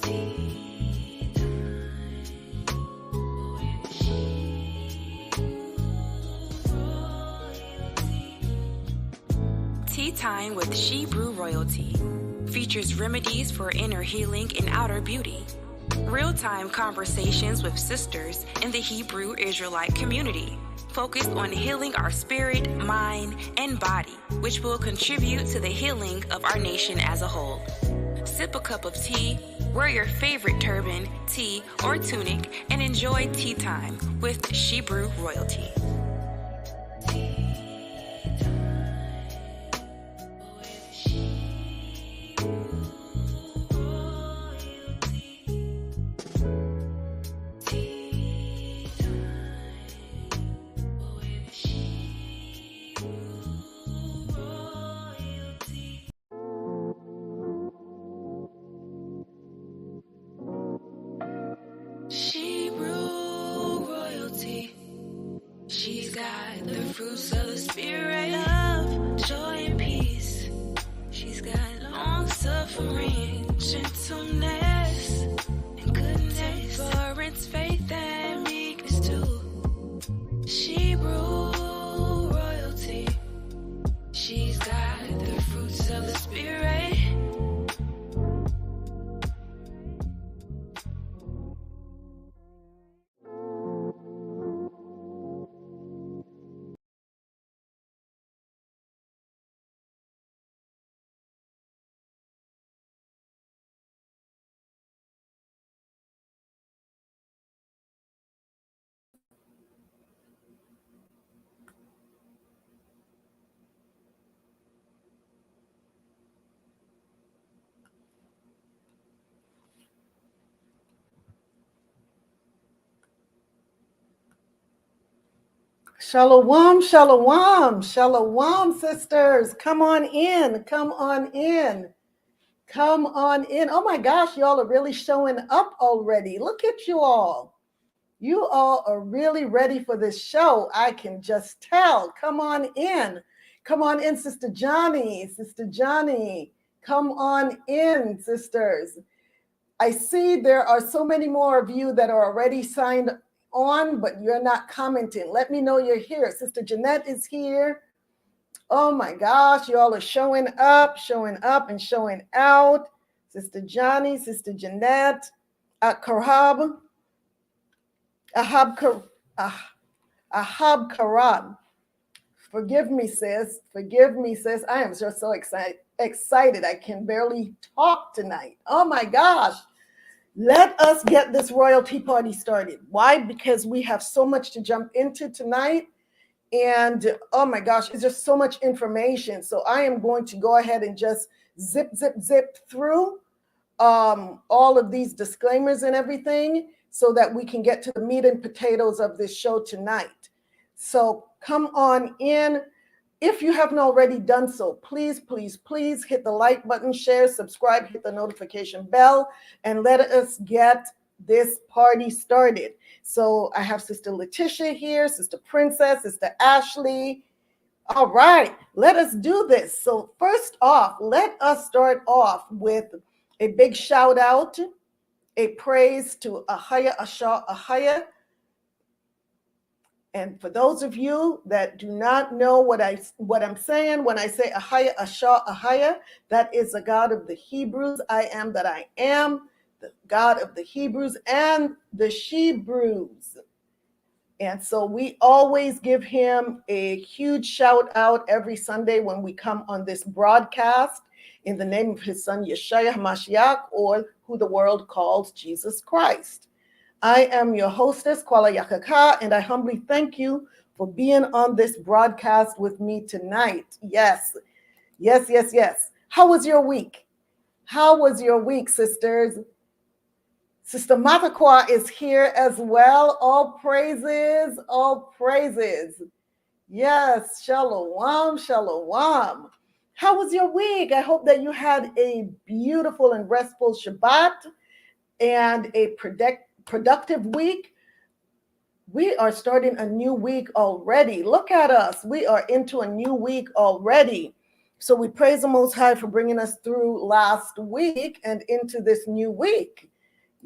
Tea Time with Shebrew Royalty features remedies for inner healing and outer beauty. Real-time conversations with sisters in the Hebrew Israelite community, focused on healing our spirit, mind, and body, which will contribute to the healing of our nation as a whole. Sip a cup of tea, wear your favorite turban, tee, or tunic, and enjoy Tea Time with Shebrew Royalty. Shebrew Royalty. She's got the fruits of the spirit, love, joy, and peace. She's got long suffering, gentleness, and goodness, endurance, faith, and meekness too. Shebrew Royalty. She's got the fruits of the spirit. Shalom, shalom, shalom, sisters. Come on in, come on in, come on in. Oh my gosh, y'all are really showing up already. Look at you all. You all are really ready for this show. I can just tell. Come on in. Come on in, Sister Johnny. Sister Johnny, come on in, sisters. I see there are so many more of you that are already signed on, but you're not commenting. Let me know you're here. Sister Jeanette is here. Oh my gosh, you all are showing up and showing out. Sister Johnny, Sister Jeanette, Ahab Karad. Forgive me, sis. Forgive me, sis. I am just so excited. I can barely talk tonight. Oh my gosh. Let us get this royalty party started. Why? Because we have so much to jump into tonight. And oh my gosh, it's just so much information. So I am going to go ahead and just zip through all of these disclaimers and everything so that we can get to the meat and potatoes of this show tonight. So come on in. If you haven't already done so, please hit the like button, share, subscribe, hit the notification bell, and let us get this party started. So I have Sister Letitia here, Sister Princess, Sister Ashley. All right, let us do this. So first off, let us start off with a big shout out, a praise to AHAYAH. And for those of you that do not know what I'm saying when I say AHAYAH, that is the God of the Hebrews. I am that I am, the God of the Hebrews and the Shebrews. And so we always give him a huge shout out every Sunday when we come on this broadcast in the name of his son YASHAYA, or who the world calls Jesus Christ. I am your hostess, Kwala Yakaka, and I humbly thank you for being on this broadcast with me tonight. Yes. How was your week? How was your week, sisters? Sister Matakwa is here as well. All praises, all praises. Yes, shalom. How was your week? I hope that you had a beautiful and restful Shabbat and a productive week. We are starting a new week already. Look at us. We are into a new week already. So we praise the Most High for bringing us through last week and into this new week.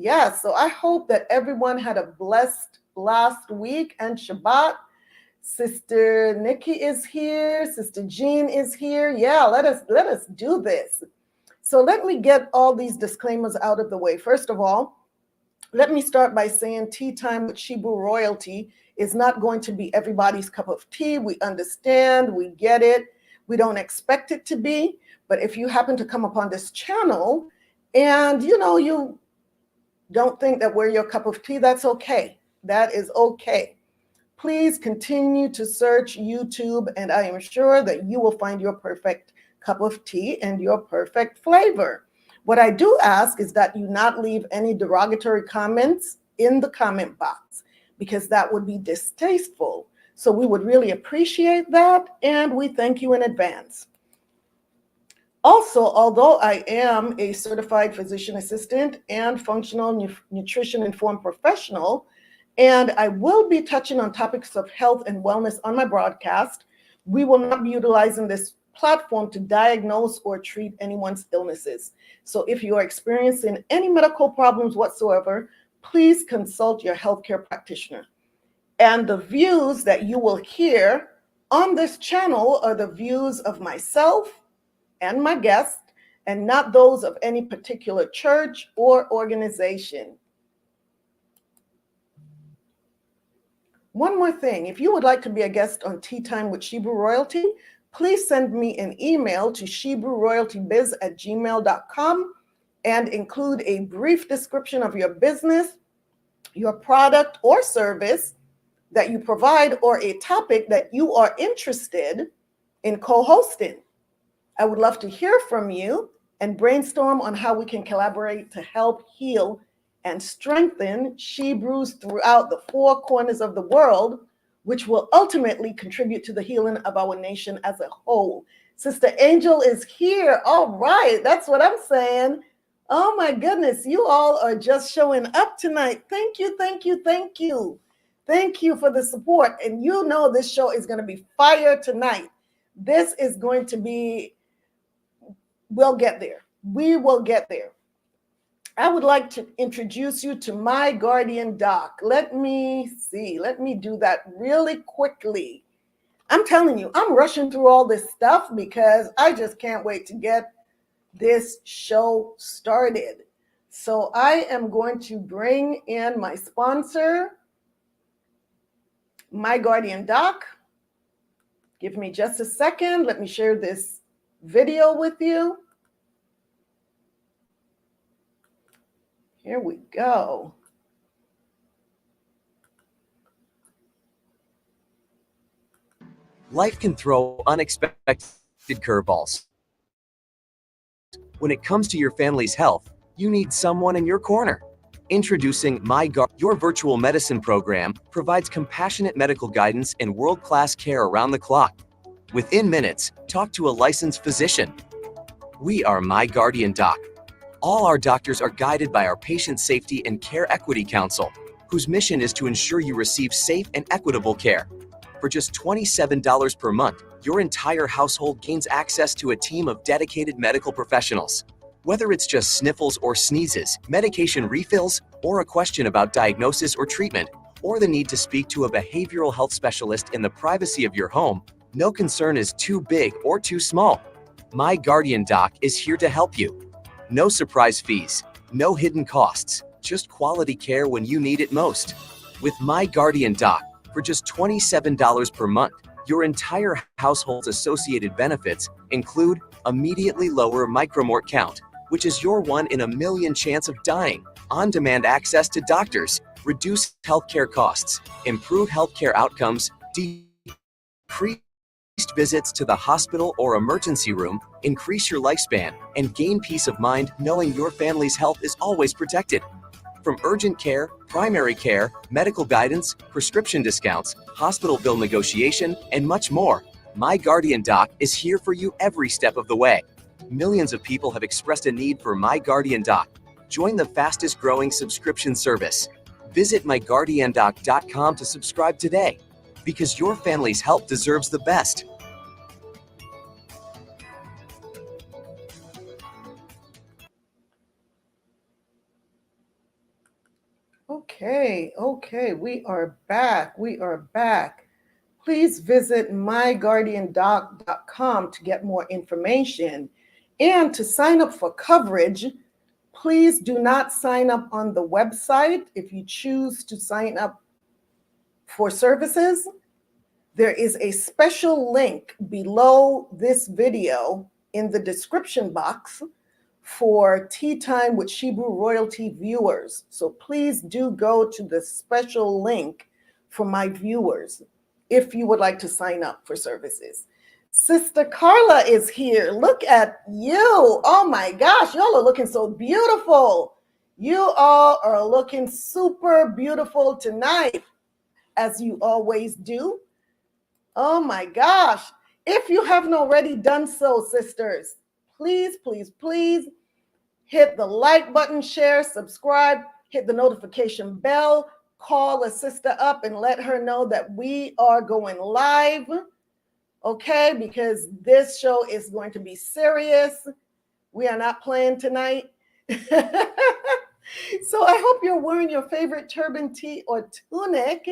Yes, so I hope that everyone had a blessed last week and Shabbat. Sister Nikki is here. Sister Jean is here. Yeah, let us do this. So let me get all these disclaimers out of the way. First of all, let me start by saying Tea Time with Shebrew Royalty is not going to be everybody's cup of tea. We understand, we get it. We don't expect it to be. But if you happen to come upon this channel and you don't think that we're your cup of tea, that's okay. That is okay. Please continue to search YouTube, and I am sure that you will find your perfect cup of tea and your perfect flavor. What I do ask is that you not leave any derogatory comments in the comment box, because that would be distasteful. So we would really appreciate that, and we thank you in advance. Also, although I am a certified physician assistant and functional nutrition informed professional, and I will be touching on topics of health and wellness on my broadcast, we will not be utilizing this platform to diagnose or treat anyone's illnesses. So if you are experiencing any medical problems whatsoever, please consult your healthcare practitioner. And the views that you will hear on this channel are the views of myself and my guests, and not those of any particular church or organization. One more thing, if you would like to be a guest on Tea Time with Shebrew Royalty, please send me an email to shebrewroyaltybiz@gmail.com and include a brief description of your business, your product or service that you provide, or a topic that you are interested in co-hosting. I would love to hear from you and brainstorm on how we can collaborate to help heal and strengthen Shebrews throughout the four corners of the world, which will ultimately contribute to the healing of our nation as a whole. Sister Angel is here. All right, that's what I'm saying. Oh my goodness, you all are just showing up tonight. Thank you, thank you, thank you. Thank you for the support. And you know this show is going to be fire tonight. This is going to be, we'll get there. We will get there. I would like to introduce you to my guardian doc. Let me see. Let me do that really quickly. I'm telling you, I'm rushing through all this stuff because I just can't wait to get this show started. So I am going to bring in my sponsor, my guardian doc. Give me just a second. Let me share this video with you. Here we go. Life can throw unexpected curveballs. When it comes to your family's health, you need someone in your corner. Introducing your virtual medicine program provides compassionate medical guidance and world-class care around the clock. Within minutes, talk to a licensed physician. We are My Guardian Doc. All our doctors are guided by our Patient Safety and Care Equity Council, whose mission is to ensure you receive safe and equitable care. For just $27 per month, your entire household gains access to a team of dedicated medical professionals. Whether it's just sniffles or sneezes, medication refills, or a question about diagnosis or treatment, or the need to speak to a behavioral health specialist in the privacy of your home, no concern is too big or too small. My Guardian Doc is here to help you. No surprise fees, no hidden costs, just quality care when you need it most. With My Guardian Doc, for just $27 per month, your entire household's associated benefits include immediately lower micromort count, which is your 1 in a million chance of dying, on-demand access to doctors, reduce healthcare costs, improve healthcare outcomes, decrease visits to the hospital or emergency room, increase your lifespan, and gain peace of mind knowing your family's health is always protected. From urgent care, primary care, medical guidance, prescription discounts, hospital bill negotiation, and much more, My Guardian Doc is here for you every step of the way. Millions of people have expressed a need for My Guardian Doc. Join the fastest growing subscription service. Visit myguardiandoc.com to subscribe today, because your family's health deserves the best. Okay, we are back. Please visit myguardiandoc.com to get more information and to sign up for coverage. Please do not sign up on the website. If you choose to sign up for services, there is a special link below this video in the description box for Tea Time with Shebrew Royalty viewers. So please do go to the special link for my viewers if you would like to sign up for services. Sister Carla is here. Look at you. Oh my gosh, y'all are looking so beautiful. You all are looking super beautiful tonight, as you always do. Oh my gosh. If you haven't already done so, sisters, please hit the like button, share, subscribe, hit the notification bell, call a sister up and let her know that we are going live, okay? Because this show is going to be serious. We are not playing tonight. So I hope you're wearing your favorite turban, tee, or tunic,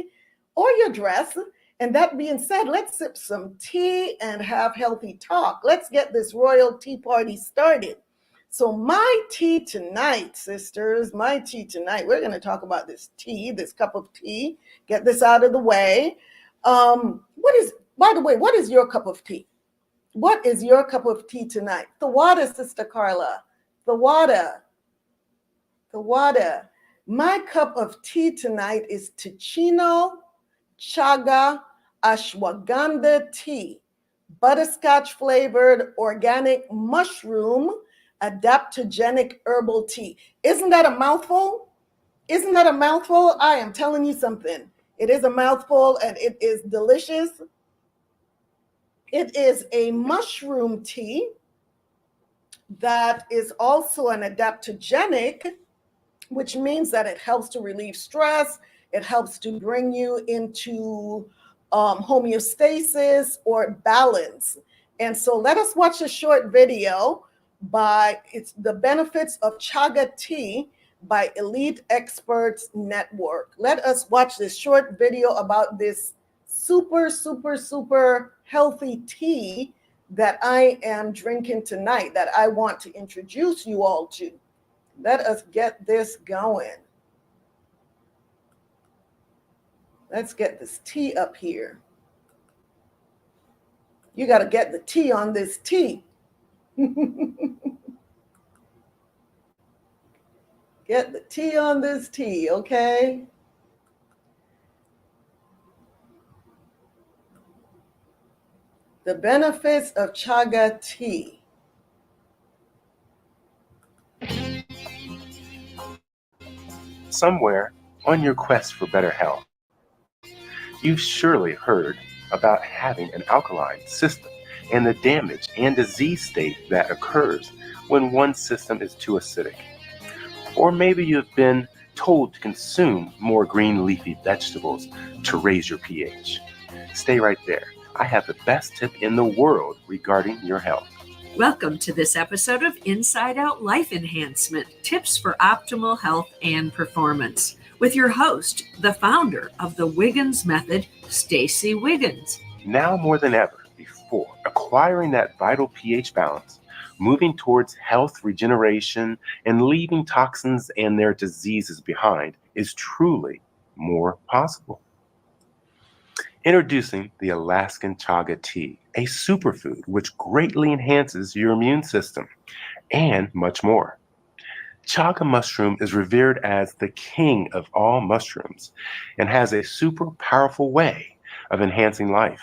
or your dress. And that being said, let's sip some tea and have healthy talk. Let's get this royal tea party started. So my tea tonight, sisters, we're going to talk about this tea, this cup of tea. Get this out of the way. By the way, what is your cup of tea? What is your cup of tea tonight? The water, Sister Carla. The water. My cup of tea tonight is Ticino Chaga Ashwagandha tea, butterscotch flavored organic mushroom adaptogenic herbal tea. Isn't that a mouthful? I am telling you something. It is a mouthful and it is delicious. It is a mushroom tea that is also an adaptogenic, which means that it helps to relieve stress. It helps to bring you into homeostasis or balance. And so let us watch a short video it's the benefits of chaga tea by Elite Experts Network. Let us watch this short video about this super healthy tea that I am drinking tonight, that I want to introduce you all to. Let us get this going. Let's get this tea up here. You got to get the tea on this tea. Get the tea on this tea, okay? The benefits of chaga tea. Somewhere on your quest for better health, you've surely heard about having an alkaline system and the damage and disease state that occurs when one system is too acidic. Or maybe you've been told to consume more green leafy vegetables to raise your pH. Stay right there. I have the best tip in the world regarding your health. Welcome to this episode of Inside Out Life Enhancement, Tips for Optimal Health and Performance, with your host, the founder of the Wiggins Method, Stacey Wiggins. Now more than ever before, acquiring that vital pH balance, moving towards health regeneration, and leaving toxins and their diseases behind is truly more possible. Introducing the Alaskan Chaga tea, a superfood which greatly enhances your immune system, and much more. Chaga mushroom is revered as the king of all mushrooms and has a super powerful way of enhancing life.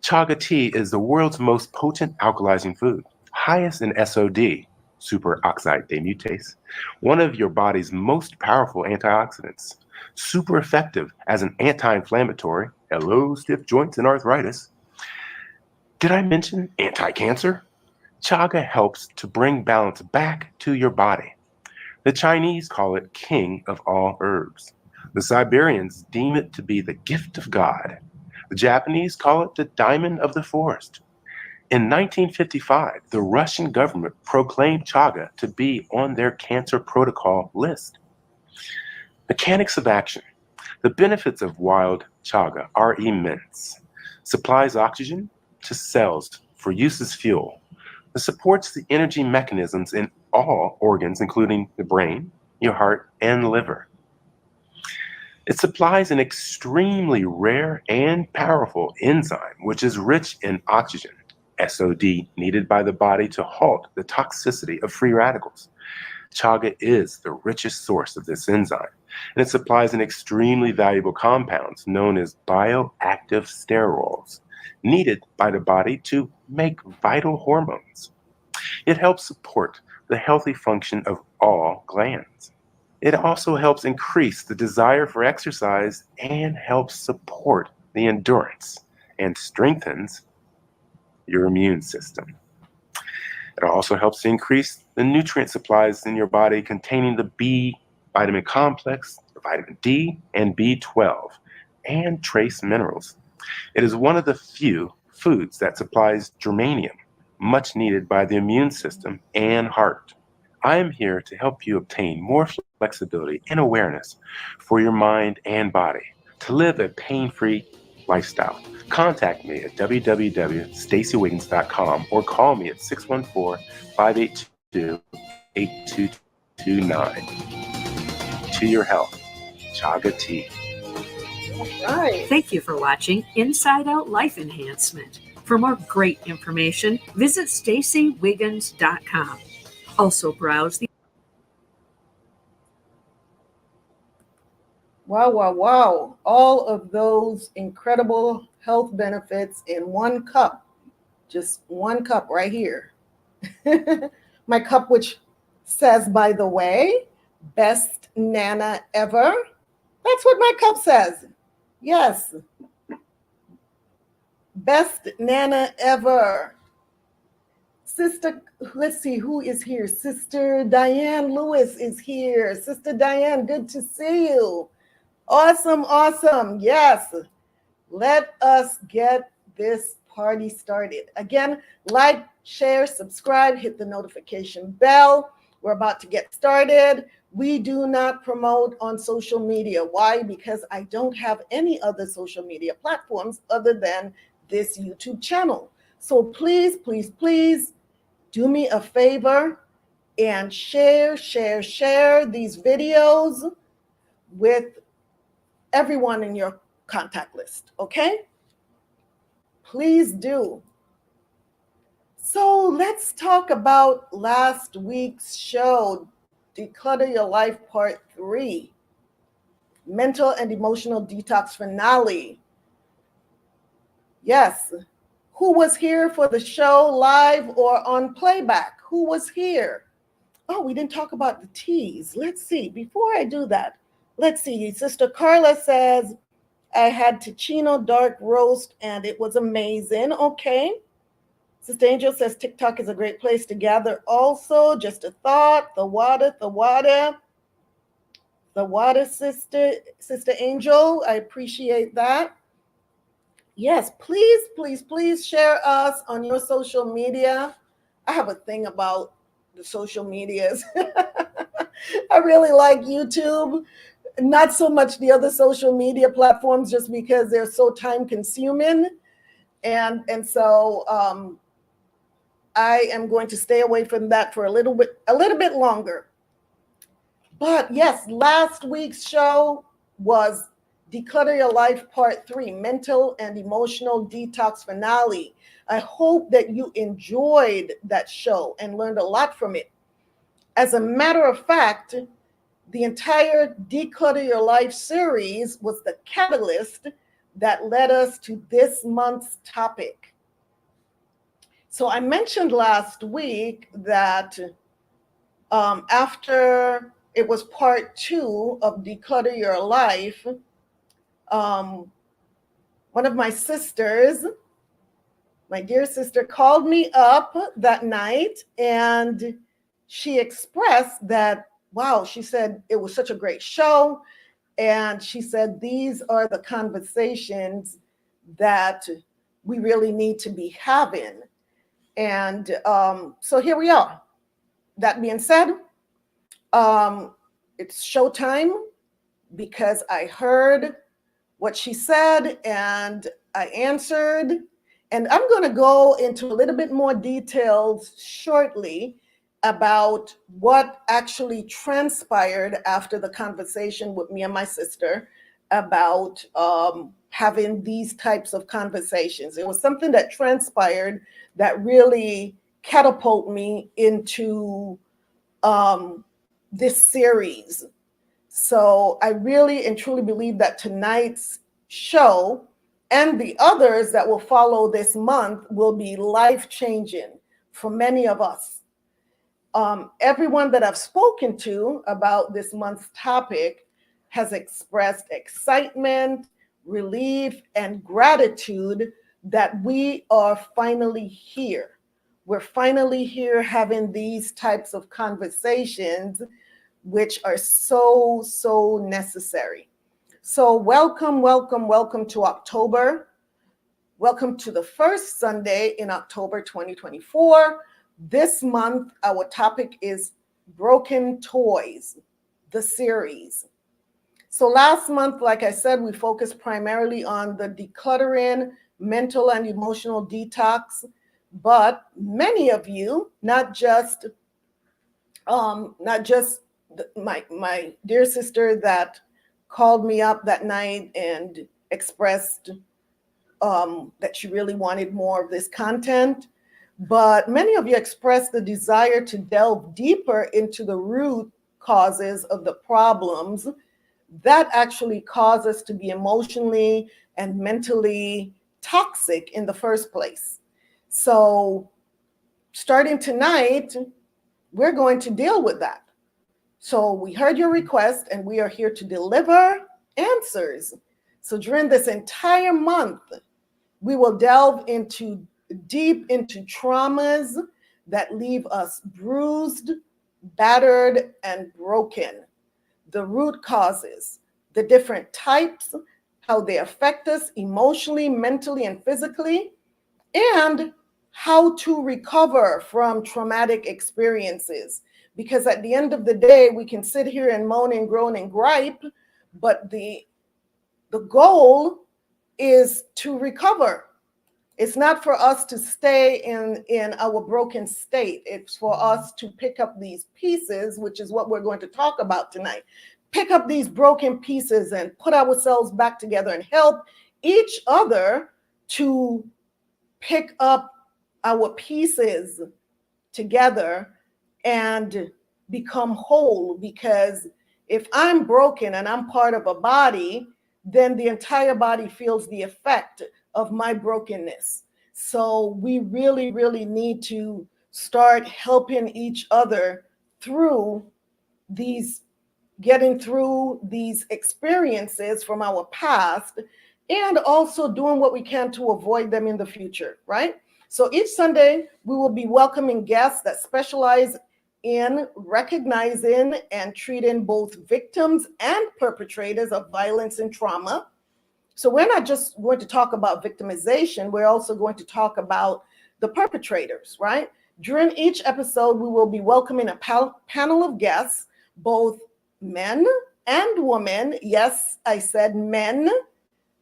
Chaga tea is the world's most potent alkalizing food, highest in SOD, superoxide dismutase, one of your body's most powerful antioxidants, super effective as an anti-inflammatory, hello, stiff joints and arthritis. Did I mention anti-cancer? Chaga helps to bring balance back to your body. The Chinese call it king of all herbs. The Siberians deem it to be the gift of God. The Japanese call it the diamond of the forest. In 1955, the Russian government proclaimed chaga to be on their cancer protocol list. Mechanics of action. The benefits of wild chaga are immense. Supplies oxygen to cells for use as fuel. It supports the energy mechanisms in all organs, including the brain, your heart, and liver. It supplies an extremely rare and powerful enzyme, which is rich in oxygen, SOD, needed by the body to halt the toxicity of free radicals. Chaga is the richest source of this enzyme, and it supplies an extremely valuable compound known as bioactive sterols, needed by the body to make vital hormones. It helps support the healthy function of all glands. It also helps increase the desire for exercise and helps support the endurance and strengthens your immune system. It also helps to increase the nutrient supplies in your body containing the B vitamin complex, vitamin D, and B12, and trace minerals. It is one of the few foods that supplies germanium, much needed by the immune system and heart. I am here to help you obtain more flexibility and awareness for your mind and body to live a pain-free lifestyle. Contact me at www.stacywiggins.com or call me at 614-582-8229. To your health, Chaga Tea. Right. Thank you for watching Inside Out Life Enhancement. For more great information, visit stacywiggins.com. Also browse the Wow, wow, wow. All of those incredible health benefits in one cup. Just one cup right here. My cup, which says, by the way, best Nana ever. That's what my cup says. Yes. Best Nana ever. Sister, let's see who is here. Sister Diane Lewis is here. Sister Diane, good to see you. Awesome, awesome. Yes. Let us get this party started. Again, like, share, subscribe, hit the notification bell. We're about to get started. We do not promote on social media. Why? Because I don't have any other social media platforms other than this YouTube channel. So please, please, please do me a favor and share these videos with everyone in your contact list, okay? Please do. So let's talk about last week's show, Declutter Your Life Part 3, Mental and Emotional Detox Finale. Yes. Who was here for the show live or on playback? Who was here? Oh, we didn't talk about the teas. Let's see. Before I do that, let's see. Sister Carla says, I had Ticino dark roast and it was amazing. Okay. Sister Angel says TikTok is a great place to gather also. Just a thought. The water, Sister Angel. I appreciate that. Yes, please, please, please share us on your social media. I have a thing about the social medias. I really like YouTube, not so much the other social media platforms, just because they're so time consuming. And so I am going to stay away from that for a little bit longer. But yes, last week's show was Declutter Your Life Part 3, Mental and Emotional Detox Finale. I hope that you enjoyed that show and learned a lot from it. As a matter of fact, the entire Declutter Your Life series was the catalyst that led us to this month's topic. So I mentioned last week that after it was part 2 of Declutter Your Life, one of my sisters, my dear sister, called me up that night and she expressed that, wow, she said it was such a great show. And she said, these are the conversations that we really need to be having. And so here we are. That being said, it's showtime. because I heard what she said and I answered. And I'm going to go into a little bit more details shortly about what actually transpired after the conversation with me and my sister about having these types of conversations. It was something that transpired that really catapulted me into this series. So I really and truly believe that tonight's show and the others that will follow this month will be life-changing for many of us. Everyone that I've spoken to about this month's topic has expressed excitement, relief, and gratitude that we are finally here. We're finally here having these types of conversations, which are so, so necessary. So welcome, welcome, welcome to October. Welcome to the first Sunday in October 2024. This month, our topic is Broken Toys, the series. So last month, like I said, we focused primarily on the decluttering, mental and emotional detox. But many of you, not just my dear sister that called me up that night and expressed that she really wanted more of this content, but many of you expressed the desire to delve deeper into the root causes of the problems that actually cause us to be emotionally and mentally toxic in the first place. So starting tonight, we're going to deal with that. So we heard your request and we are here to deliver answers. So during this entire month, we will delve deep into traumas that leave us bruised, battered, and broken. The root causes, the different types, how they affect us emotionally, mentally, and physically, and how to recover from traumatic experiences. Because at the end of the day, we can sit here and moan and groan and gripe, but the goal is to recover. It's not for us to stay in our broken state. It's for us to pick up these pieces, which is what we're going to talk about tonight. Pick up these broken pieces and put ourselves back together and help each other to pick up our pieces together and become whole. Because if I'm broken and I'm part of a body, then the entire body feels the effect of my brokenness. So we really, really need to start helping each other through getting through these experiences from our past, and also doing what we can to avoid them in the future, right? So each Sunday, we will be welcoming guests that specialize in recognizing and treating both victims and perpetrators of violence and trauma. So we're not just going to talk about victimization, we're also going to talk about the perpetrators, right? During each episode, we will be welcoming a panel of guests, both men and women. Yes, I said men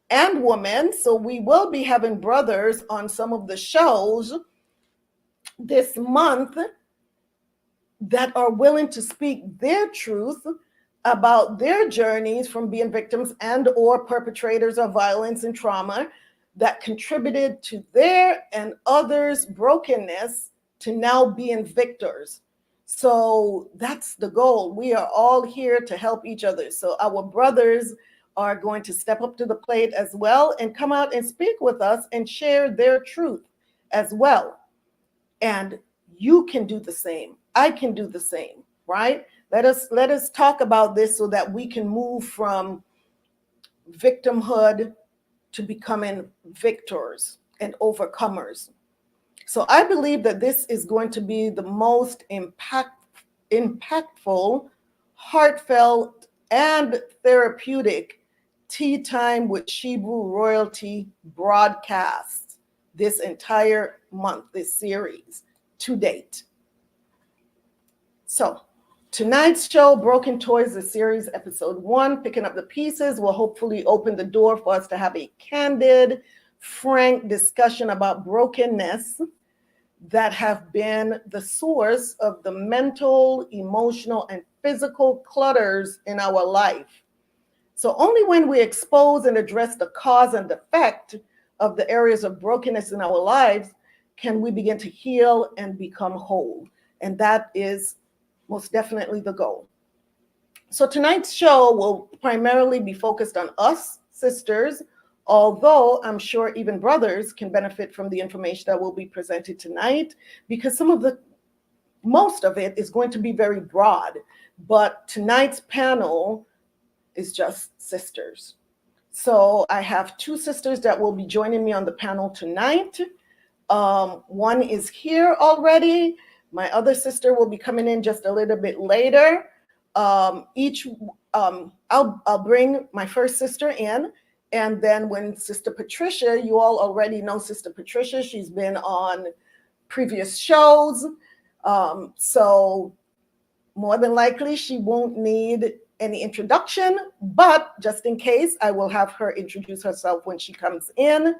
and women. So we will be having brothers on some of the shows this month that are willing to speak their truth about their journeys from being victims and or perpetrators of violence and trauma that contributed to their and others' brokenness to now being victors. So that's the goal. We are all here to help each other. So our brothers are going to step up to the plate as well and come out and speak with us and share their truth as well. And you can do the same. I can do the same, right? Let us talk about this so that we can move from victimhood to becoming victors and overcomers. So I believe that this is going to be the most impactful, heartfelt, and therapeutic Tea Time with Shebrew Royalty broadcast this entire month, this series to date. So Tonight's show, Broken Toys, is series episode 1, Picking Up the Pieces, will hopefully open the door for us to have a candid, frank discussion about brokenness that have been the source of the mental, emotional, and physical clutters in our life. So only when we expose and address the cause and effect of the areas of brokenness in our lives can we begin to heal and become whole. And that is most definitely the goal. So tonight's show will primarily be focused on us, sisters, although I'm sure even brothers can benefit from the information that will be presented tonight, because most of it is going to be very broad. But tonight's panel is just sisters. So I have 2 sisters that will be joining me on the panel tonight. One is here already. My other sister will be coming in just a little bit later. I'll bring my first sister in, and then when Sister Patricia, you all already know Sister Patricia, she's been on previous shows. So more than likely she won't need any introduction, but just in case, I will have her introduce herself when she comes in.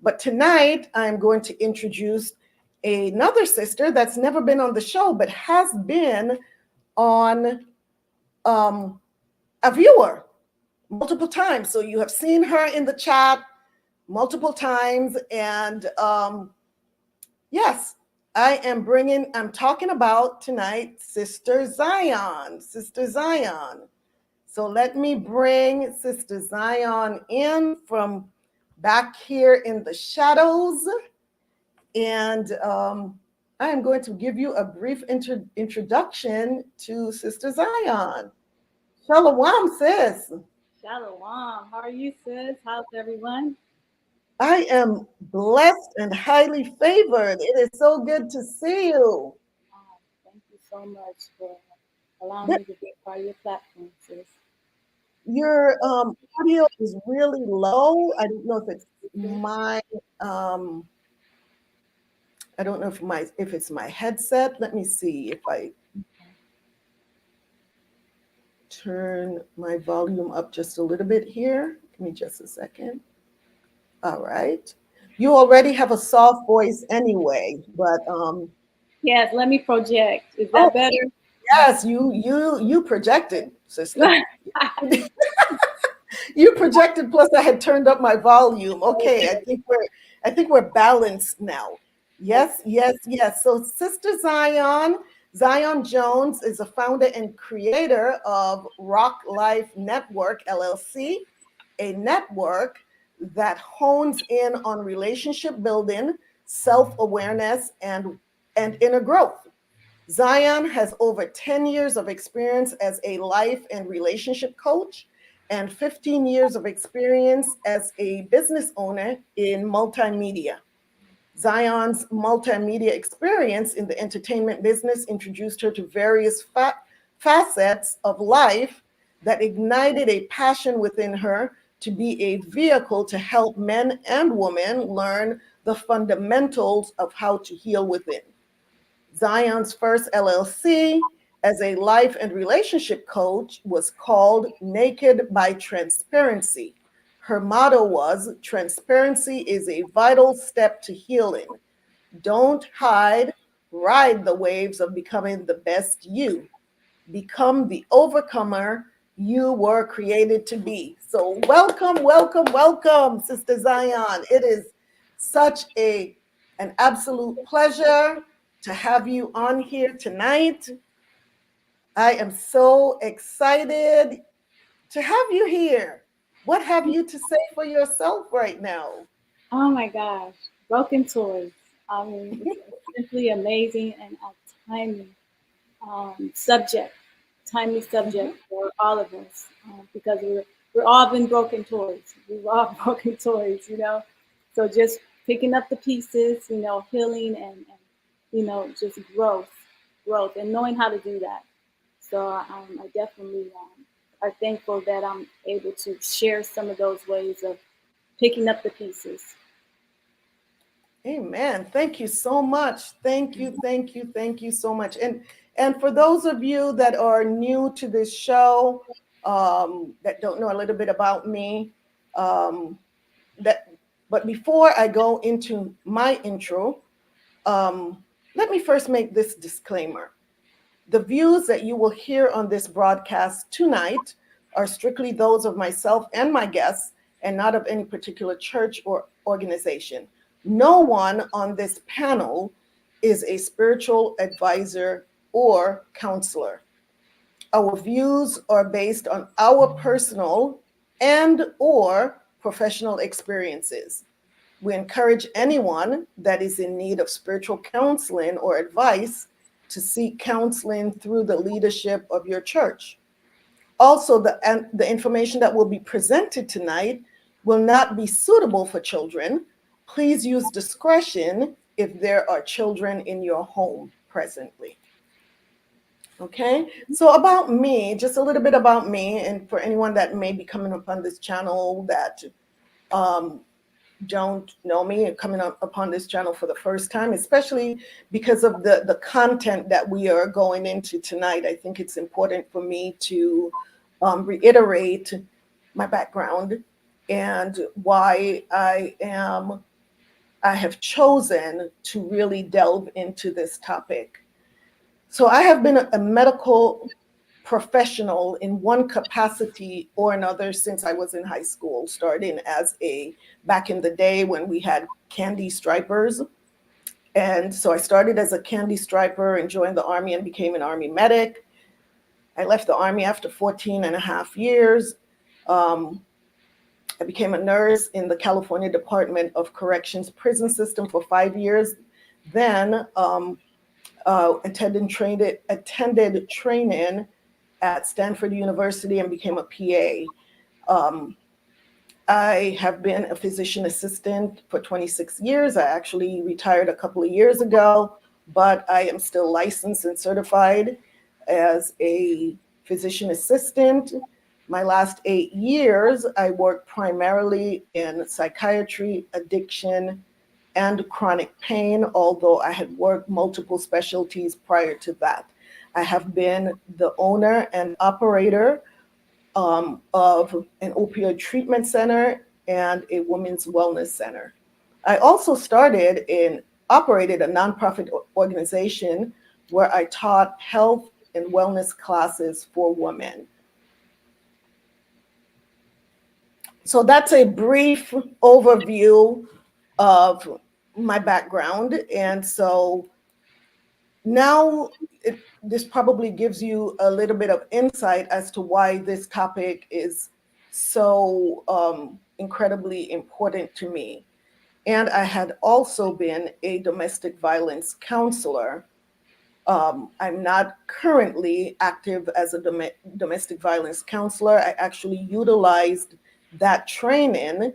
But tonight, I'm going to introduce another sister that's never been on the show, but has been on a viewer multiple times. So you have seen her in the chat multiple times. And yes, I'm talking about tonight, Sister Zion. Sister Zion. So let me bring Sister Zion in from back here in the shadows. And I am going to give you a brief introduction to Sister Zion. Shalom, sis. Shalom. How are you, sis? How's everyone? I am blessed and highly favored. It is so good to see you. Thank you so much for allowing me to be part of your platform, sis. Your audio is really low. I don't know if it's my I don't know if it's my headset. Let me see if I turn my volume up just a little bit here. Give me just a second. All right. You already have a soft voice anyway, but yes, let me project. Is that better? Yes, you projected, sister. You projected, plus I had turned up my volume. Okay, I think we're balanced now. Yes. So Sister Zion Jones is a founder and creator of Rock Life Network, LLC, a network that hones in on relationship building, self-awareness, and inner growth. Zion has over 10 years of experience as a life and relationship coach and 15 years of experience as a business owner in multimedia. Zion's multimedia experience in the entertainment business introduced her to various facets of life that ignited a passion within her to be a vehicle to help men and women learn the fundamentals of how to heal within. Zion's first LLC as a life and relationship coach was called Naked by Transparency. Her motto was, transparency is a vital step to healing. Don't hide, ride the waves of becoming the best you. Become the overcomer you were created to be. So welcome, Sister Zion. It is such an absolute pleasure to have you on here tonight. I am so excited to have you here. What have you to say for yourself right now? Oh my gosh, broken toys. I mean, it's simply amazing and a timely subject for all of us because we're all been broken toys. We've all broken toys, So just picking up the pieces, healing and just growth and knowing how to do that. So I definitely are thankful that I'm able to share some of those ways of picking up the pieces. Amen. Thank you so much. Thank you so much. And for those of you that are new to this show, that don't know a little bit about me, but before I go into my intro, let me first make this disclaimer. The views that you will hear on this broadcast tonight are strictly those of myself and my guests, and not of any particular church or organization. No one on this panel is a spiritual advisor or counselor. Our views are based on our personal and or professional experiences. We encourage anyone that is in need of spiritual counseling or advice to seek counseling through the leadership of your church. Also, the information that will be presented tonight will not be suitable for children. Please use discretion if there are children in your home presently. Okay, so about me, just a little bit about me, and for anyone that may be coming upon this channel that don't know me and coming up upon this channel for the first time, especially because of the content that we are going into tonight, I think it's important for me to reiterate my background and why I have chosen to really delve into this topic. So I have been a medical professional in one capacity or another since I was in high school, starting as back in the day when we had candy stripers. And so I started as a candy striper and joined the Army and became an Army medic. I left the Army after 14 and a half years. I became a nurse in the California Department of Corrections prison system for 5 years. Then attended training at Stanford University and became a PA. I have been a physician assistant for 26 years. I actually retired a couple of years ago, but I am still licensed and certified as a physician assistant. My last 8 years, I worked primarily in psychiatry, addiction, and chronic pain, although I had worked multiple specialties prior to that. I have been the owner and operator of an opioid treatment center and a women's wellness center. I also operated a nonprofit organization where I taught health and wellness classes for women. So that's a brief overview of my background. And so now this probably gives you a little bit of insight as to why this topic is so incredibly important to me. And I had also been a domestic violence counselor. I'm not currently active as a domestic violence counselor. I actually utilized that training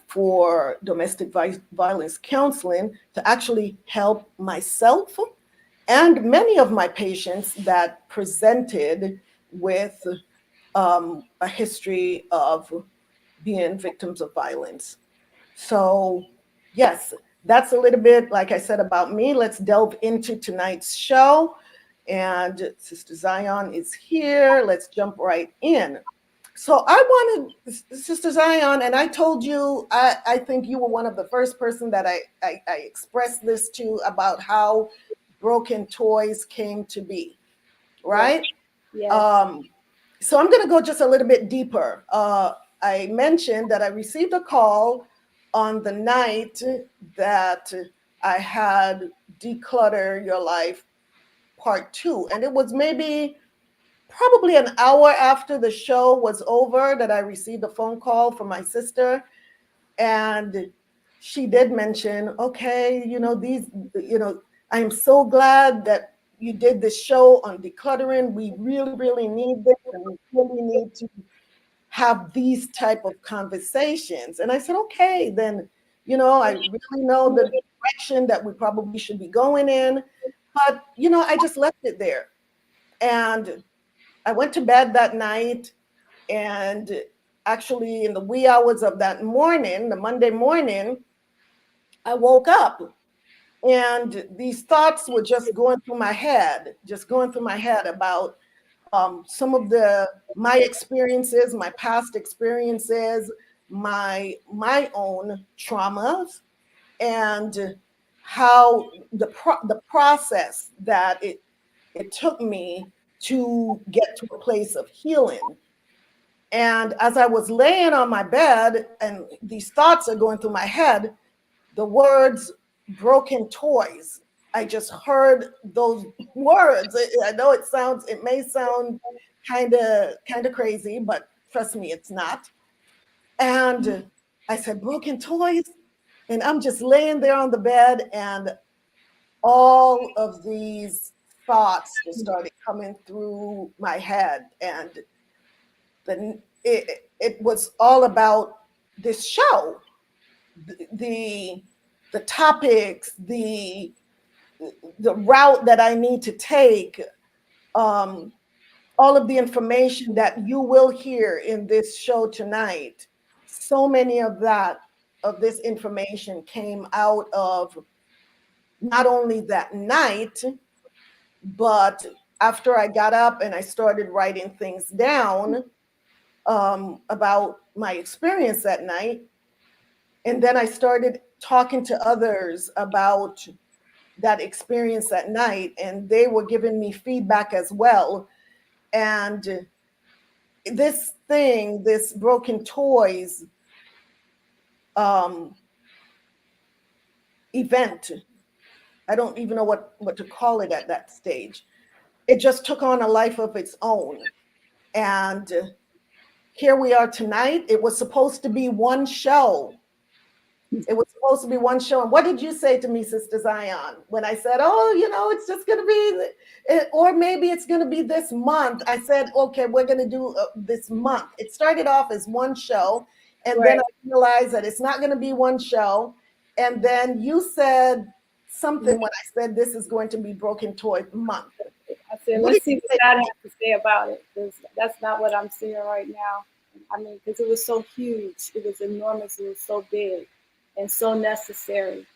for domestic violence counseling to actually help myself and many of my patients that presented with a history of being victims of violence. So yes, that's a little bit, like I said, about me. Let's delve into tonight's show. And Sister Zion is here. Let's jump right in. So I wanted, Sister Zion, and I told you, I think you were one of the first person that I expressed this to about how broken toys came to be, right? Yes. So I'm going to go just a little bit deeper. I mentioned that I received a call on the night that I had Declutter Your Life Part 2. And it was probably an hour after the show was over that I received a phone call from my sister. And she did mention, okay, I am so glad that you did this show on decluttering. We really, really need this, and we really need to have these type of conversations. And I said, okay, then, I really know the direction that we probably should be going in. But, I just left it there. And I went to bed that night, and actually in the wee hours of that morning, the Monday morning, I woke up And these thoughts were just going through my head, about some of my experiences, my past experiences, my own traumas, and how the process that it took me to get to a place of healing. And as I was laying on my bed and these thoughts are going through my head, the words broken toys, I just heard those words. I know it may sound kind of crazy, but trust me, it's not. And I said, broken toys. And I'm just laying there on the bed, and all of these thoughts just started coming through my head. And then it was all about this show, the topics, the route that I need to take, all of the information that you will hear in this show tonight. So many of this information came out of not only that night, but after I got up and I started writing things down about my experience that night. And then I started talking to others about that experience that night, and they were giving me feedback as well. And this broken toys event, I don't even know what to call it at that stage. It just took on a life of its own. And here we are tonight. It was supposed to be one show. It was supposed to be one show. And what did you say to me, Sister Zion, when I said, oh, it's just going to be, or maybe it's going to be this month? I said, okay, we're going to do this month. It started off as one show. And then I realized that it's not going to be one show. And then you said something when I said this is going to be Broken Toy Month. I said, let's see what God has to say about it, because that's not what I'm seeing right now. I mean, because it was so huge. It was enormous. It was so big and so necessary.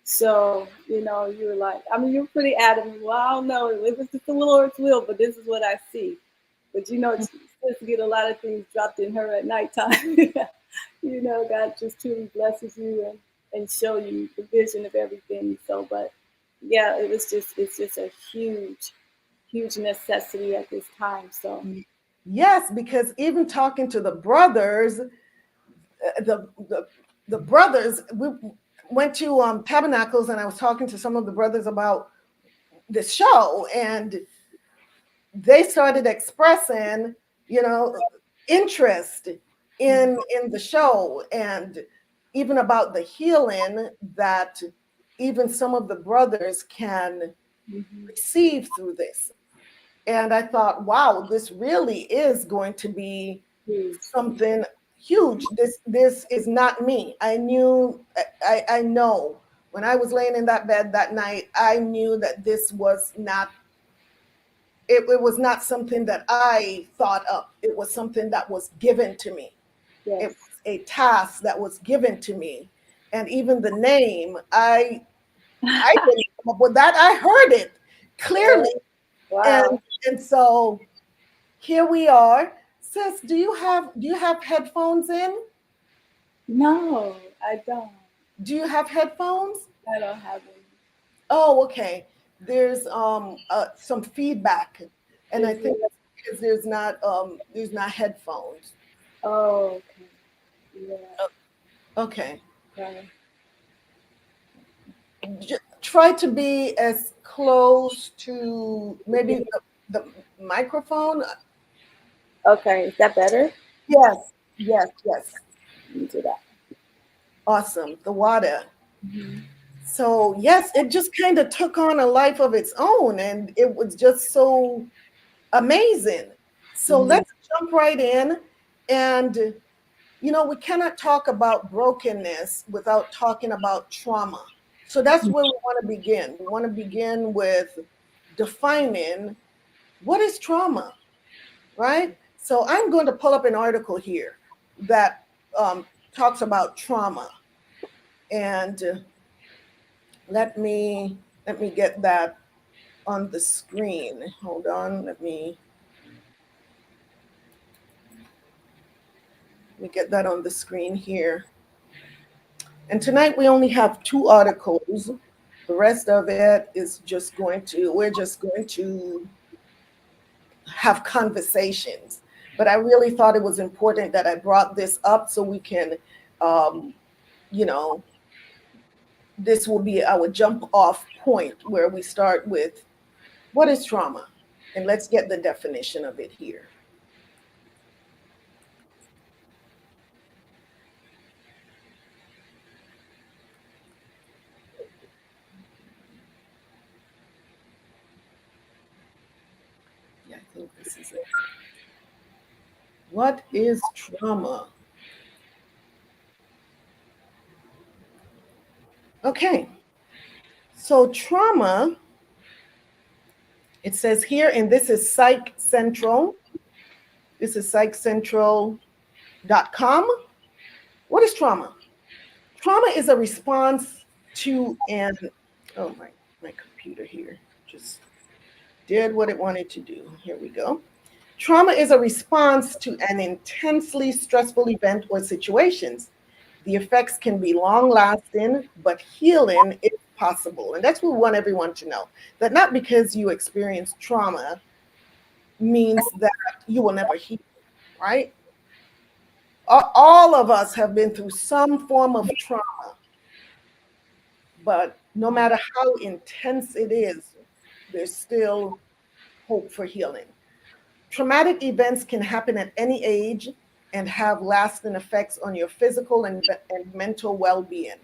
So, you were like, I mean, you're pretty adamant. Well, I don't know. It was just the Lord's will, but this is what I see. But, she's supposed to get a lot of things dropped in her at nighttime. God just truly blesses you and show you the vision of everything. So, but yeah, it's just a huge necessity at this time. So yes, because even talking to the brothers, the brothers, we went to Tabernacles, and I was talking to some of the brothers about this show, and they started expressing, interest in the show, and even about the healing that even some of the brothers can receive through this. And I thought, wow, this really is going to be something huge. This is not me. I know when I was laying in that bed that night, I knew that this was not, it was not something that I thought up. It was something that was given to me. Yes. It was a task that was given to me. And even the name, I didn't come up with that. I heard it clearly. Wow. And so here we are. Sis, do you have headphones in? No, I don't. Do you have headphones? I don't have any. Oh, okay. There's some feedback, and I think that's because there's not headphones. Oh, okay. Yeah. Okay. Try to be as close to maybe the microphone. Okay, is that better? Yes. Let me do that. Awesome. The water. So yes, it just kind of took on a life of its own, and it was just so amazing. So let's jump right in. And we cannot talk about brokenness without talking about trauma. So that's where we want to begin. We want to begin with defining what is trauma, right? So I'm going to pull up an article here that talks about trauma. And Let me get that on the screen. Hold on, let me get that on the screen here. And tonight we only have 2 articles. The rest of it is just we're just going to have conversations. But I really thought it was important that I brought this up so we can, um, you know, this will be our jump off point where we start with what is trauma? And let's get the definition of it here. Yeah, I think this is it. What is trauma? Okay, so trauma, it says here, and this is Psych Central. This is psychcentral.com. What is trauma? Trauma is a response to an, oh my computer here just did what it wanted to do. Here we go. Trauma is a response to an intensely stressful event or situations. The effects can be long lasting, but healing is possible. And that's what we want everyone to know, that not because you experience trauma means that you will never heal, right? All of us have been through some form of trauma, but no matter how intense it is, there's still hope for healing. Traumatic events can happen at any age and have lasting effects on your physical and mental well-being.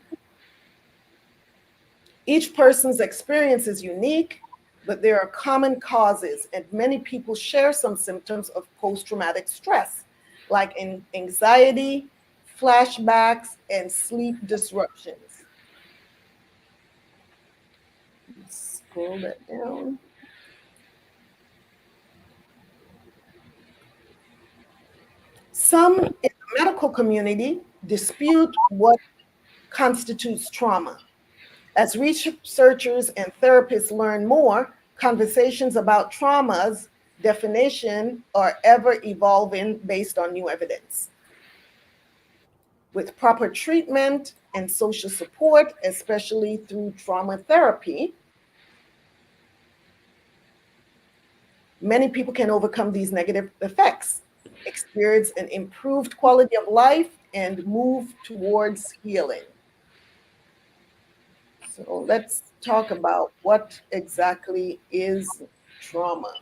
Each person's experience is unique, but there are common causes, and many people share some symptoms of post-traumatic stress, like anxiety, flashbacks, and sleep disruptions. Let's scroll that down. Some in the medical community dispute what constitutes trauma. As researchers and therapists learn more, conversations about trauma's definition are ever evolving based on new evidence. With proper treatment and social support, especially through trauma therapy, many people can overcome these negative effects, experience an improved quality of life, and move towards healing. So let's talk about what exactly is trauma.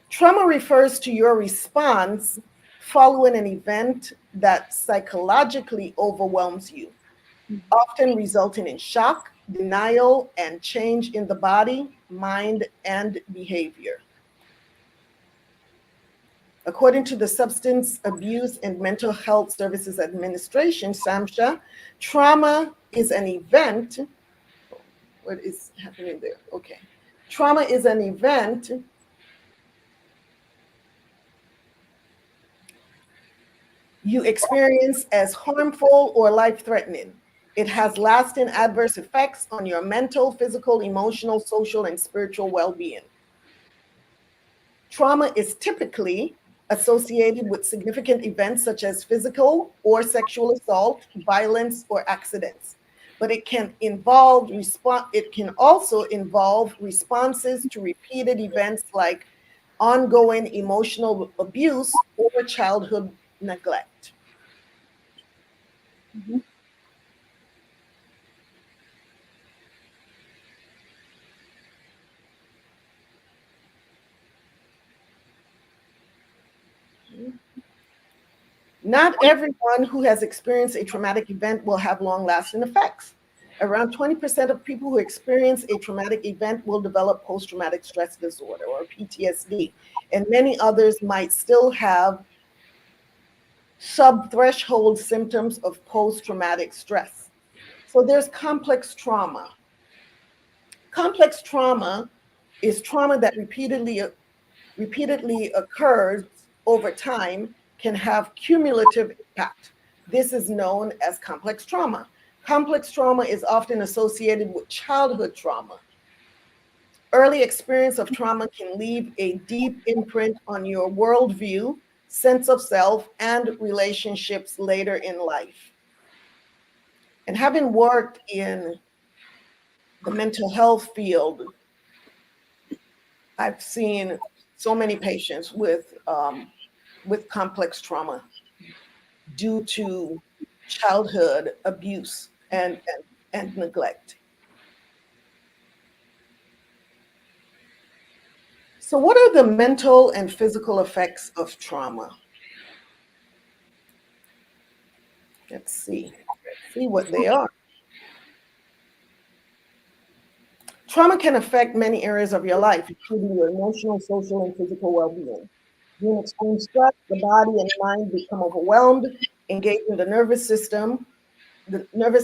Trauma refers to your response following an event that psychologically overwhelms you, often resulting in shock, denial, and change in the body, mind, and behavior. According to the Substance Abuse and Mental Health Services Administration, SAMHSA, trauma is an event. What is happening there? Okay. Trauma is an event you experience as harmful or life-threatening. It has lasting adverse effects on your mental, physical, emotional, social, and spiritual well-being. Trauma is typically associated with significant events such as physical or sexual assault, violence, or accidents. But it can also involve responses to repeated events like ongoing emotional abuse or childhood neglect. Mhm. Not everyone who has experienced a traumatic event will have long-lasting effects. Around 20% of people who experience a traumatic event will develop post-traumatic stress disorder or PTSD, and many others might still have sub-threshold symptoms of post-traumatic stress. So there's complex trauma. Complex trauma is trauma that repeatedly occurs over time, can have cumulative impact. This is known as complex trauma. Complex trauma is often associated with childhood trauma. Early experience of trauma can leave a deep imprint on your worldview, sense of self, and relationships later in life. And having worked in the mental health field, I've seen so many patients with complex trauma due to childhood abuse and neglect. So, what are the mental and physical effects of trauma? Let's see what they are. Trauma can affect many areas of your life, including your emotional, social, and physical well-being. During extreme stress, the body and mind become overwhelmed, engaging the nervous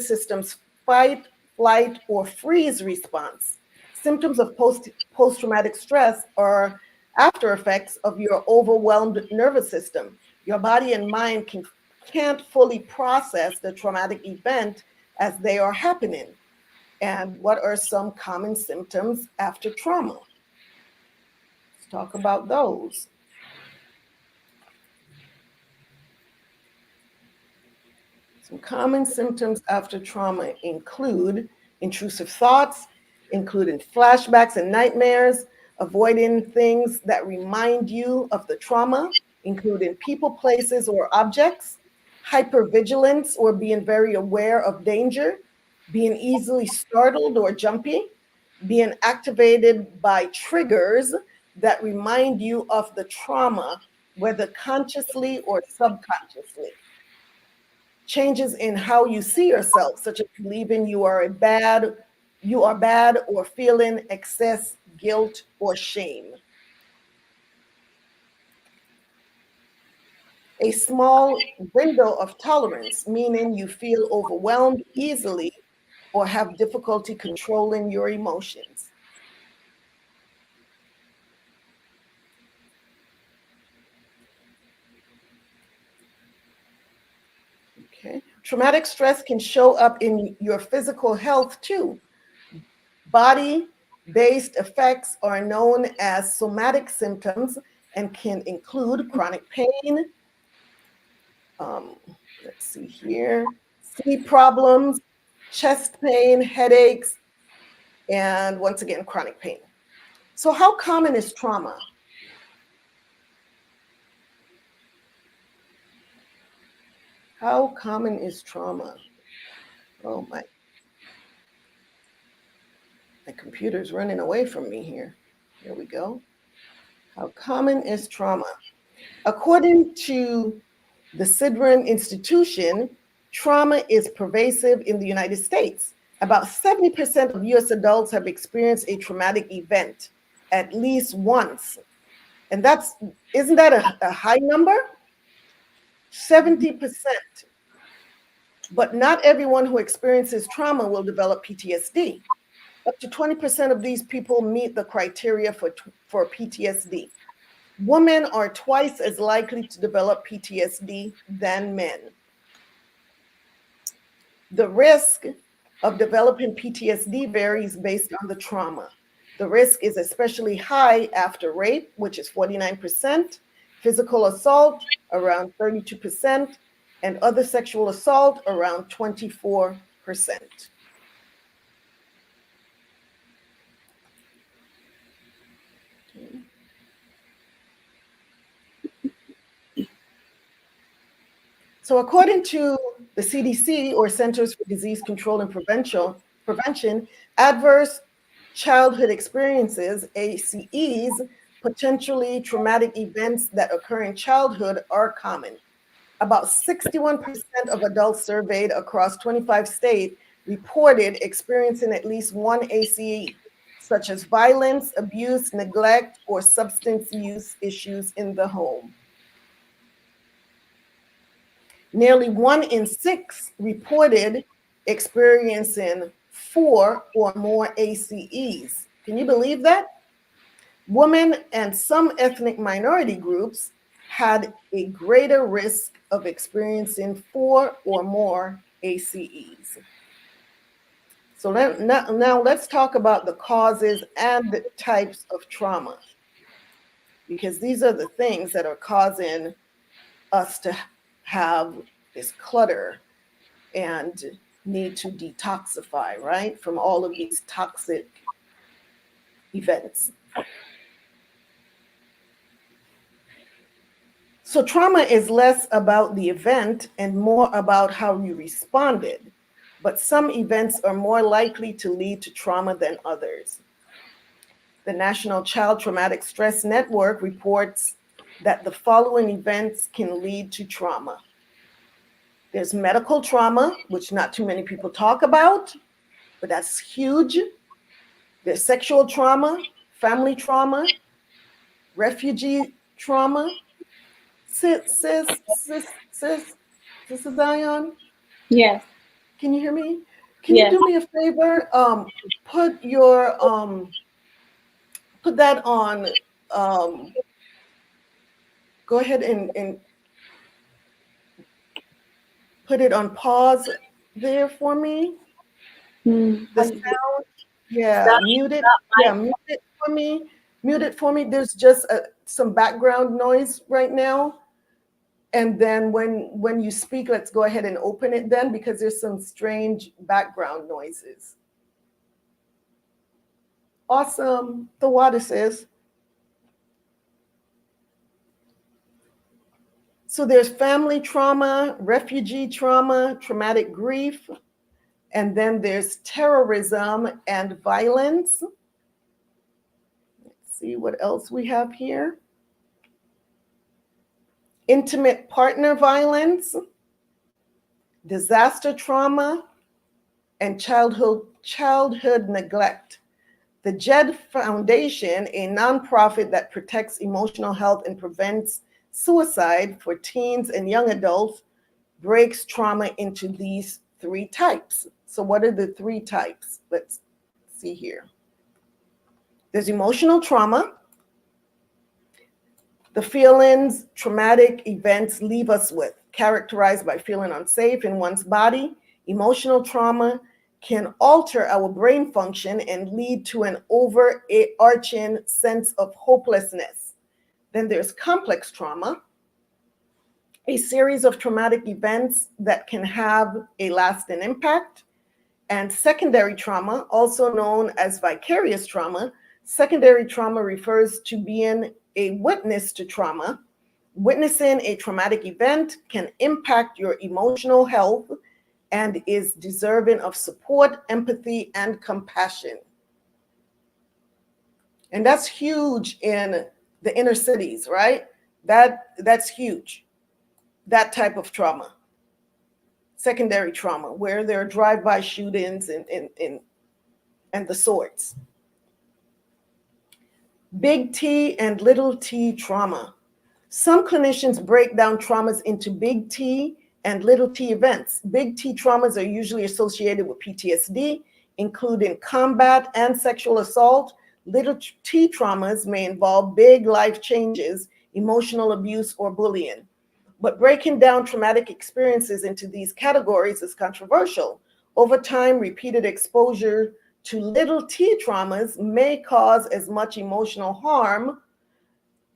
system's fight, flight, or freeze response. Symptoms of post-traumatic stress are after effects of your overwhelmed nervous system. Your body and mind can't fully process the traumatic event as they are happening. And what are some common symptoms after trauma? Let's talk about those. Some common symptoms after trauma include intrusive thoughts, including flashbacks and nightmares, avoiding things that remind you of the trauma, including people, places, or objects, hypervigilance or being very aware of danger, being easily startled or jumpy, being activated by triggers that remind you of the trauma, whether consciously or subconsciously. Changes in how you see yourself, such as believing you are bad or feeling excess guilt or shame. A small window of tolerance, meaning you feel overwhelmed easily or have difficulty controlling your emotions. Okay. Traumatic stress can show up in your physical health too. Body-based effects are known as somatic symptoms and can include chronic pain, let's see here, sleep problems, chest pain, headaches, and once again, chronic pain. So how common is trauma? How common is trauma? Oh, my computer's running away from me here. Here we go. How common is trauma? According to the Sidran Institution, trauma is pervasive in the United States. About 70% of US adults have experienced a traumatic event at least once. And isn't that a high number? 70%. But not everyone who experiences trauma will develop PTSD. Up to 20% of these people meet the criteria for PTSD. Women are twice as likely to develop PTSD than men. The risk of developing PTSD varies based on the trauma. The risk is especially high after rape, which is 49%, physical assault, around 32%, and other sexual assault, around 24%. So according to the CDC, or Centers for Disease Control and Prevention, adverse childhood experiences, ACEs, potentially traumatic events that occur in childhood, are common. About 61% of adults surveyed across 25 states reported experiencing at least one ACE, such as violence, abuse, neglect, or substance use issues in the home. Nearly 1 in 6 reported experiencing 4 or more ACEs. Can you believe that? Women and some ethnic minority groups had a greater risk of experiencing 4 or more ACEs. So now let's talk about the causes and the types of trauma, because these are the things that are causing us to have this clutter and need to detoxify, right, from all of these toxic events. So trauma is less about the event and more about how you responded. But some events are more likely to lead to trauma than others. The National Child Traumatic Stress Network reports that the following events can lead to trauma. There's medical trauma, which not too many people talk about, but that's huge. There's sexual trauma, family trauma, refugee trauma. Sister Zion, Yes. can you hear me? Can you Yes. do me a favor? Put your put that on. Go ahead and put it on pause there for me. The sound, yeah, mute it. Yeah, mute it for me. Mute it for me. There's just some background noise right now. And then when you speak, let's go ahead and open it then, because there's some strange background noises. Awesome. The water says. So there's family trauma, refugee trauma, traumatic grief, and then there's terrorism and violence. Let's see what else we have here. Intimate partner violence, disaster trauma, and childhood neglect. The JED Foundation, a nonprofit that protects emotional health and prevents suicide for teens and young adults, breaks trauma into these 3 types. So what are the 3 types? Let's see here. There's emotional trauma. The feelings traumatic events leave us with, characterized by feeling unsafe in one's body. Emotional trauma can alter our brain function and lead to an overarching sense of hopelessness. Then there's complex trauma, a series of traumatic events that can have a lasting impact. And secondary trauma, also known as vicarious trauma. Secondary trauma refers to being a witness to trauma. Witnessing a traumatic event can impact your emotional health and is deserving of support, empathy, and compassion. And that's huge in the inner cities, right? That's huge, that type of trauma. Secondary trauma, where there are drive-by shootings and the sorts. Big T and little t trauma. Some clinicians break down traumas into big T and little t events. Big T traumas are usually associated with PTSD, including combat and sexual assault. Little t traumas may involve big life changes, emotional abuse, or bullying. But breaking down traumatic experiences into these categories is controversial. Over time, repeated exposure to little t traumas may cause as much emotional harm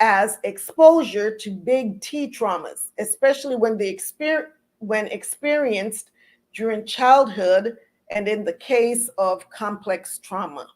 as exposure to big T traumas, especially when experienced during childhood and in the case of complex trauma.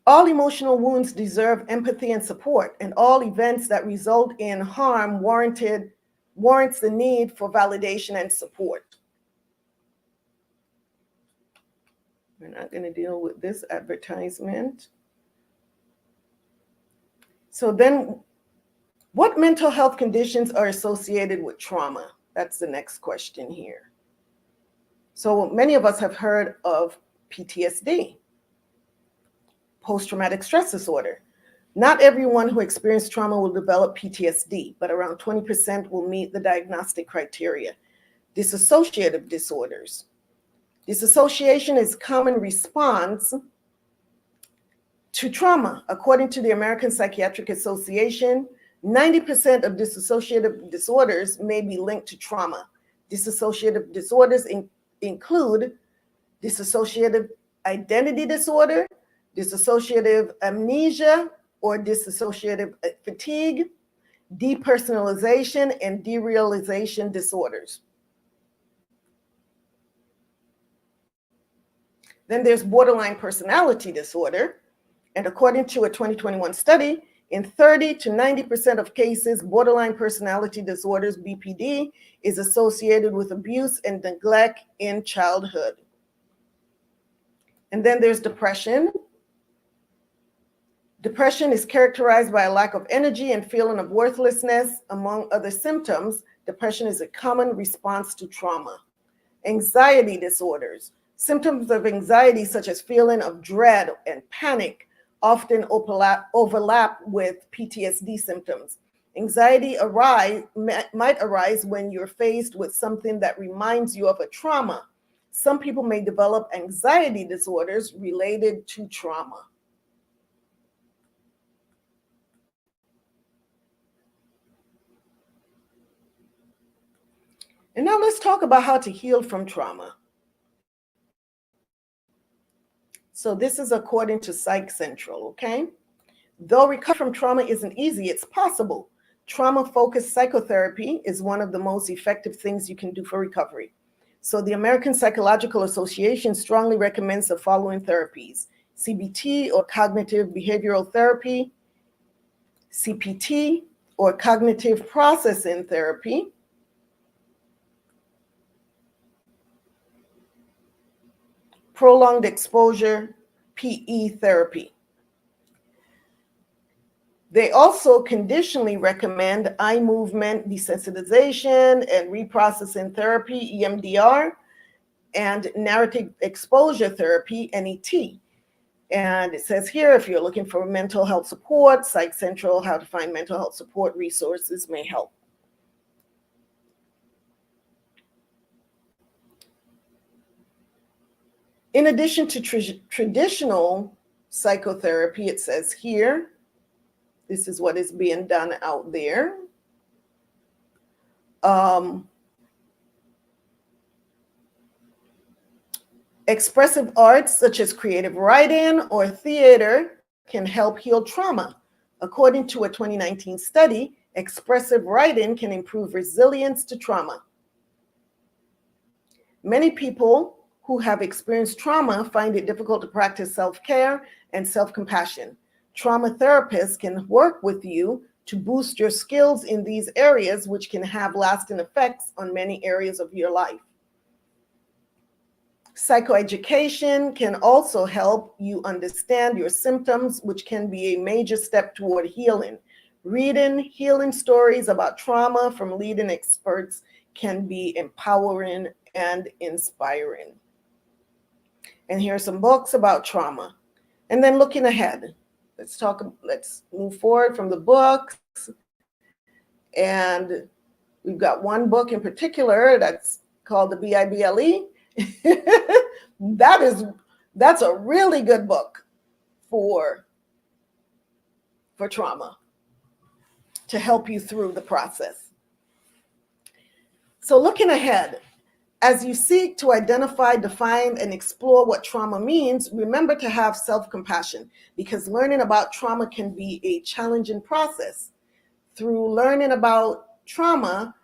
All emotional wounds deserve empathy and support, and all events that result in harm warrants the need for validation and support. We're not going to deal with this advertisement. So then, what mental health conditions are associated with trauma? That's the next question here. So many of us have heard of PTSD, post-traumatic stress disorder. Not everyone who experienced trauma will develop PTSD, but around 20% will meet the diagnostic criteria. Dissociative disorders. Dissociation is a common response to trauma. According to the American Psychiatric Association, 90% of dissociative disorders may be linked to trauma. Dissociative disorders include dissociative identity disorder, dissociative amnesia or dissociative fatigue, depersonalization, and derealization disorders. Then there's borderline personality disorder. And according to a 2021 study, in 30 to 90% of cases, borderline personality disorders, BPD, is associated with abuse and neglect in childhood. And then there's depression. Depression is characterized by a lack of energy and feeling of worthlessness. Among other symptoms, depression is a common response to trauma. Anxiety disorders. Symptoms of anxiety, such as feeling of dread and panic, often overlap with PTSD symptoms. Anxiety might arise when you're faced with something that reminds you of a trauma. Some people may develop anxiety disorders related to trauma. And now let's talk about how to heal from trauma. So this is according to Psych Central, okay? Though recovery from trauma isn't easy, it's possible. Trauma-focused psychotherapy is one of the most effective things you can do for recovery. So the American Psychological Association strongly recommends the following therapies: CBT or cognitive behavioral therapy, CPT or cognitive processing therapy, prolonged exposure, PE therapy. They also conditionally recommend eye movement desensitization and reprocessing therapy, EMDR, and narrative exposure therapy, NET. And it says here, if you're looking for mental health support, Psych Central, how to find mental health support resources may help. In addition to traditional psychotherapy, it says here, this is what is being done out there. Expressive arts such as creative writing or theater can help heal trauma. According to a 2019 study, expressive writing can improve resilience to trauma. Many people who have experienced trauma find it difficult to practice self-care and self-compassion. Trauma therapists can work with you to boost your skills in these areas, which can have lasting effects on many areas of your life. Psychoeducation can also help you understand your symptoms, which can be a major step toward healing. Reading healing stories about trauma from leading experts can be empowering and inspiring. And here are some books about trauma. And then looking ahead, let's move forward from the books. And we've got one book in particular that's called the BIBLE. That's a really good book for trauma, to help you through the process. So looking ahead, as you seek to identify, define, and explore what trauma means, remember to have self-compassion, because learning about trauma can be a challenging process. Through learning about trauma,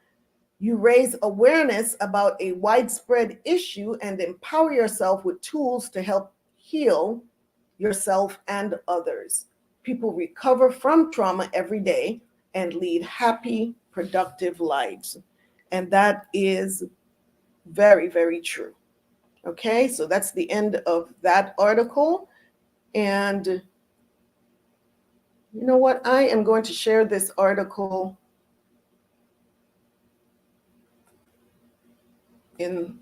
you raise awareness about a widespread issue and empower yourself with tools to help heal yourself and others. People recover from trauma every day and lead happy, productive lives. And that is very, very true. Okay, so that's the end of that article. And you know what? I am going to share this article in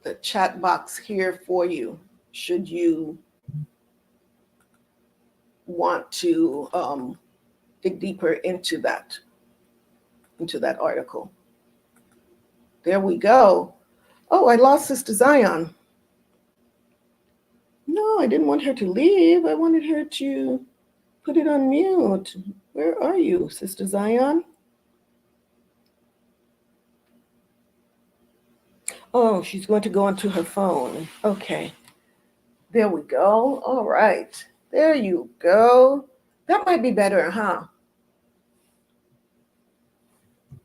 the chat box here for you, should you want to dig deeper into that article. There we go. Oh, I lost Sister Zion. No, I didn't want her to leave. I wanted her to put it on mute. Where are you, Sister Zion? Oh, she's going to go onto her phone. Okay. There we go. All right. There you go. That might be better, huh?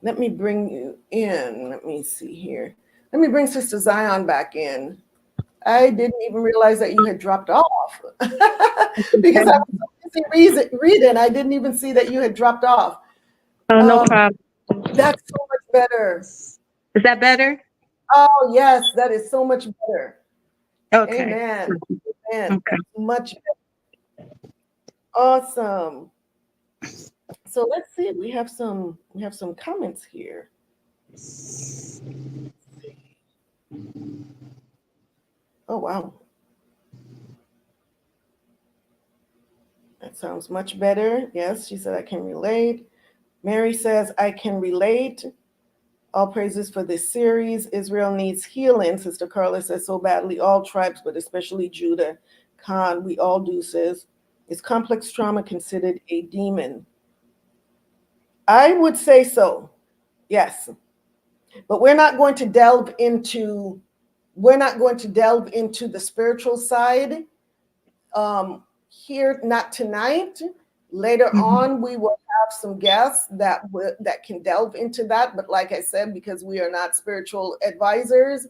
Let me bring you in. Let me see here. Let me bring Sister Zion back in. I didn't even realize that you had dropped off because I was so busy reading. I didn't even see that you had dropped off. Oh, no problem. That's so much better. Is that better? Oh, yes, that is so much better. Okay. Amen. Amen. Okay. Much better. Awesome. So let's see. We have some comments here. Oh, wow. That sounds much better. Yes, she said, I can relate. Mary says, I can relate. All praises for this series. Israel needs healing. Sister Carla says, so badly, all tribes, but especially Judah. Khan, we all do, sis. Is complex trauma considered a demon? I would say so. Yes. But we're not going to delve into the spiritual side here, not tonight. Later on, we will have some guests that can delve into that. But like I said, because we are not spiritual advisors,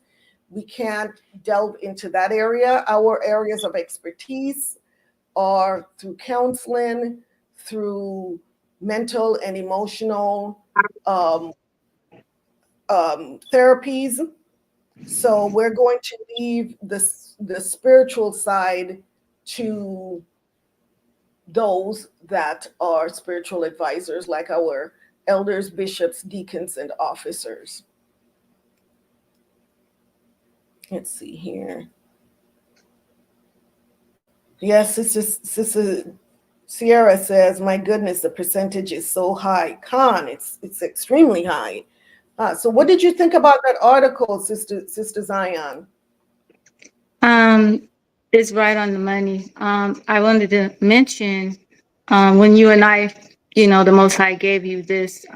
we can't delve into that area. Our areas of expertise are through counseling, through mental and emotional therapies. So we're going to leave the spiritual side to those that are spiritual advisors, like our elders, bishops, deacons, and officers. Let's see here. Yes, Sister Sierra says, my goodness, the percentage is so high. Khan, it's extremely high. So what did you think about that article, Sister Zion? It's right on the money. I wanted to mention when you and I, the Most High gave you this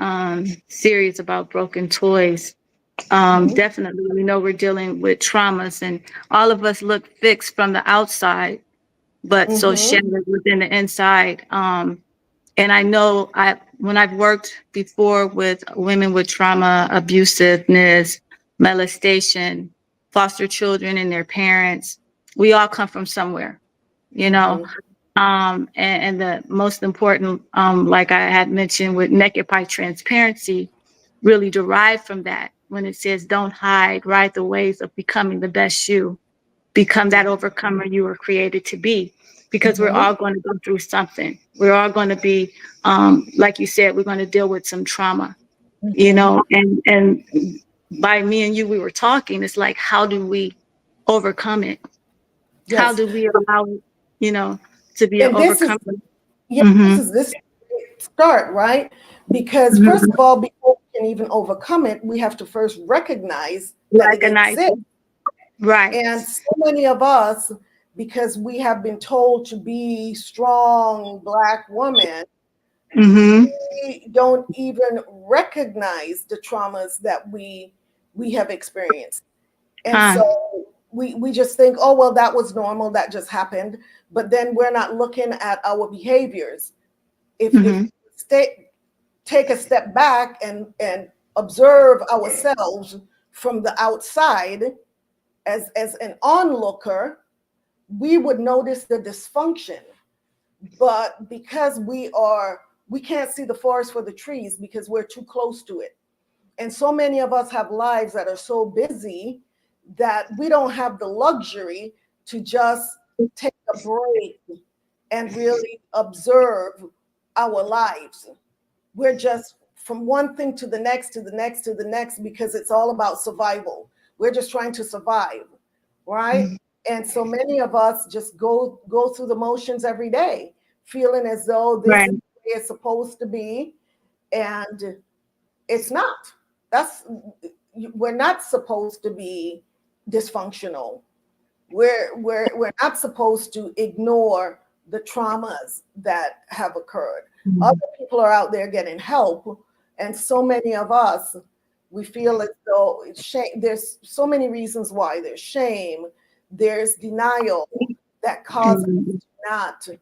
series about broken toys. Definitely, we know we're dealing with traumas, and all of us look fixed from the outside, but so shattered within the inside. And I know when I've worked before with women with trauma, abusiveness, molestation, foster children and their parents, we all come from somewhere, and the most important, like I had mentioned with Naked Pie Transparency, really derived from that. When it says, don't hide, ride the waves of becoming the best you, become that overcomer you were created to be. Because we're all going to go through something. We're all going to be, like you said, we're going to deal with some trauma, and by me and you, we were talking, it's like, how do we overcome it? Yes. How do we allow it, to be an overcomer? This is start, right? Because first of all, before we can even overcome it, we have to first recognize that it exists. Right. And so many of us, because we have been told to be strong Black women, we don't even recognize the traumas that we have experienced. And so we just think, oh, well, that was normal, that just happened. But then we're not looking at our behaviors. If we take a step back and observe ourselves from the outside as an onlooker, we would notice the dysfunction. But because we can't see the forest for the trees because we're too close to it. And so many of us have lives that are so busy that we don't have the luxury to just take a break and really observe our lives. We're just from one thing to the next, to the next, to the next, because it's all about survival. We're just trying to survive, right? And so many of us just go through the motions every day. feeling as though this Right. is the way it's supposed to be, and it's not. We're not supposed to be dysfunctional. We're not supposed to ignore the traumas that have occurred. Other people are out there getting help, and so many of us, we feel as though it's shame. There's so many reasons why. There's shame, there's denial that causes us to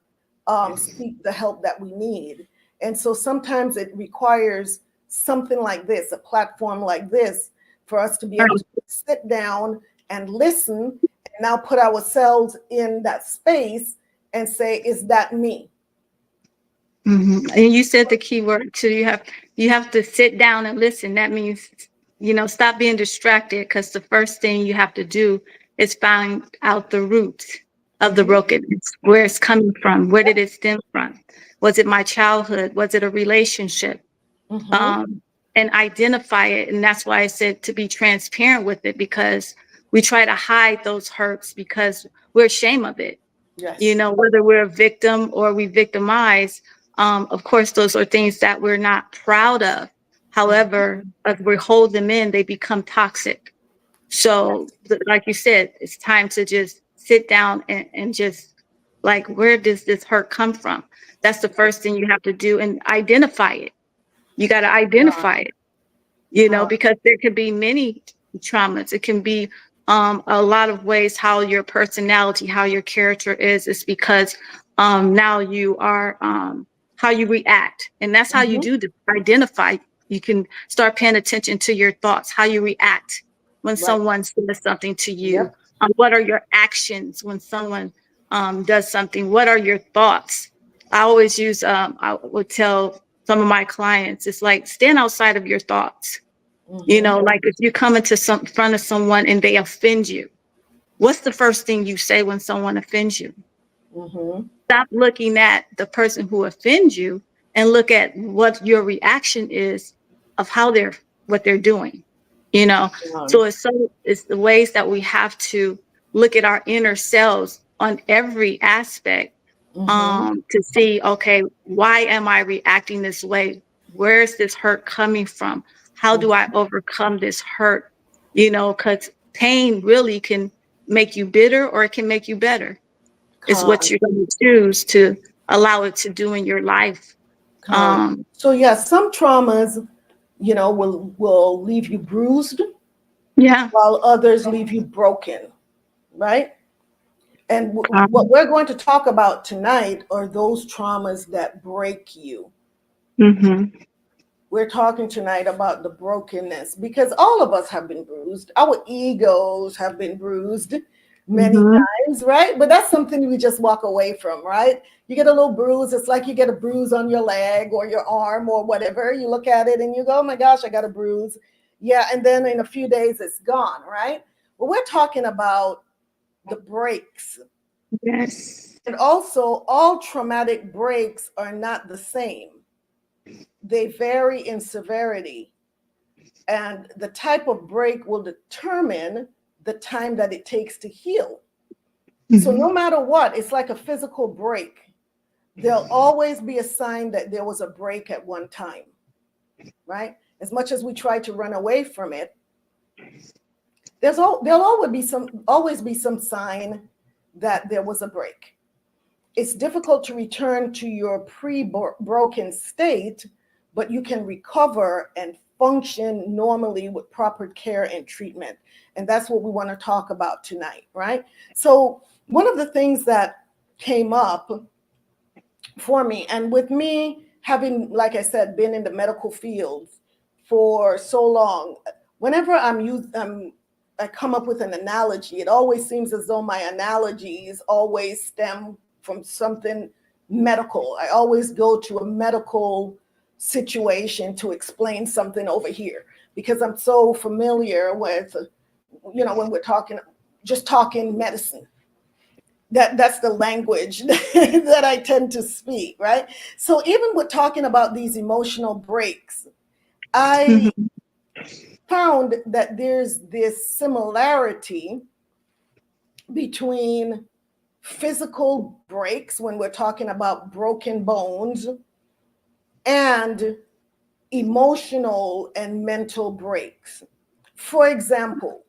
not seek the help that we need. And so sometimes it requires something like this, a platform like this, for us to be able to sit down and listen, and now put ourselves in that space and say, is that me? And you said the key word too. You have to sit down and listen. That means, stop being distracted, because the first thing you have to do is find out the root of the brokenness, where it's coming from. Where did it stem from? Was it my childhood? Was it a relationship? And identify it. And that's why I said to be transparent with it, because we try to hide those hurts because we're ashamed of it. Yes. Whether we're a victim or we victimize, of course, those are things that we're not proud of. However, as we hold them in, they become toxic. So like you said, it's time to just sit down and just like, where does this hurt come from? That's the first thing you have to do, and identify it. You got to identify it, because there could be many traumas. It can be a lot of ways how your personality, how your character is. It's because now you are how you react. And that's how you do identify. You can start paying attention to your thoughts, how you react when someone says something to you. What are your actions when someone does something? What are your thoughts? I always use, I would tell some of my clients, it's like, stand outside of your thoughts. Like if you come into front of someone and they offend you, what's the first thing you say when someone offends you? Stop looking at the person who offends you and look at what your reaction is of what they're doing. So it's the ways that we have to look at our inner selves on every aspect, to see, okay, why am I reacting this way? Where is this hurt coming from? How do I overcome this hurt? Because pain really can make you bitter, or it can make you better. It's what you're going to choose to allow it to do in your life. So yeah, some traumas, will leave you bruised, while others leave you broken, right? And what we're going to talk about tonight are those traumas that break you. We're talking tonight about the brokenness, because all of us have been bruised. Our egos have been bruised many times, right? But that's something we just walk away from, right? You get a little bruise. It's like you get a bruise on your leg or your arm or whatever. You look at it and you go, oh my gosh, I got a bruise. Yeah. And then in a few days, it's gone, right? Well, we're talking about the breaks. Yes. And also, all traumatic breaks are not the same. They vary in severity. And the type of break will determine the time that it takes to heal. So no matter what, it's like a physical break. There'll always be a sign that there was a break at one time, right? As much as we try to run away from it, there'll always be some sign that there was a break. It's difficult to return to your pre-broken state, but you can recover and function normally with proper care and treatment. And that's what we want to talk about tonight, right? So one of the things that came up for me, and with me having, like I said, been in the medical field for so long, whenever I come up with an analogy, it always seems as though my analogies always stem from something medical. I always go to a medical situation to explain something over here, because I'm so familiar with, when we're talking medicine, that's the language that I tend to speak, right? So even with talking about these emotional breaks, I found that there's this similarity between physical breaks when we're talking about broken bones, and emotional and mental breaks. For example,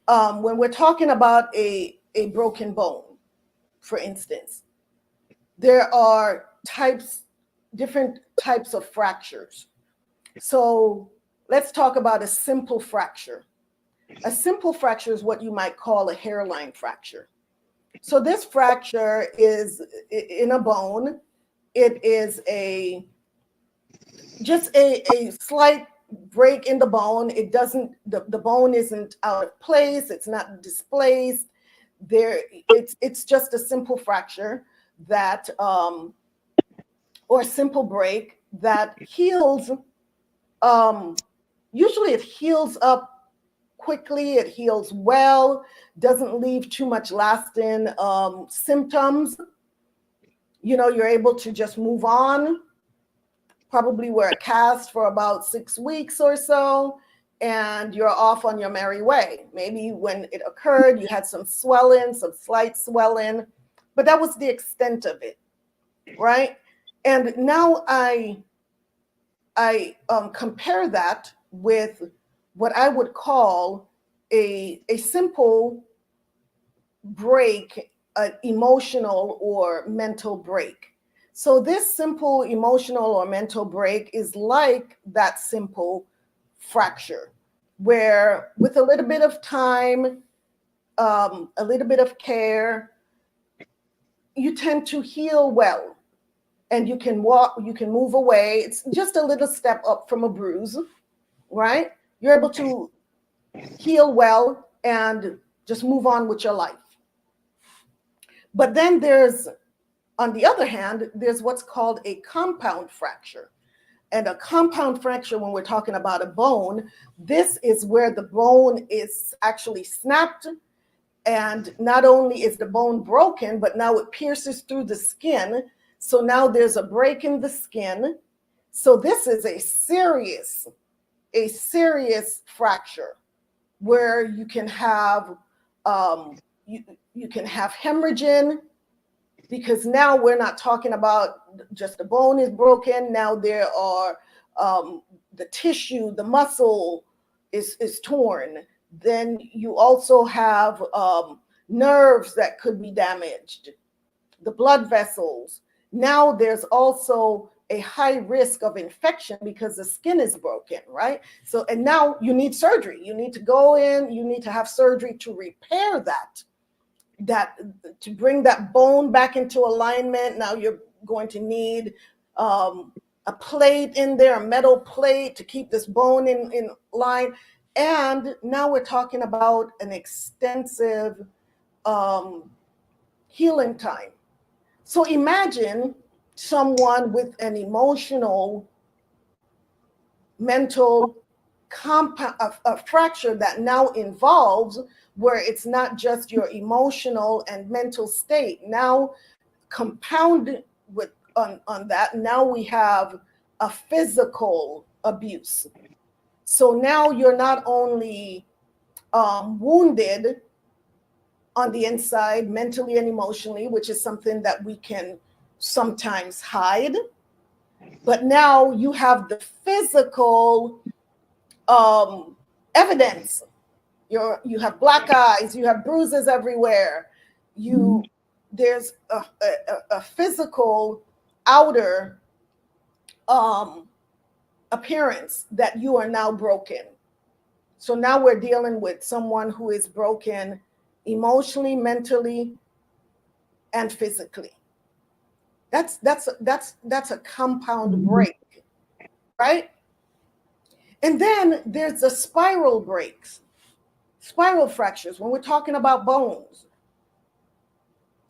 when we're talking about a broken bone, for instance, there are different types of fractures. So let's talk about a simple fracture. A simple fracture is what you might call a hairline fracture. So this fracture is in a bone. It is just a slight break in the bone. It doesn't, the bone isn't out of place. It's not displaced. It's just a simple fracture that, or a simple break that heals. Usually it heals up quickly, it heals well, doesn't leave too much lasting symptoms. You know, you're able to just move on, probably wear a cast for about 6 weeks or so, and you're off on your merry way. Maybe when it occurred, you had some swelling, some slight swelling, but that was the extent of it, right? And now I compare that with what I would call a simple break, an emotional or mental break. So this simple emotional or mental break is like that simple fracture, where with a little bit of time, a little bit of care, you tend to heal well, and you can walk, you can move away. It's just a little step up from a bruise, right? You're able to heal well and just move on with your life. But then there's, on the other hand, there's what's called a compound fracture. And a compound fracture, when we're talking about a bone, this is where the bone is actually snapped. And not only is the bone broken, but now it pierces through the skin. So now there's a break in the skin. So this is a serious fracture where you can have you can have hemorrhaging, because now we're not talking about just the bone is broken. Now there are the tissue, the muscle is torn. Then you also have nerves that could be damaged, the blood vessels. Now there's also a high risk of infection because the skin is broken, right? So, and now you need surgery. You need to go in, you need to have surgery to repair that to bring that bone back into alignment. Now you're going to need a plate in there, a metal plate, to keep this bone in line. And now we're talking about an extensive healing time. So imagine someone with an emotional, mental compound, a fracture that now involves, where it's not just your emotional and mental state. Now compounded with on that, now we have a physical abuse. So now you're not only wounded on the inside, mentally and emotionally, which is something that we can sometimes hide, but now you have the physical evidence. You have black eyes, you have bruises everywhere. There's a physical outer appearance that you are now broken. So now we're dealing with someone who is broken emotionally, mentally, and physically. That's a compound break, right? And then there's the spiral breaks, spiral fractures. When we're talking about bones,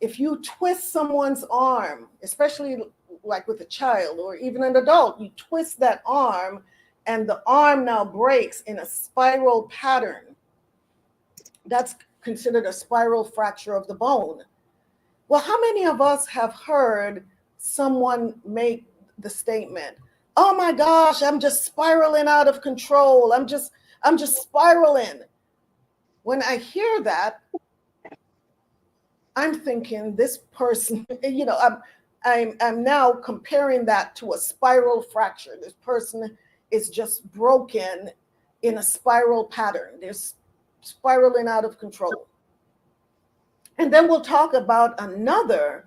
if you twist someone's arm, especially like with a child or even an adult, you twist that arm and the arm now breaks in a spiral pattern. That's considered a spiral fracture of the bone. Well, how many of us have heard someone make the statement, "Oh my gosh, I'm just spiraling out of control. I'm just spiraling." When I hear that, I'm thinking this person, I'm now comparing that to a spiral fracture. This person is just broken in a spiral pattern. They're spiraling out of control. And then we'll talk about another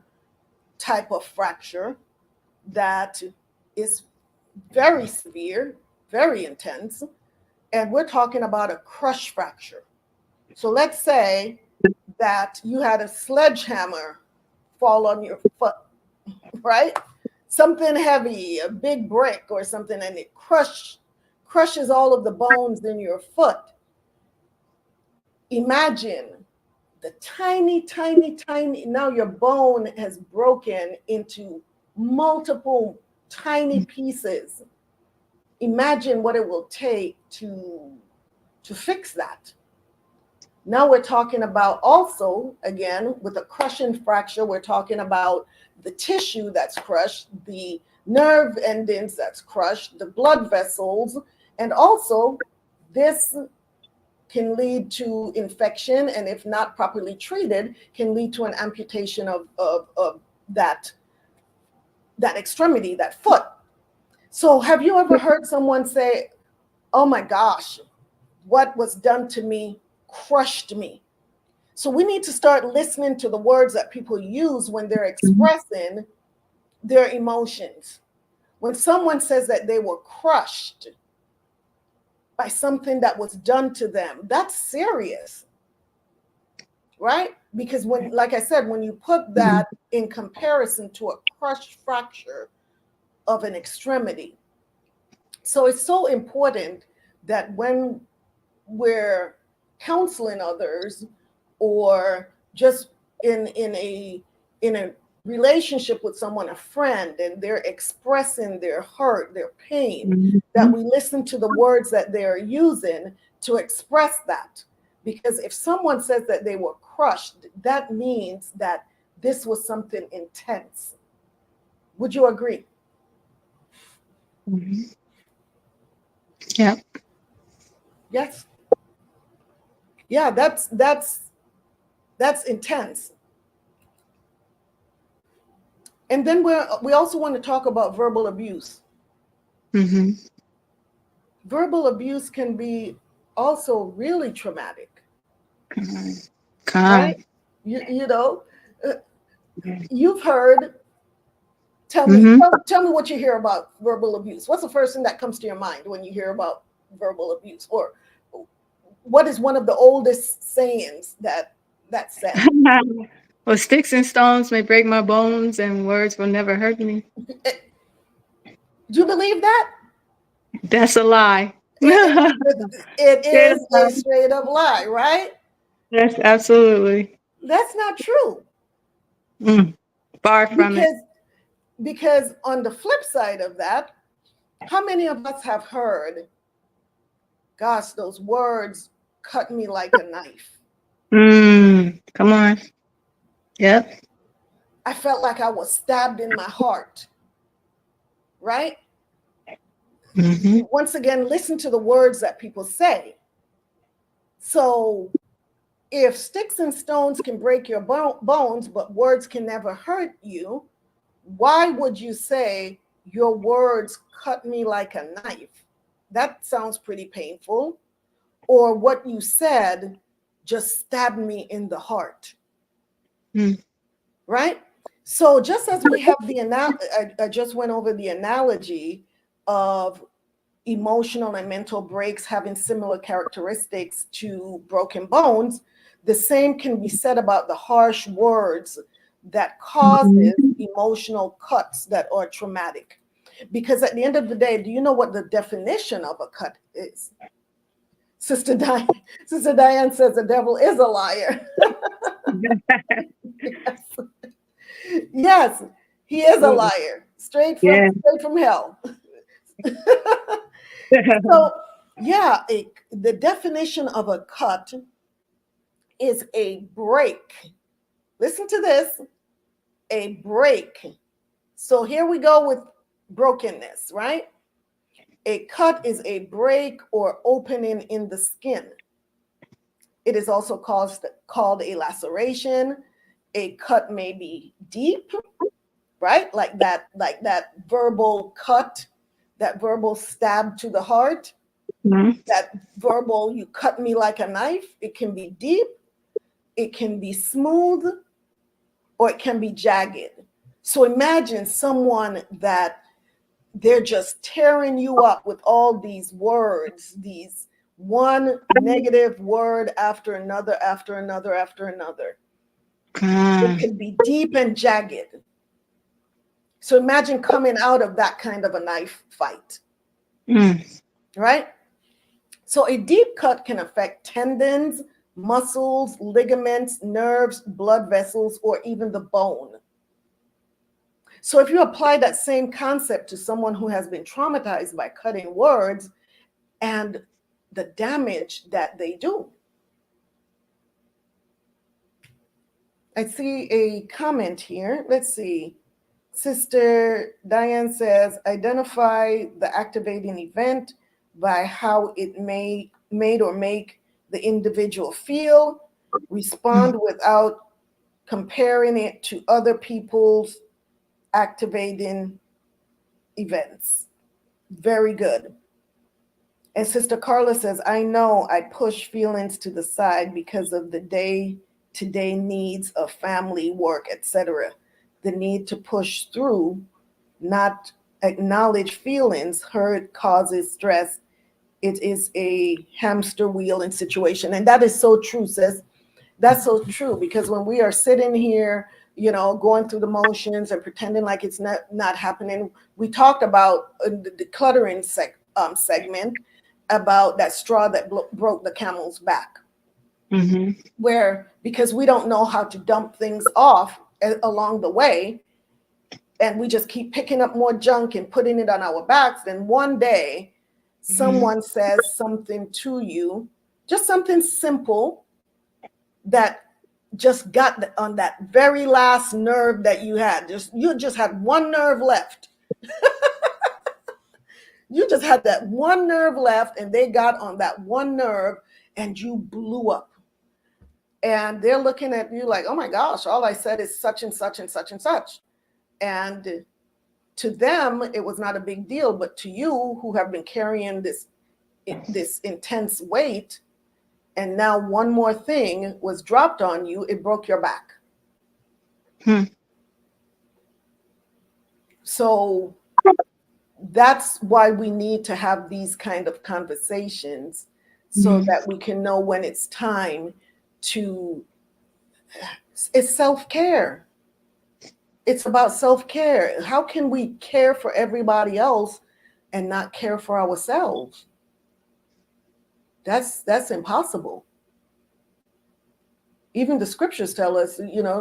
type of fracture that is very severe, very intense, and we're talking about a crush fracture. So let's say that you had a sledgehammer fall on your foot, right? Something heavy, a big brick or something, and it crushes all of the bones in your foot. Imagine the tiny, now your bone has broken into multiple tiny pieces. Imagine what it will take to fix that. Now we're talking about also, again, with a crushing fracture, we're talking about the tissue that's crushed, the nerve endings that's crushed, the blood vessels, and also this can lead to infection, and if not properly treated, can lead to an amputation of that extremity, that foot. So have you ever heard someone say, oh my gosh, what was done to me crushed me? So we need to start listening to the words that people use when they're expressing their emotions. When someone says that they were crushed by something that was done to them, that's serious, right? Because when, like I said, when you put that in comparison to a crushed fracture of an extremity, so it's so important that when we're counseling others or just in a relationship with someone, a friend, and they're expressing their hurt, their pain, that we listen to the words that they're using to express that. Because if someone says that they were crushed, that means that this was something intense. Would you agree? Yeah. Yes. Yeah, that's intense. And then we also want to talk about verbal abuse. Verbal abuse can be also really traumatic. Right? You've heard. Tell me what you hear about verbal abuse. What's the first thing that comes to your mind when you hear about verbal abuse? Or what is one of the oldest sayings that's said? Well, sticks and stones may break my bones, and words will never hurt me. Do you believe that? That's a lie. It is a straight up lie, right? Yes, absolutely. That's not true. Far from it. Because on the flip side of that, how many of us have heard, gosh, those words cut me like a knife? Come on. Yep. I felt like I was stabbed in my heart, right? Once again, listen to the words that people say. So if sticks and stones can break your bones, but words can never hurt you, why would you say your words cut me like a knife? That sounds pretty painful. Or what you said just stabbed me in the heart. Right? So just as we have I just went over the analogy of emotional and mental breaks having similar characteristics to broken bones, the same can be said about the harsh words that causes emotional cuts that are traumatic. Because at the end of the day, do you know what the definition of a cut is? Sister Diane says the devil is a liar. Yes, he is a liar, straight from hell. So, yeah, the definition of a cut is a break. Listen to this, a break. So here we go with brokenness, right? A cut is a break or opening in the skin. It is also called a laceration, a cut may be deep, right? Like that verbal cut, that verbal stab to the heart, that verbal, you cut me like a knife. It can be deep, it can be smooth, or it can be jagged. So imagine someone that they're just tearing you up with all these words, these one negative word after another, after another, after another. It can be deep and jagged. So imagine coming out of that kind of a knife fight, right? So a deep cut can affect tendons, muscles, ligaments, nerves, blood vessels, or even the bone. So if you apply that same concept to someone who has been traumatized by cutting words and the damage that they do. I see a comment here. Let's see. Sister Diane says, identify the activating event by how it made or make the individual feel. Respond without comparing it to other people's activating events. Very good. And Sister Carla says, I know I push feelings to the side because of the day-to-day needs of family, work, etc. The need to push through, not acknowledge feelings, hurt causes stress. It is a hamster wheel in situation. And that is so true, sis. That's so true, because when we are sitting here, you know, going through the motions and pretending like it's not happening, we talked about the decluttering segment about that straw that broke the camel's back. Where, because we don't know how to dump things off along the way, and we just keep picking up more junk and putting it on our backs, then one day someone says something to you, just something simple that just got on that very last nerve that you had. You just had one nerve left. You just had that one nerve left, and they got on that one nerve, and you blew up. And they're looking at you like, oh my gosh, all I said is such and such and such and such. And to them, it was not a big deal. But to you, who have been carrying this intense weight, and now one more thing was dropped on you, it broke your back. So that's why we need to have these kind of conversations, so that we can know when it's time to, it's self-care. It's about self-care. How can we care for everybody else and not care for ourselves? That's impossible. Even the scriptures tell us, you know,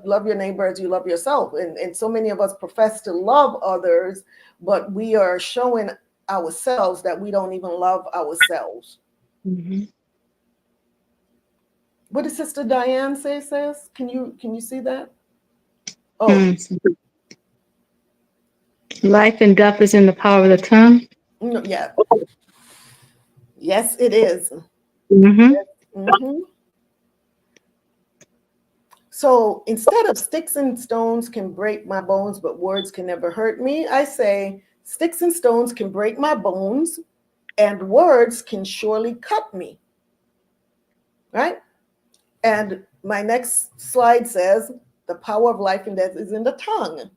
love your neighbor as you love yourself. And so many of us profess to love others, but we are showing ourselves that we don't even love ourselves. What did Sister Diane say, sis? Can you see that? Oh. Life and death is in the power of the tongue. No, yeah. Yes, it is. So instead of sticks and stones can break my bones, but words can never hurt me, I say sticks and stones can break my bones, and words can surely cut me. Right? And my next slide says, the power of life and death is in the tongue.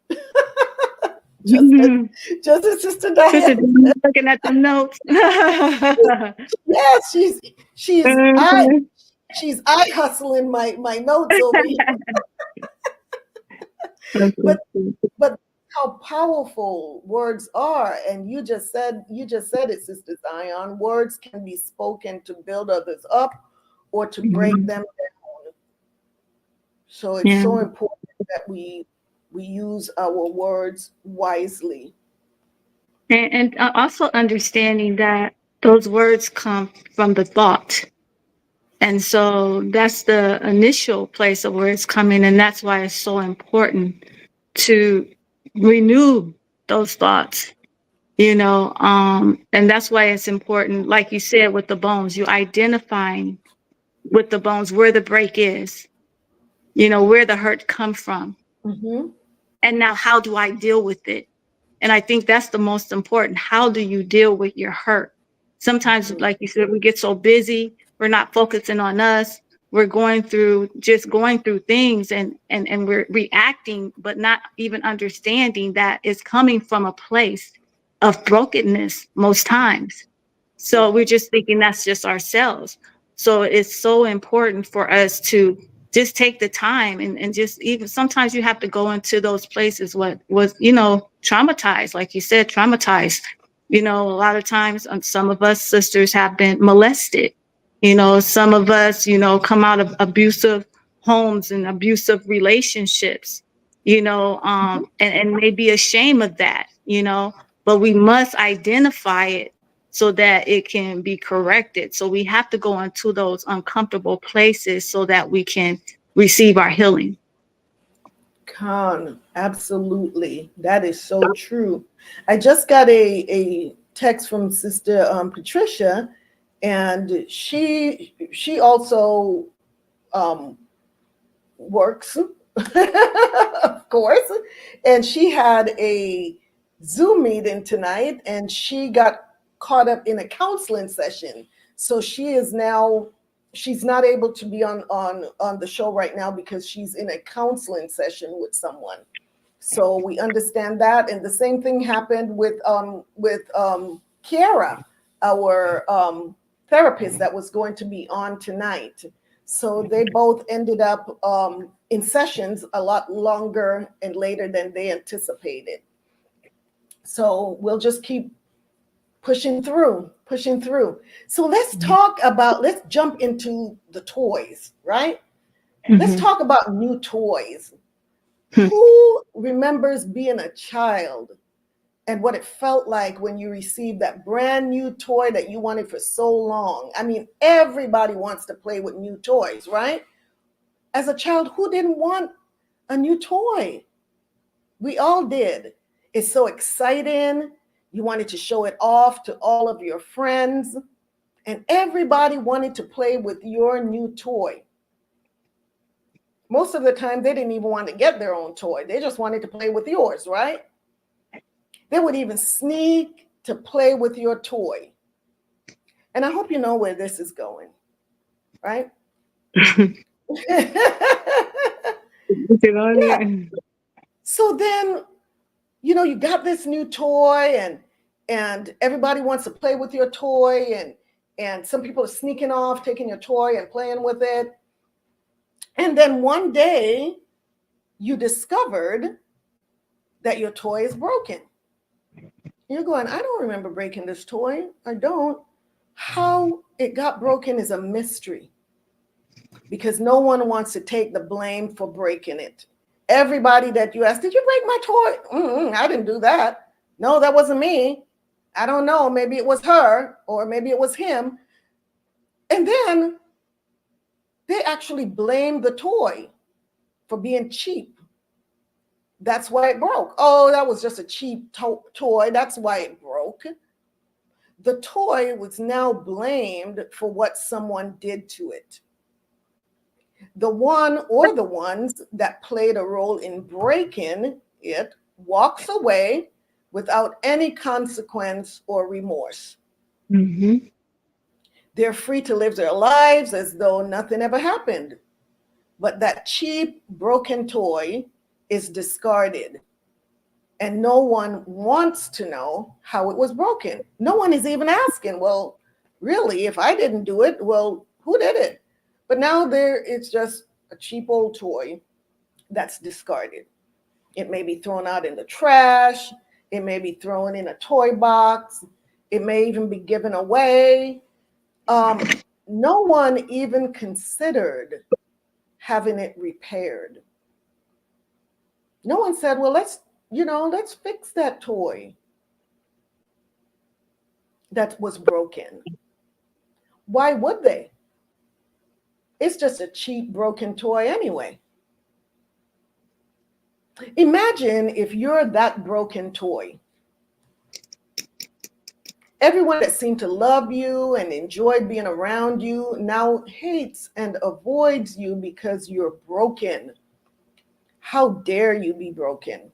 Just as Sister Diane looking at the notes. Yes, she's eye hustling my notes over here. but how powerful words are, and you just said it, Sister Zion. Words can be spoken to build others up or to break them down. So it's so important that we use our words wisely. And also understanding that those words come from the thought. And so that's the initial place of where it's coming. And that's why it's so important to renew those thoughts, you know. And that's why it's important, like you said, with the bones, you identifying with the bones where the break is. where the hurt come from. Mm-hmm. And now how do I deal with it? And I think that's the most important. How do you deal with your hurt? Sometimes, like you said, we get so busy, we're not focusing on us. We're going through things and we're reacting, but not even understanding that it's coming from a place of brokenness most times. So we're just thinking that's just ourselves. So it's so important for us to just take the time and just, even sometimes you have to go into those places what was, traumatized, like you said, traumatized. A lot of times some of us sisters have been molested. Some of us, come out of abusive homes and abusive relationships, and may be ashamed of that, but we must identify it so that it can be corrected. So we have to go into those uncomfortable places so that we can receive our healing. Absolutely. That is so true. I just got a text from Sister Patricia, and she also works, of course, and she had a Zoom meeting tonight, and she got caught up in a counseling session. So she's not able to be on the show right now because she's in a counseling session with someone. So we understand that. And the same thing happened with Kiara, our therapist that was going to be on tonight. So they both ended up in sessions a lot longer and later than they anticipated. So we'll just keep pushing through. So let's jump into the toys, right? Mm-hmm. Let's talk about new toys. Who remembers being a child and what it felt like when you received that brand new toy that you wanted for so long? I mean, everybody wants to play with new toys, right? As a child, who didn't want a new toy? We all did. It's so exciting. You wanted to show it off to all of your friends, and everybody wanted to play with your new toy. Most of the time, they didn't even want to get their own toy. They just wanted to play with yours, right? They would even sneak to play with your toy. And I hope you know where this is going, right? Yeah. So then, you got this new toy, and everybody wants to play with your toy, and some people are sneaking off, taking your toy and playing with it. And then one day you discovered that your toy is broken. You're going, I don't remember breaking this toy. I don't. How it got broken is a mystery, because no one wants to take the blame for breaking it. Everybody that you ask, did you break my toy? I didn't do that. No, that wasn't me. I don't know. Maybe it was her, or maybe it was him. And then they actually blame the toy for being cheap. That's why it broke. Oh, that was just a cheap toy. That's why it broke. The toy was now blamed for what someone did to it. The one or the ones that played a role in breaking it walks away without any consequence or remorse. Mm-hmm. They're free to live their lives as though nothing ever happened. But that cheap, broken toy is discarded. And no one wants to know how it was broken. No one is even asking, well, really, if I didn't do it, well, who did it? But now it's just a cheap old toy that's discarded. It may be thrown out in the trash. It may be thrown in a toy box. It may even be given away. No one even considered having it repaired. No one said, well, let's fix that toy that was broken. Why would they? It's just a cheap, broken toy anyway. Imagine if you're that broken toy Everyone that seemed to love you and enjoyed being around you now hates and avoids you because you're broken. How dare you be broken?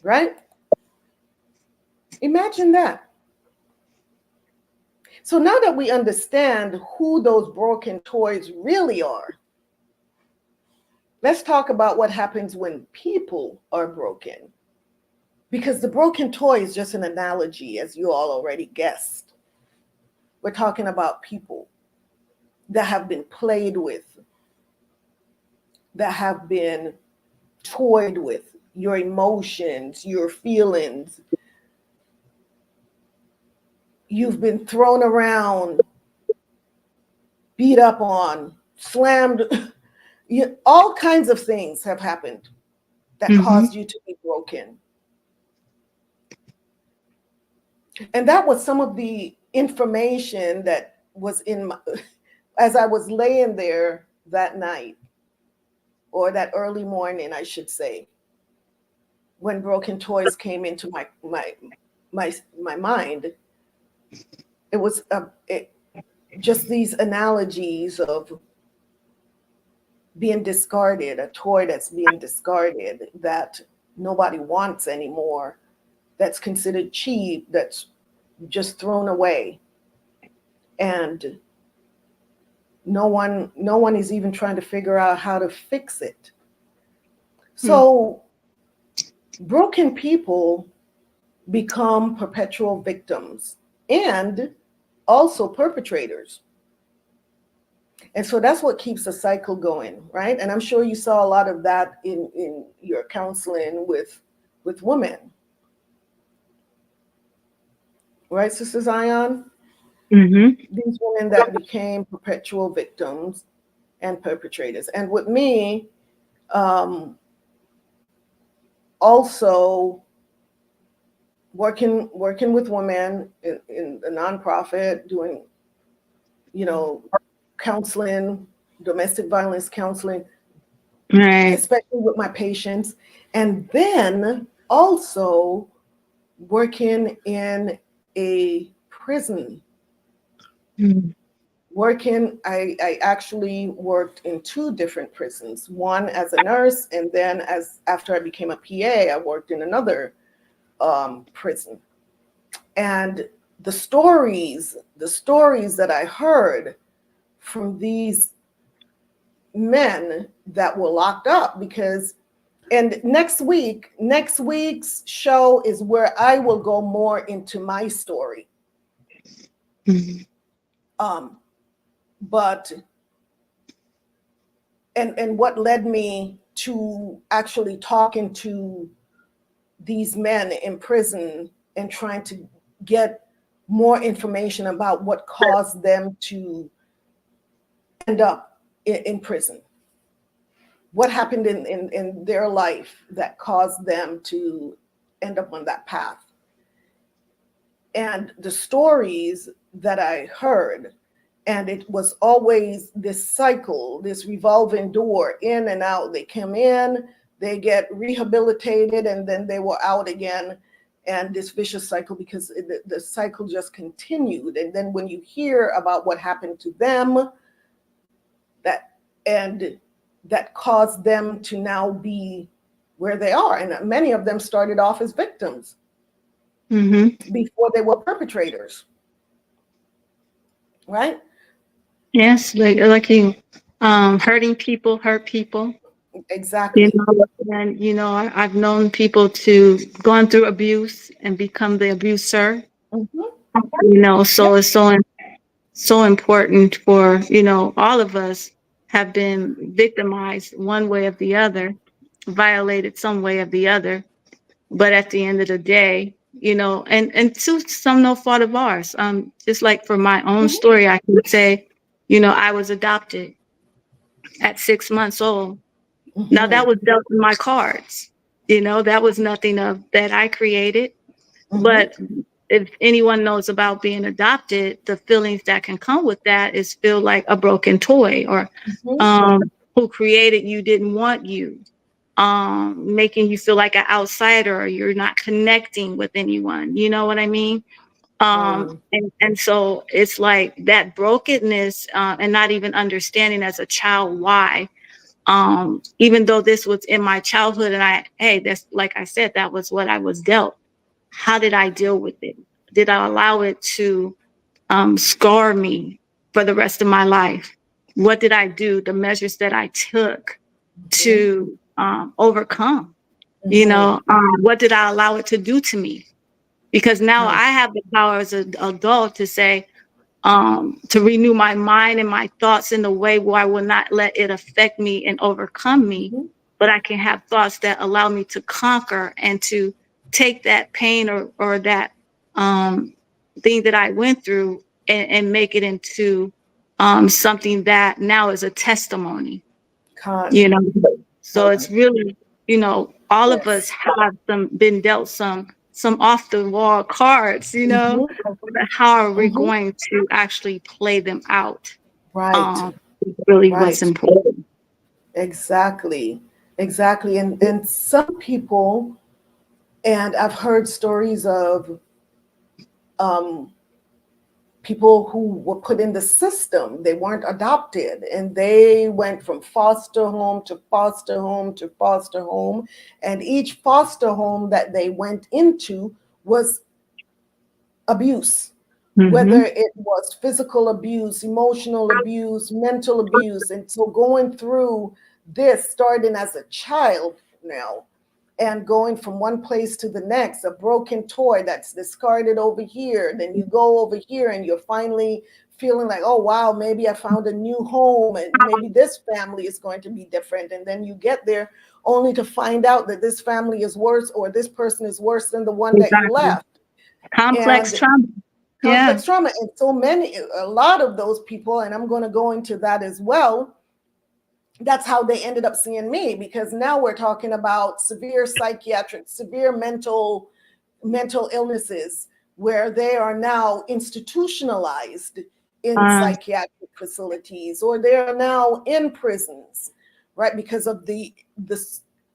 Right? Imagine that. So now that we understand who those broken toys really are, let's talk about what happens when people are broken. Because the broken toy is just an analogy, as you all already guessed. We're talking about people that have been played with, that have been toyed with, your emotions, your feelings. You've been thrown around, beat up on, slammed. All kinds of things have happened that caused you to be broken. And that was some of the information that was in my, as I was laying there that night, or that early morning, I should say, when broken toys came into my mind. It was just these analogies of being discarded, a toy that's being discarded, that nobody wants anymore, that's considered cheap, that's just thrown away. And no one is even trying to figure out how to fix it. So broken people become perpetual victims and also perpetrators. And so that's what keeps the cycle going, right? And I'm sure you saw a lot of that in your counseling with women. Right, Sister Zion? These women that became perpetual victims and perpetrators. And with me, also working with women in the nonprofit, doing, counseling, domestic violence counseling, Right. especially with my patients. And then also working in a prison. I actually worked in 2 different prisons, one as a nurse, and then after I became a PA, I worked in another prison. And the stories that I heard from these men that were locked up, and next week's show is where I will go more into my story. But what led me to actually talking to these men in prison and trying to get more information about what caused them to end up in prison. What happened in their life that caused them to end up on that path. And the stories that I heard, and it was always this cycle, this revolving door, in and out. They come in, they get rehabilitated, and then they were out again. And this vicious cycle, because the cycle just continued. And then when you hear about what happened to them, that caused them to now be where they are. And many of them started off as victims before they were perpetrators. Right? Yes, like you, hurting people hurt people. Exactly. And I've known people to gone through abuse and become the abuser. So it's so important for all of us have been victimized one way or the other, violated some way or the other. But at the end of the day, and to some no fault of ours. Just like for my own story, I can say, I was adopted at 6 months old. Now that was dealt in my cards. That was nothing that I created. But if anyone knows about being adopted, the feelings that can come with that is feel like a broken toy, or who created you didn't want you. making you feel like an outsider, or you're not connecting with anyone. You know what I mean? And so it's like that brokenness, and not even understanding as a child why, even though this was in my childhood, and that's, like I said, that was what I was dealt. How did I deal with it? Did I allow it to scar me for the rest of my life? What did I do? The measures that I took to overcome, what did I allow it to do to me? Because now I have the power as an adult to say, to renew my mind and my thoughts in a way where I will not let it affect me and overcome me, but I can have thoughts that allow me to conquer and to take that pain or that thing that I went through and make it into something that now is a testimony. So it's really, all of us have been dealt some off the wall cards, but how are we going to actually play them out? Really what's important. Exactly. And some people, and I've heard stories of people who were put in the system. They weren't adopted, and they went from foster home to foster home to foster home. And each foster home that they went into was abuse, whether it was physical abuse, emotional abuse, mental abuse. And so going through this, starting as a child now, and going from one place to the next, a broken toy that's discarded over here, then you go over here and you're finally feeling like, oh wow, maybe I found a new home, and maybe this family is going to be different. And then you get there only to find out that this family is worse, or this person is worse than the one that you left. Complex trauma. Complex trauma. And a lot of those people, and I'm going to go into that as well, that's how they ended up seeing me, because now we're talking about severe psychiatric, severe mental illnesses, where they are now institutionalized in psychiatric facilities, or they are now in prisons, right? Because of the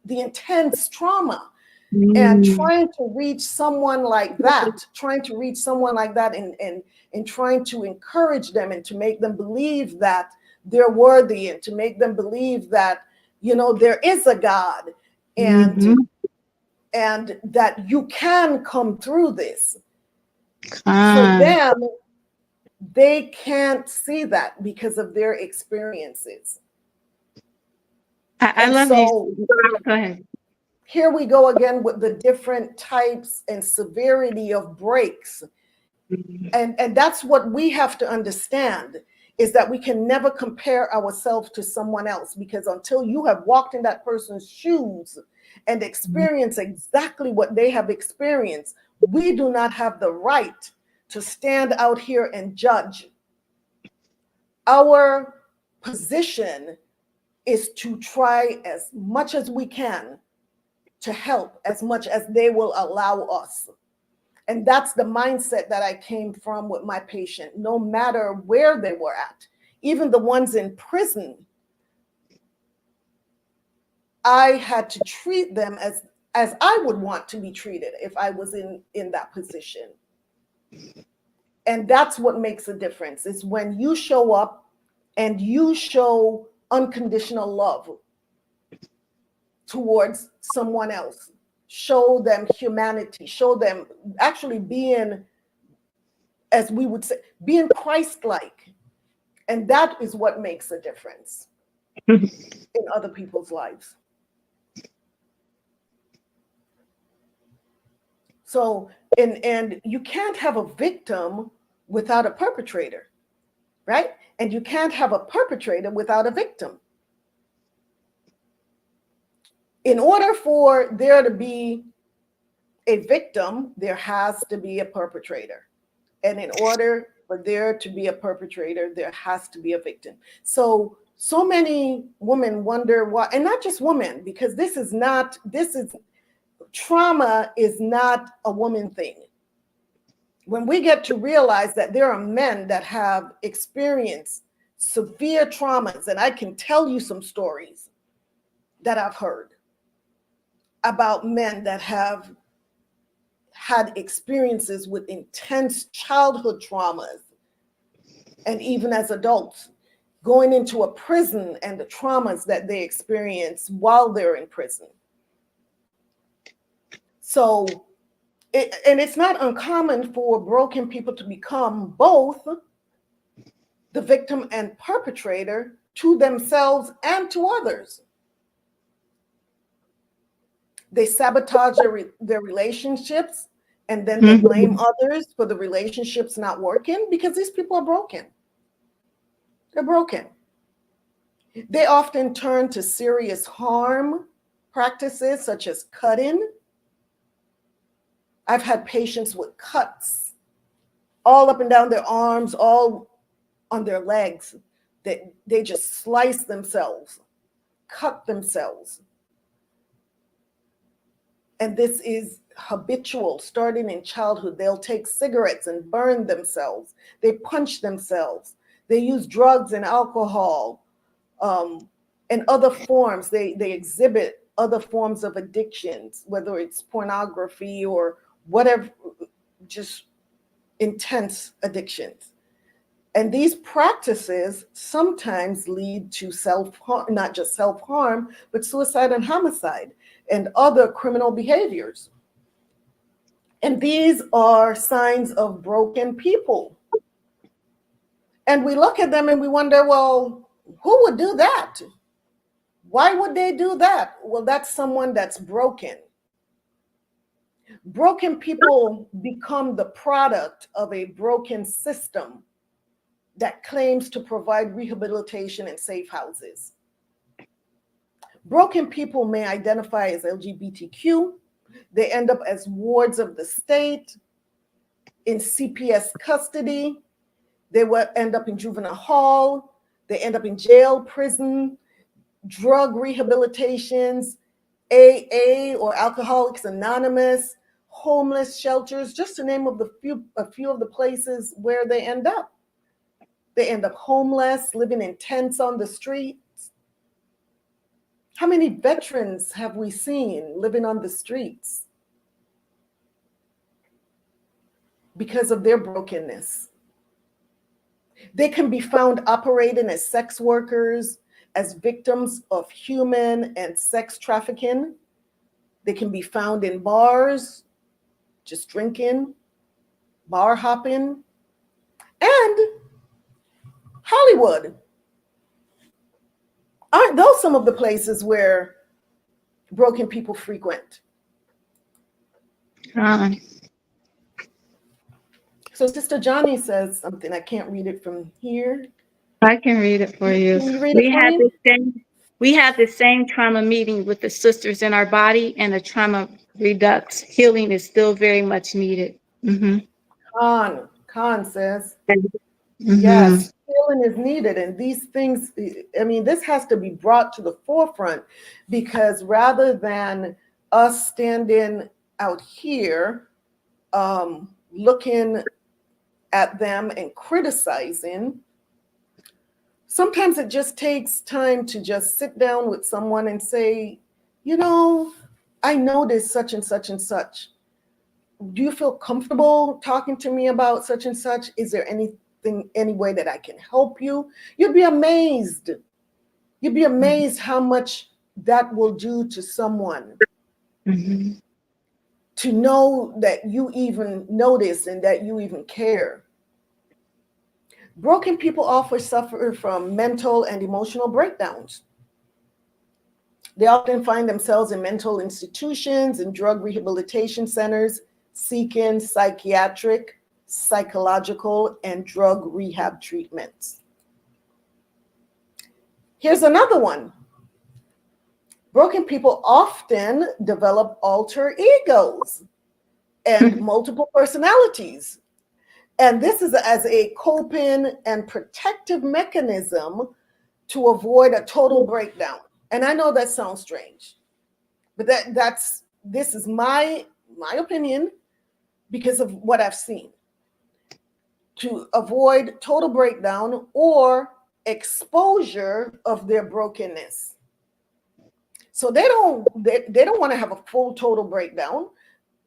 intense trauma. And trying to reach someone like that, and trying to encourage them and to make them believe that they're worthy, and to make them believe that, there is a God, and that you can come through this. For them, they can't see that because of their experiences. I love you. Go ahead. Here we go again with the different types and severity of breaks. And that's what we have to understand, is that we can never compare ourselves to someone else, because until you have walked in that person's shoes and experienced exactly what they have experienced, we do not have the right to stand out here and judge. Our position is to try as much as we can to help as much as they will allow us. And that's the mindset that I came from with my patient, no matter where they were at. Even the ones in prison, I had to treat them as I would want to be treated if I was in that position. And that's what makes a difference, is when you show up and you show unconditional love towards someone else. Show them humanity, show them actually being, as we would say, being Christ-like. And that is what makes a difference in other people's lives. So, and you can't have a victim without a perpetrator, right? And you can't have a perpetrator without a victim. In order for there to be a victim, there has to be a perpetrator. And in order for there to be a perpetrator, there has to be a victim. So many women wonder why, and not just women, because trauma is not a woman thing. When we get to realize that there are men that have experienced severe traumas, and I can tell you some stories that I've heard, about men that have had experiences with intense childhood traumas, and even as adults, going into a prison and the traumas that they experience while they're in prison. So, it's not uncommon for broken people to become both the victim and perpetrator to themselves and to others. They sabotage their relationships, and then they blame others for the relationships not working, because these people are broken. They're broken. They often turn to serious harm practices such as cutting. I've had patients with cuts all up and down their arms, all on their legs, that they just slice themselves, cut themselves. And this is habitual, starting in childhood. They'll take cigarettes and burn themselves. They punch themselves. They use drugs and alcohol and other forms. They exhibit other forms of addictions, whether it's pornography or whatever, just intense addictions. And these practices sometimes lead to self-harm, not just self-harm, but suicide and homicide and other criminal behaviors. And these are signs of broken people. And we look at them and we wonder, well, who would do that? Why would they do that? Well, that's someone that's broken. Broken people become the product of a broken system that claims to provide rehabilitation and safe houses. Broken people may identify as LGBTQ. They end up as wards of the state, in CPS custody. They will end up in juvenile hall. They end up in jail, prison, drug rehabilitations, AA or Alcoholics Anonymous, homeless shelters, just to name of a few of the places where they end up. They end up homeless, living in tents on the streets. How many veterans have we seen living on the streets because of their brokenness? They can be found operating as sex workers, as victims of human and sex trafficking. They can be found in bars, just drinking, bar hopping, and Hollywood. Aren't those some of the places where broken people frequent? So Sister Johnny says something. I can't read it from here. I can read it for you. Can you read it for me? We had the same trauma meeting with the sisters in our body, and the trauma redux healing is still very much needed. Con says, yes, healing is needed. And these things, I mean, this has to be brought to the forefront, because rather than us standing out here looking at them and criticizing, sometimes it just takes time to just sit down with someone and say, you know, I noticed such and such and such. Do you feel comfortable talking to me about such and such? Is there any way that I can help you? You'd be amazed. You'd be amazed how much that will do to someone. To know that you even notice and that you even care. Broken people often suffer from mental and emotional breakdowns. They often find themselves in mental institutions and drug rehabilitation centers, seeking psychiatric, psychological, and drug rehab treatments. Here's another one. Broken people often develop alter egos and multiple personalities. And this is as a coping and protective mechanism to avoid a total breakdown. And I know that sounds strange, but this is my opinion because of what I've seen. To avoid total breakdown or exposure of their brokenness. So they don't want to have a full total breakdown,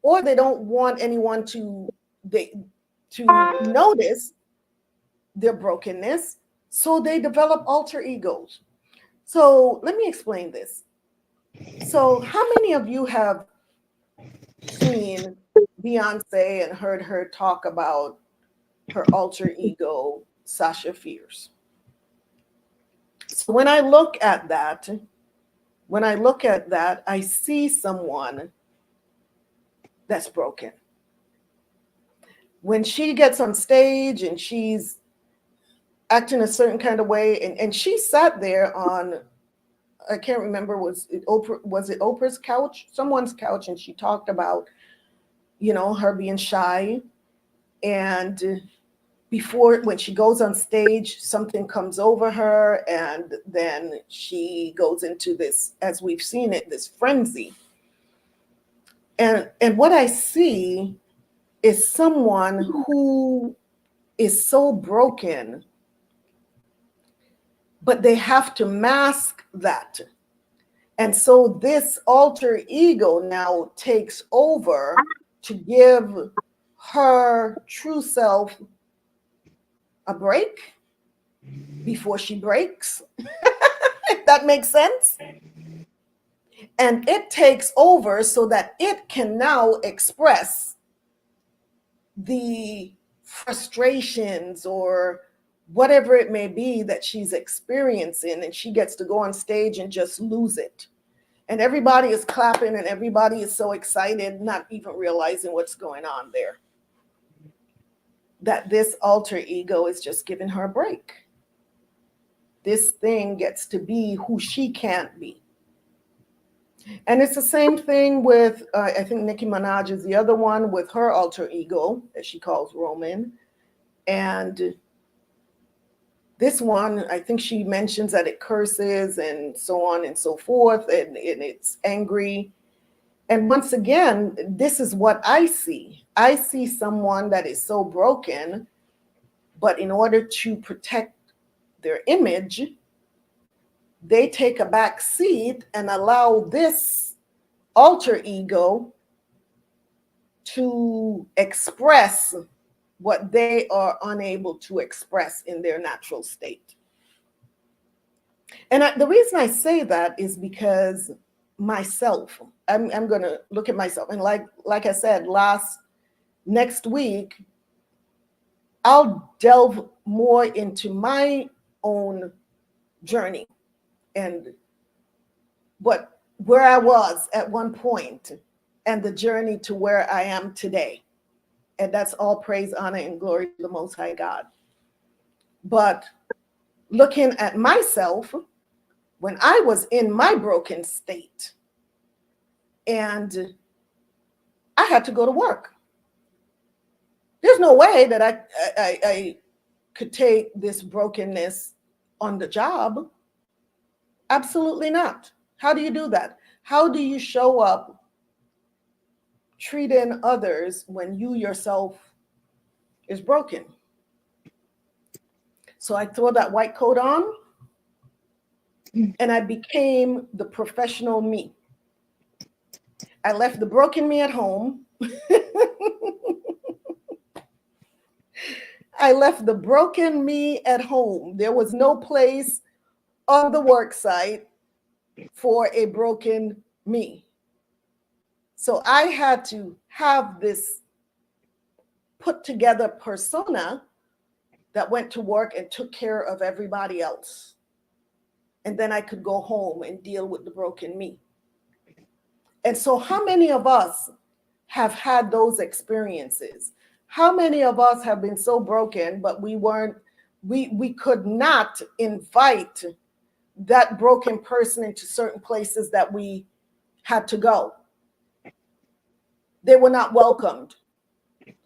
or they don't want anyone to notice their brokenness. So they develop alter egos. So let me explain this. So how many of you have seen Beyonce and heard her talk about her alter ego, Sasha Fierce? So when I look at that, I see someone that's broken. When she gets on stage and she's acting a certain kind of way, and she sat there on, I can't remember, was it Oprah's couch? Someone's couch, and she talked about, her being shy. And when she goes on stage, something comes over her, and then she goes into this, as we've seen it, this frenzy. And what I see is someone who is so broken, but they have to mask that. And so this alter ego now takes over to give her true self a break before she breaks. If that makes sense. And it takes over so that it can now express the frustrations or whatever it may be that she's experiencing, and she gets to go on stage and just lose it. And everybody is clapping and everybody is so excited, not even realizing what's going on there. That this alter ego is just giving her a break. This thing gets to be who she can't be. And it's the same thing with, I think Nicki Minaj is the other one with her alter ego that she calls Roman. And this one, I think she mentions that it curses and so on and so forth, and it's angry. And once again, this is what I see. I see someone that is so broken, but in order to protect their image, they take a back seat and allow this alter ego to express what they are unable to express in their natural state. And the reason I say that is because myself, I'm going to look at myself. And like I said, next week, I'll delve more into my own journey and where I was at one point and the journey to where I am today. And that's all praise, honor, and glory to the Most High God. But looking at myself when I was in my broken state, and I had to go to work. There's no way that I could take this brokenness on the job. Absolutely not. How do you do that? How do you show up treating others when you yourself is broken? So I throw that white coat on and I became the professional me. I left the broken me at home. I left the broken me at home. There was no place on the work site for a broken me. So I had to have this put together persona that went to work and took care of everybody else. And then I could go home and deal with the broken me. And so how many of us have had those experiences? How many of us have been so broken, but we could not invite that broken person into certain places that we had to go? They were not welcomed.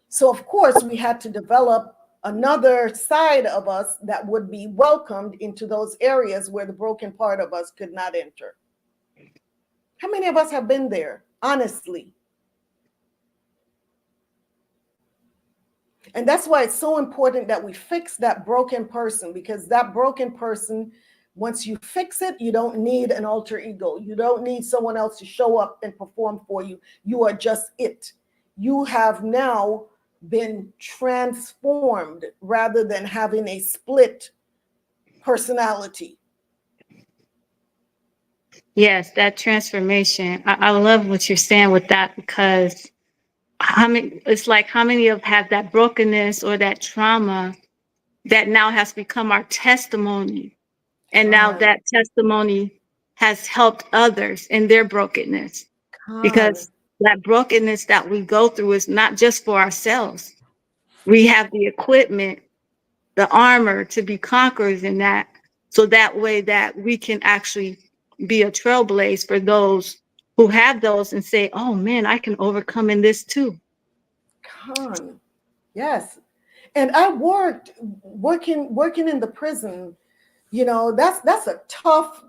So of course we had to develop another side of us that would be welcomed into those areas where the broken part of us could not enter. How many of us have been there, honestly? And that's why it's so important that we fix that broken person, because that broken person Once you fix it, you don't need an alter ego. You don't need someone else to show up and perform for you. You are just it. You have now been transformed rather than having a split personality. Yes, that transformation. I love what you're saying with that, because it's like how many of have that brokenness or that trauma that now has become our testimony. And now that testimony has helped others in their brokenness. Because that brokenness that we go through is not just for ourselves. We have the equipment, the armor to be conquerors in that. So that way that we can actually be a trailblaze for those who have those and say, oh man, I can overcome in this too. Yes. And I working in the prison, you know, that's a tough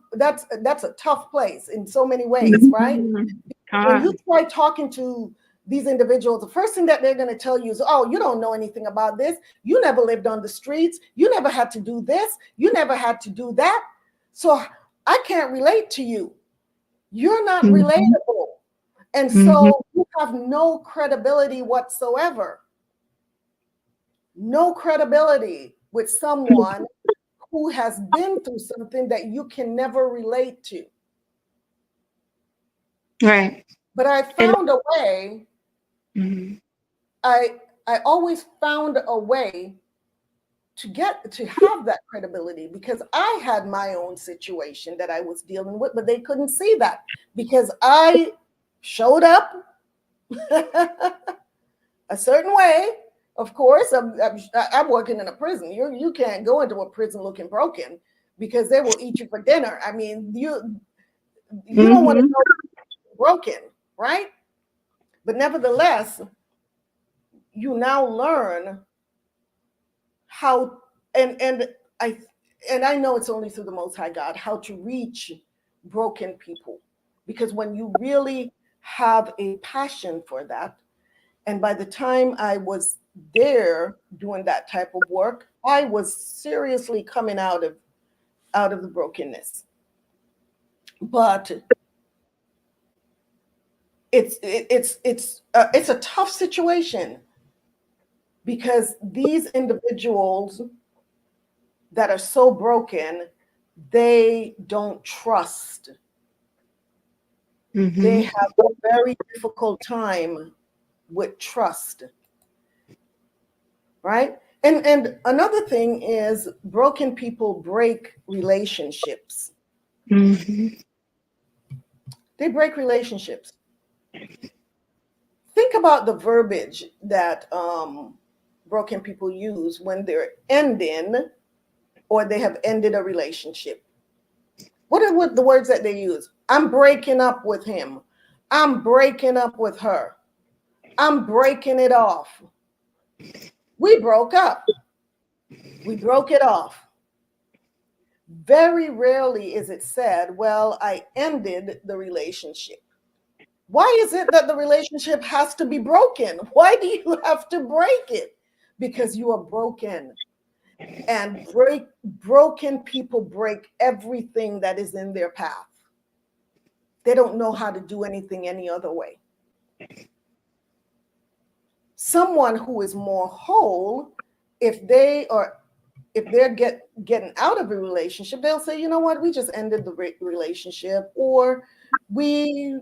place in so many ways, right? When you try talking to these individuals, the first thing that they're going to tell you is, oh, you don't know anything about this. You never lived on the streets. You never had to do this. You never had to do that. So I can't relate to you. You're not relatable. And so you have no credibility whatsoever. No credibility with someone who has been through something that you can never relate to. Right. But I found a way. I always found a way to have that credibility, because I had my own situation that I was dealing with, but they couldn't see that because I showed up a certain way. Of course, I'm working in a prison. You can't go into a prison looking broken, because they will eat you for dinner. I mean, you don't want to go broken, right? But nevertheless, you now learn how, and I know it's only through the Most High God, how to reach broken people. Because when you really have a passion for that, and by the time I was there doing that type of work, I was seriously coming out of the brokenness. But it's a tough situation, because these individuals that are so broken, they don't trust. They have a very difficult time with trust, right? And another thing is, broken people break relationships. They break relationships. Think about the verbiage that broken people use when they're ending, or they have ended a relationship. What are the words that they use? I'm breaking up with him. I'm breaking up with her. I'm breaking it off. We broke up. We broke it off. Very rarely is it said, well, I ended the relationship. Why is it that the relationship has to be broken? Why do you have to break it? Because you are broken. And broken people break everything that is in their path. They don't know how to do anything any other way. Someone who is more whole, if they're getting out of a relationship, they'll say, you know what, we just ended the relationship, or we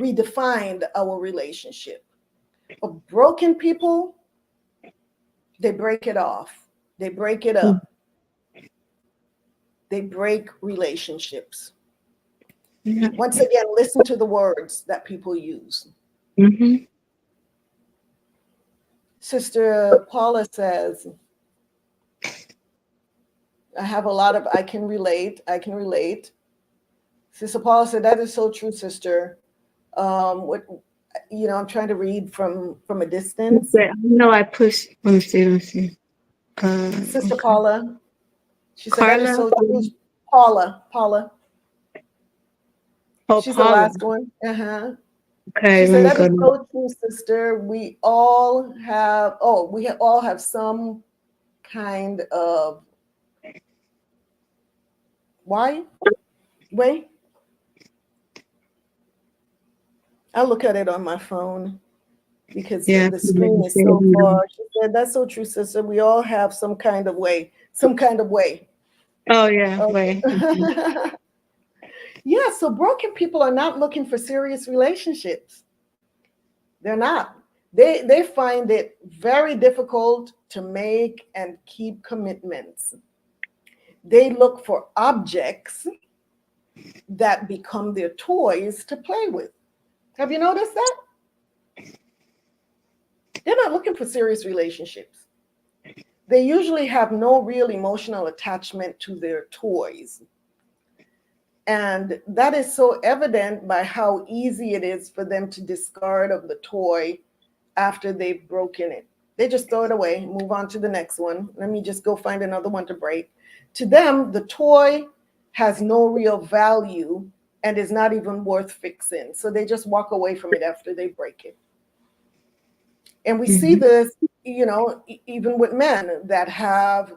redefined our relationship. But broken people, they break it off. They break it up. They break relationships. Once again, listen to the words that people use. Sister Paula says, I can relate. Sister Paula said, that is so true, sister. I'm trying to read from a distance. No, I pushed. Let me see. Sister Paula, she said, that is so true. Paula. Oh, she's Paula. The last one. Okay. She said, that is so true, sister. We all have some kind of Why? Wait. I'll look at it on my phone because Yeah. the screen is so far. She said, that's so true, sister. We all have some kind of way. Some kind of way. Oh, yeah. Okay. Way. Yeah, so broken people are not looking for serious relationships. They're not. They find it very difficult to make and keep commitments. They look for objects that become their toys to play with. Have you noticed that? They're not looking for serious relationships. They usually have no real emotional attachment to their toys. And that is so evident by how easy it is for them to discard of the toy after they've broken it. They just throw it away, move on to the next one. Let me just go find another one to break. To them, the toy has no real value and is not even worth fixing. So they just walk away from it after they break it. And we see this, even with men that have,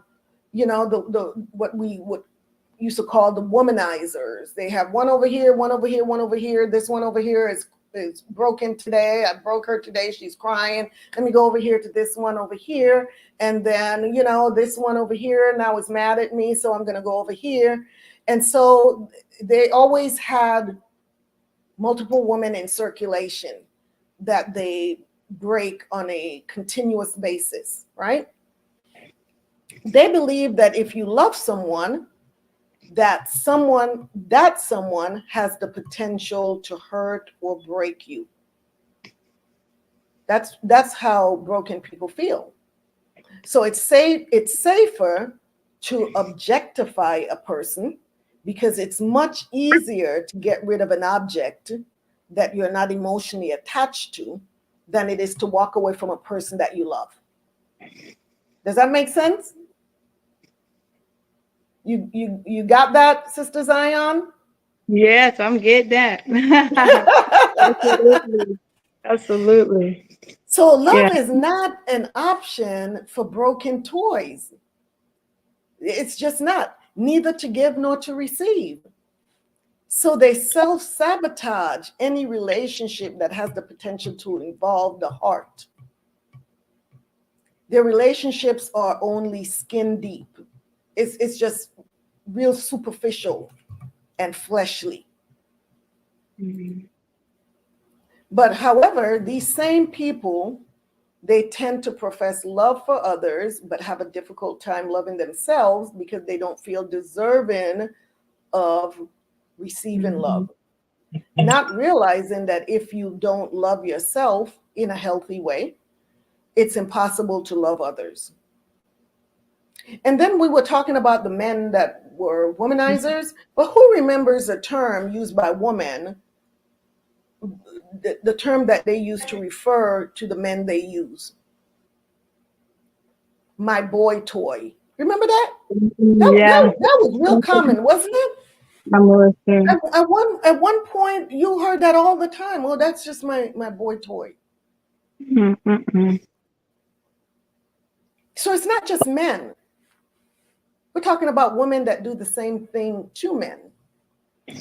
the what we would used to call the womanizers. They have one over here, one over here, one over here. This one over here is broken today. I broke her today. She's crying. Let me go over here to this one over here. And then, this one over here now is mad at me. So I'm going to go over here. And so they always had multiple women in circulation that they break on a continuous basis, right? They believe that if you love someone, that someone has the potential to hurt or break you. That's how broken people feel. So it's safer to objectify a person because it's much easier to get rid of an object that you're not emotionally attached to than it is to walk away from a person that you love. Does that make sense? You got that, Sister Zion? Yes, I'm getting that. Absolutely. Absolutely. So love is not an option for broken toys. It's just not, neither to give nor to receive. So they self-sabotage any relationship that has the potential to involve the heart. Their relationships are only skin deep. It's just real superficial and fleshly. Mm-hmm. But however, these same people, they tend to profess love for others, but have a difficult time loving themselves because they don't feel deserving of receiving love. Not realizing that if you don't love yourself in a healthy way, it's impossible to love others. And then we were talking about the men that were womanizers, but who remembers a term used by women, the term that they use to refer to the men they use? My boy toy. Remember that? Yeah. That was real common, wasn't it? At one point, you heard that all the time. Well, that's just my boy toy. Mm-mm. So it's not just men. We're talking about women that do the same thing to men.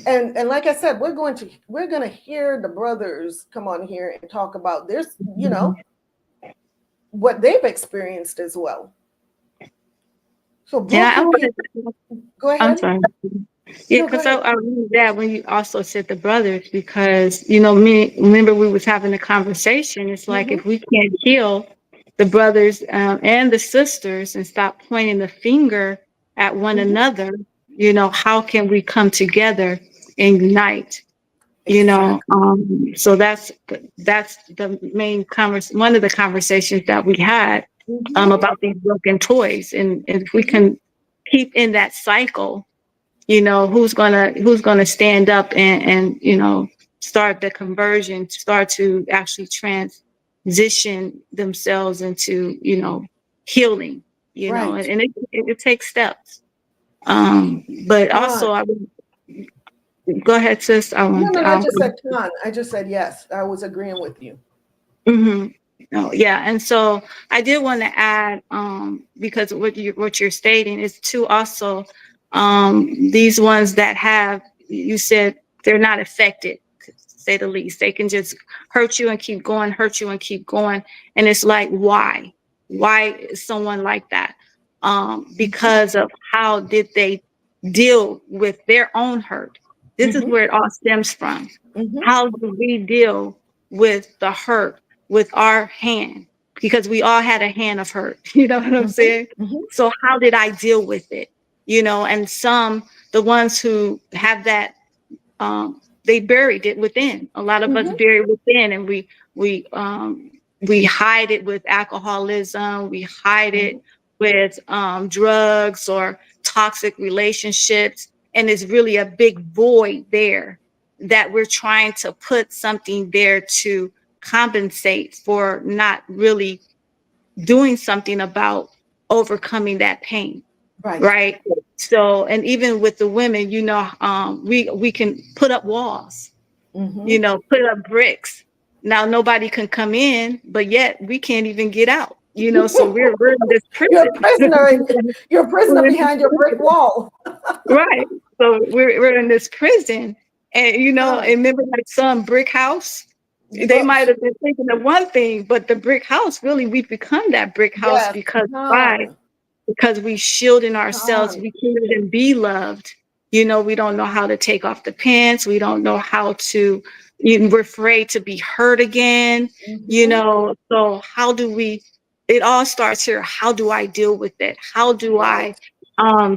And like I said, we're going to hear the brothers come on here and talk about this, what they've experienced as well. So go ahead. I'm sorry. Yeah, because I read that when you also said the brothers, because remember we was having a conversation. It's like if we can't heal the brothers and the sisters and stop pointing the finger at one another, how can we come together and unite? So that's the main one of the conversations that we had about these broken toys, and if we can keep in that cycle, who's gonna stand up and start the conversion, start to actually transition themselves into healing, right. and it takes steps. But also I would go ahead, sis. I just said Con. I just said yes. I was agreeing with you. Oh, yeah, and so I did want to add, because what you're stating is to also These ones that have, you said they're not affected, to say the least. They can just hurt you and keep going, hurt you and keep going. And it's like, why? Why is someone like that? Because of how did they deal with their own hurt? This is where it all stems from. How do we deal with the hurt with our hand? Because we all had a hand of hurt. You know what I'm saying? So how did I deal with it? You know, and the ones who have that, they buried it within. A lot of us bury within, and we hide it with alcoholism. We hide it with drugs or toxic relationships. And it's really a big void there that we're trying to put something there to compensate for not really doing something about overcoming that pain. Right. So, and even with the women, you know, we can put up walls, you know, put up bricks. Now nobody can come in, but yet we can't even get out, you know, so we're in this prison. You're a prisoner behind your brick wall. Right. So we're in this prison. And, you know, and remember like some brick house, they might have been thinking of one thing, but the brick house, really, we've become that brick house because why? Because we shielding ourselves, we can't even be loved. You know, we don't know how to take off the pants. We don't know how to, we're afraid to be hurt again, you know. So how do we, it all starts here. How do I deal with it? How do I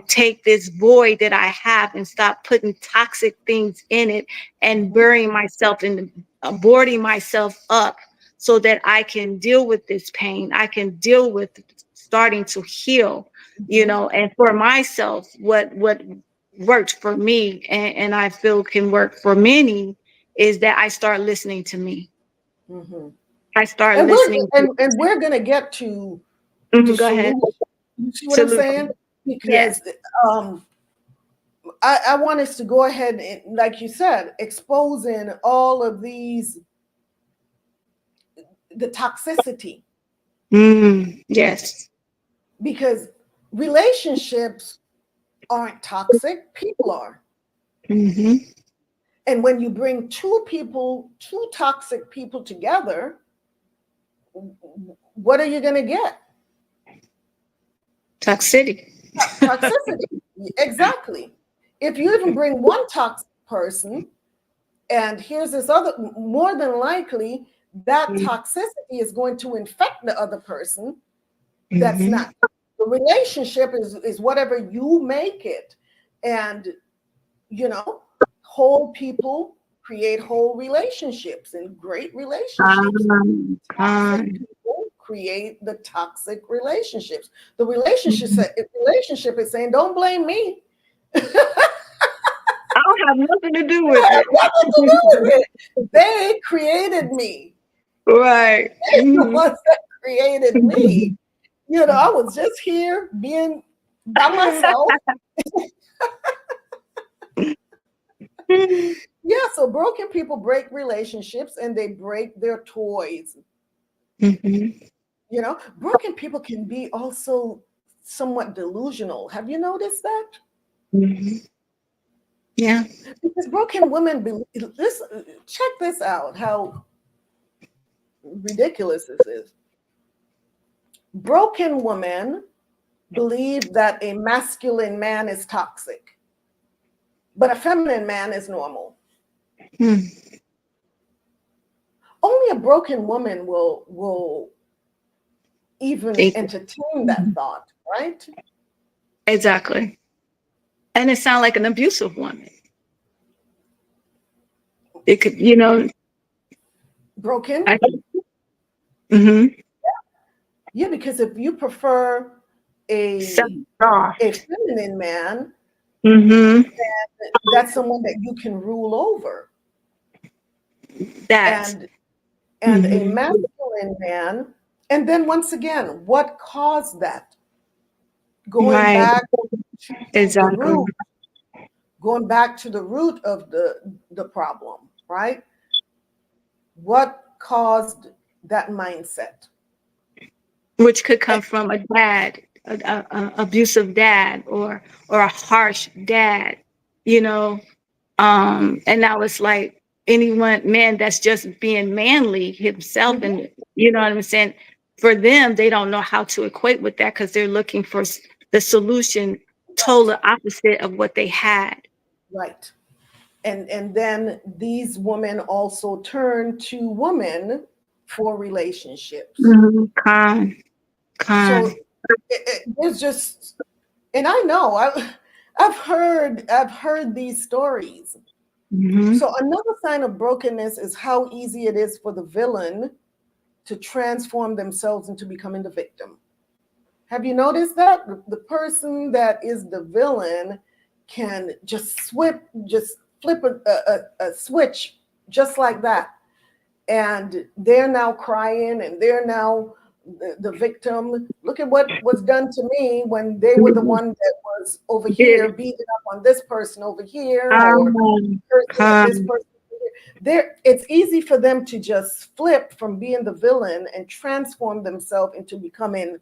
take this void that I have and stop putting toxic things in it and burying myself in, boarding myself up so that I can deal with this pain. I can deal with starting to heal, you know. And for myself, what worked for me and I feel can work for many is that I start listening to me. I start listening. And we're going to get to go ahead. You see what I'm saying? Because I want us to go ahead and, like you said, exposing all of these, the toxicity. Yes. Because relationships aren't toxic, people are. And when you bring two toxic people together, what are you going to get? Toxicity. Toxicity. Exactly. If you even bring one toxic person, and here's this other, more than likely, that toxicity is going to infect the other person. That's not. The relationship is whatever you make it. And, you know, whole people create whole relationships and great relationships. Toxic people create the toxic relationships. The relationship is saying, don't blame me. I don't have nothing to do with it. They created me. Right. They're the ones that created me. You know, I was just here being by myself. Yeah, so broken people break relationships and they break their toys. You know, broken people can be also somewhat delusional. Have you noticed that? Yeah. Because broken women believe, listen, check this out, how ridiculous this is. Broken women believe that a masculine man is toxic, but a feminine man is normal. Only a broken woman will even entertain that thought, right? Exactly. And it sounds like an abusive woman. It could, you know. Broken? Yeah, because if you prefer a feminine man, then that's someone that you can rule over. And a masculine man, and then once again, what caused that? Going back to the root, going back to the root of the problem, right? What caused that mindset? Which could come from a dad a abusive dad or a harsh dad, you know. And now it's like anyone man that's just being manly himself, and you know what I'm saying. For them, they don't know how to equate with that because they're looking for the solution total opposite of what they had. Right. And then these women also turn to women for relationships. So there's just, and I know I've heard these stories. So another sign of brokenness is how easy it is for the villain to transform themselves into becoming the victim. Have you noticed that the person that is the villain can just flip a switch just like that, and they're now crying and they're now the victim. Look at what was done to me when they were the one that was over here beating up on this person over here, or this person. It's easy for them to just flip from being the villain and transform themselves into becoming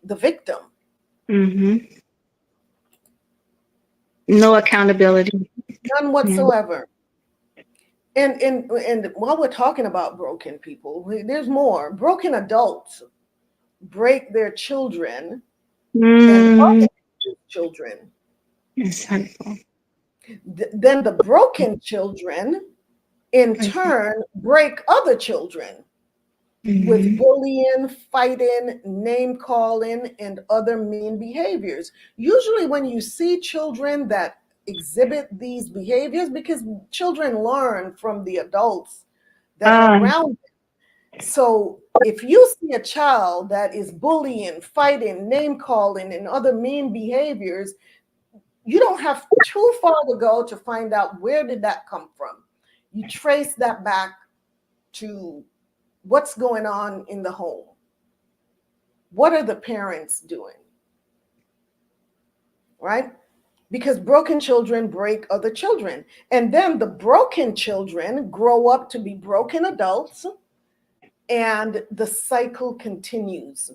the victim. No accountability. None whatsoever. And while we're talking about broken people, there's more. Broken adults break their children and other children. It's hurtful. Then the broken children in turn break other children with bullying, fighting, name calling, and other mean behaviors. Usually when you see children that exhibit these behaviors, because children learn from the adults that are around them. So if you see a child that is bullying, fighting, name calling, and other mean behaviors, you don't have too far to go to find out where did that come from. You trace that back to what's going on in the home. What are the parents doing? Right? Because broken children break other children. And then the broken children grow up to be broken adults, and the cycle continues.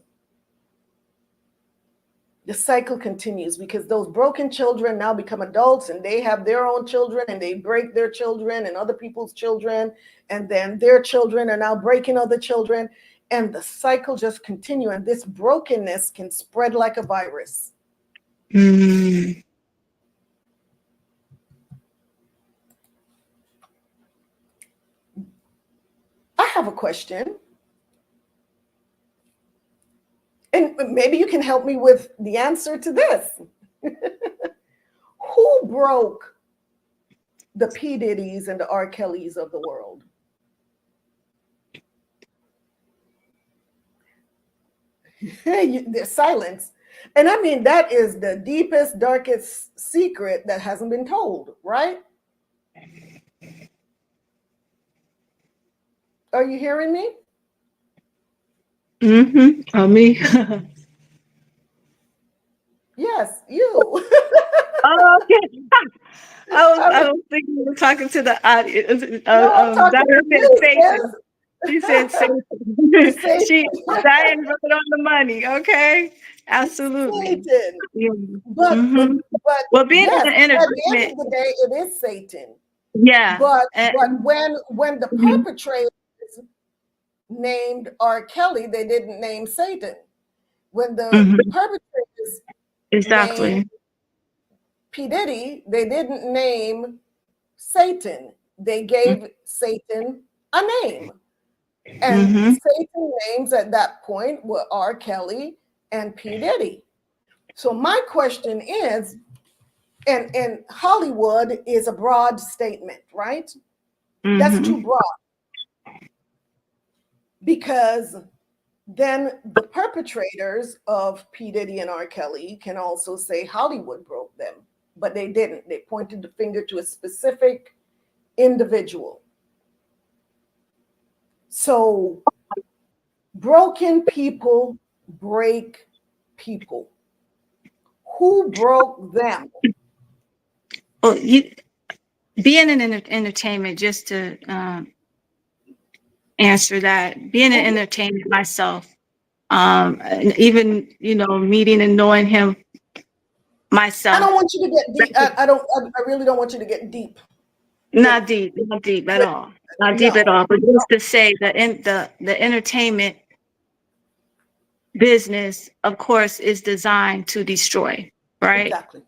The cycle continues because those broken children now become adults, and they have their own children, and they break their children and other people's children, and then their children are now breaking other children, and the cycle just continues. And this brokenness can spread like a virus. I have a question. And maybe you can help me with the answer to this. Who broke the P. Diddy's and the R. Kelly's of the world? There's silence. And I mean, that is the deepest, darkest secret that hasn't been told, right? Are you hearing me? Me. Yes, you. Oh, okay. I was thinking you were talking to the audience. No, I'm talking to you, Satan. She said Satan. Diane wrote it on the money. Okay, absolutely. Satan. Yeah. But Well, being yes, in at the agreement, end of the day, it is Satan. yeah. But when the perpetrators named R. Kelly, they didn't name Satan. When the perpetrators named P. Diddy, they didn't name Satan. They gave Satan a name. And Satan names at that point were R. Kelly and P. Diddy. So my question is, and Hollywood is a broad statement, right? That's too broad. Because then the perpetrators of P. Diddy and R. Kelly can also say Hollywood broke them, but they didn't. They pointed the finger to a specific individual. So broken people break people. Who broke them? Well, being in entertainment, just to answer that, being in entertainment myself, And even, you know, meeting and knowing him myself. I don't want you to get deep. I really don't want you to get deep. Not deep at all. Not deep at all. But just to say that in the entertainment business, of course, is designed to destroy, right? Exactly.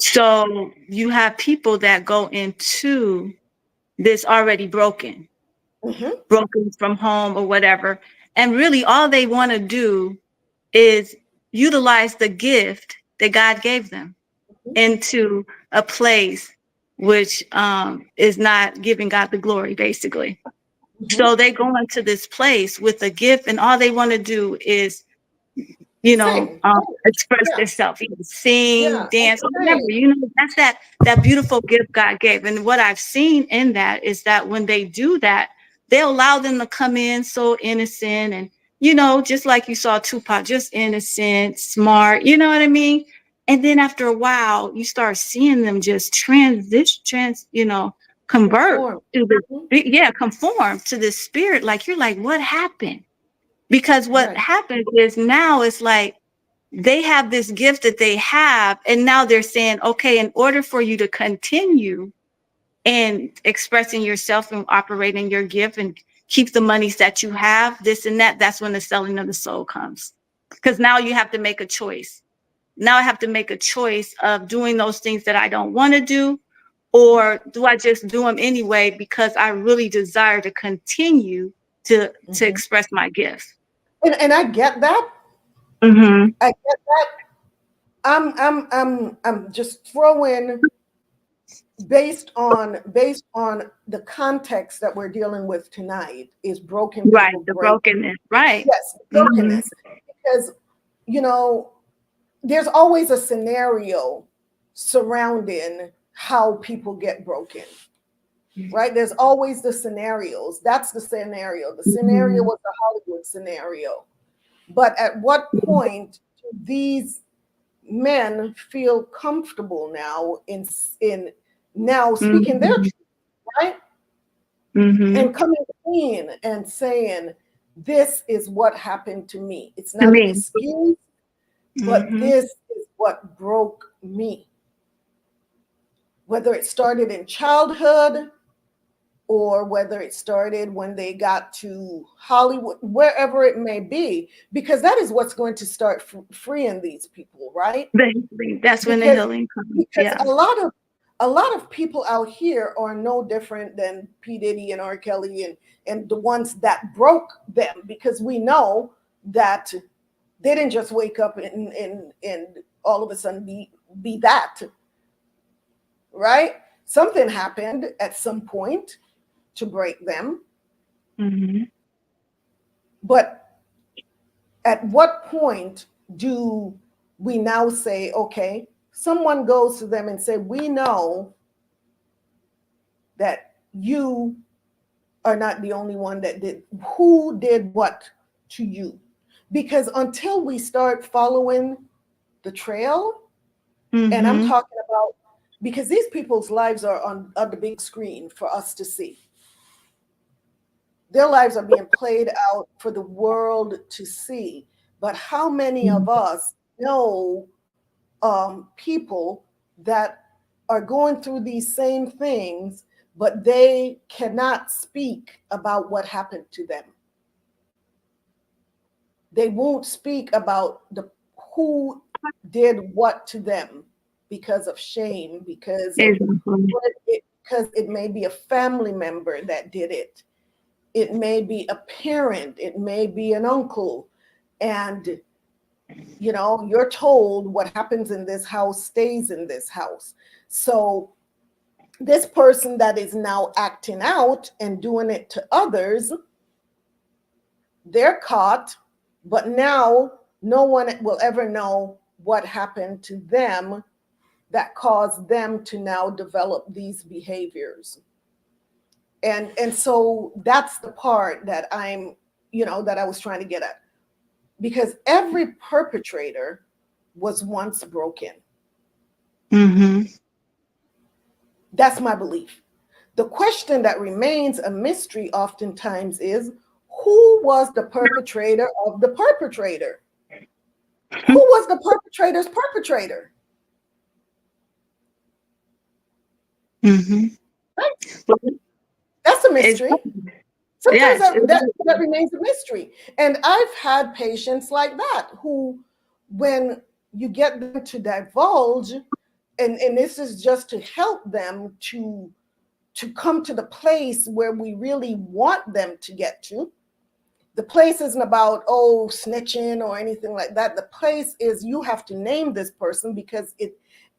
So you have people that go into this already broken, broken from home or whatever. And really all they want to do is utilize the gift that God gave them into a place which is not giving God the glory, basically. So they go into this place with a gift, and all they want to do is, you know, express themselves, sing, dance, whatever. You know, that's that beautiful gift God gave. And what I've seen in that is that when they do that, they'll allow them to come in so innocent and, you know, just like you saw Tupac, just innocent, smart, you know what I mean? And then after a while, you start seeing them just convert to conform to the spirit. Like, you're like, what happened? Because what happens is now it's like they have this gift that they have, and now they're saying, okay, in order for you to continue and expressing yourself and operating your gift and keep the monies that you have, this and that, that's when the selling of the soul comes. Because now you have to make a choice. Now I have to make a choice of doing those things that I don't want to do, or do I just do them anyway because I really desire to continue to express my gifts. And I get that. I get that. I'm just throwing based on the context that we're dealing with tonight is broken people. Right, the brokenness, right. Yes, brokenness. Because, you know, there's always a scenario surrounding how people get broken. Right? There's always the scenarios. That's the scenario. The scenario was the Hollywood scenario. But at what point do these men feel comfortable now in now speaking their truth, right? And coming clean and saying, this is what happened to me. It's not an excuse, but this is what broke me. Whether it started in childhood, or whether it started when they got to Hollywood, wherever it may be, because that is what's going to start freeing these people, right? That's when the healing comes. Because a lot of people out here are no different than P. Diddy and R. Kelly and the ones that broke them, because we know that they didn't just wake up and all of a sudden be that, right? Something happened at some point to break them. But at what point do we now say, okay, someone goes to them and say, we know that you are not the only one that did, who did what to you? Because until we start following the trail, and I'm talking about, because these people's lives are on the big screen for us to see. Their lives are being played out for the world to see. But how many of us know people that are going through these same things, but they cannot speak about what happened to them? They won't speak about who did what to them because of shame, because it may be a family member that did it. It may be a parent, it may be an uncle, and you know, you're told what happens in this house stays in this house. So this person that is now acting out and doing it to others, they're caught, but now no one will ever know what happened to them that caused them to now develop these behaviors. And so that's the part that that I was trying to get at, because every perpetrator was once broken. That's my belief. The question that remains a mystery oftentimes is, who was the perpetrator of the perpetrator? Who was the perpetrator's perpetrator? Mm-hmm. Right? That's a mystery. Sometimes that remains a mystery. And I've had patients like that who, when you get them to divulge, and this is just to help them to come to the place where we really want them to get to. The place isn't about, oh, snitching or anything like that. The place is, you have to name this person, because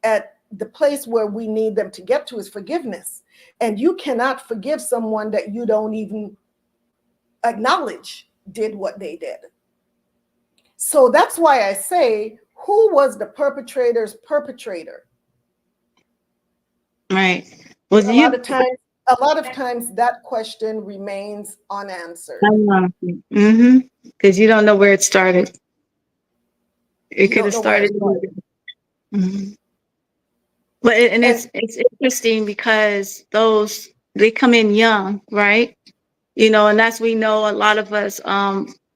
at the place where we need them to get to is forgiveness. And you cannot forgive someone that you don't even acknowledge did what they did. So that's why I say, who was the perpetrator's perpetrator? Right. Well, a lot of times that question remains unanswered. Mm-hmm. Because you don't know where it started. It could have started. Mm-hmm. But it's interesting because they come in young, right? You know, and we know a lot of us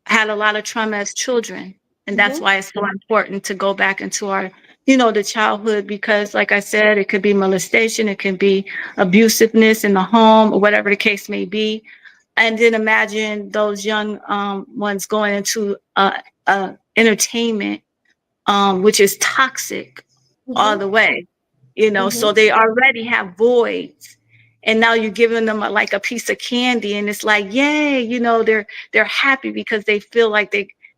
had a lot of trauma as children. And that's why it's so important to go back into our, the childhood, because like I said, it could be molestation, it can be abusiveness in the home, or whatever the case may be. And then imagine those young ones going into entertainment, which is toxic all the way, so they already have voids. And now you're giving them like a piece of candy, and it's like, yay, they're happy because they feel like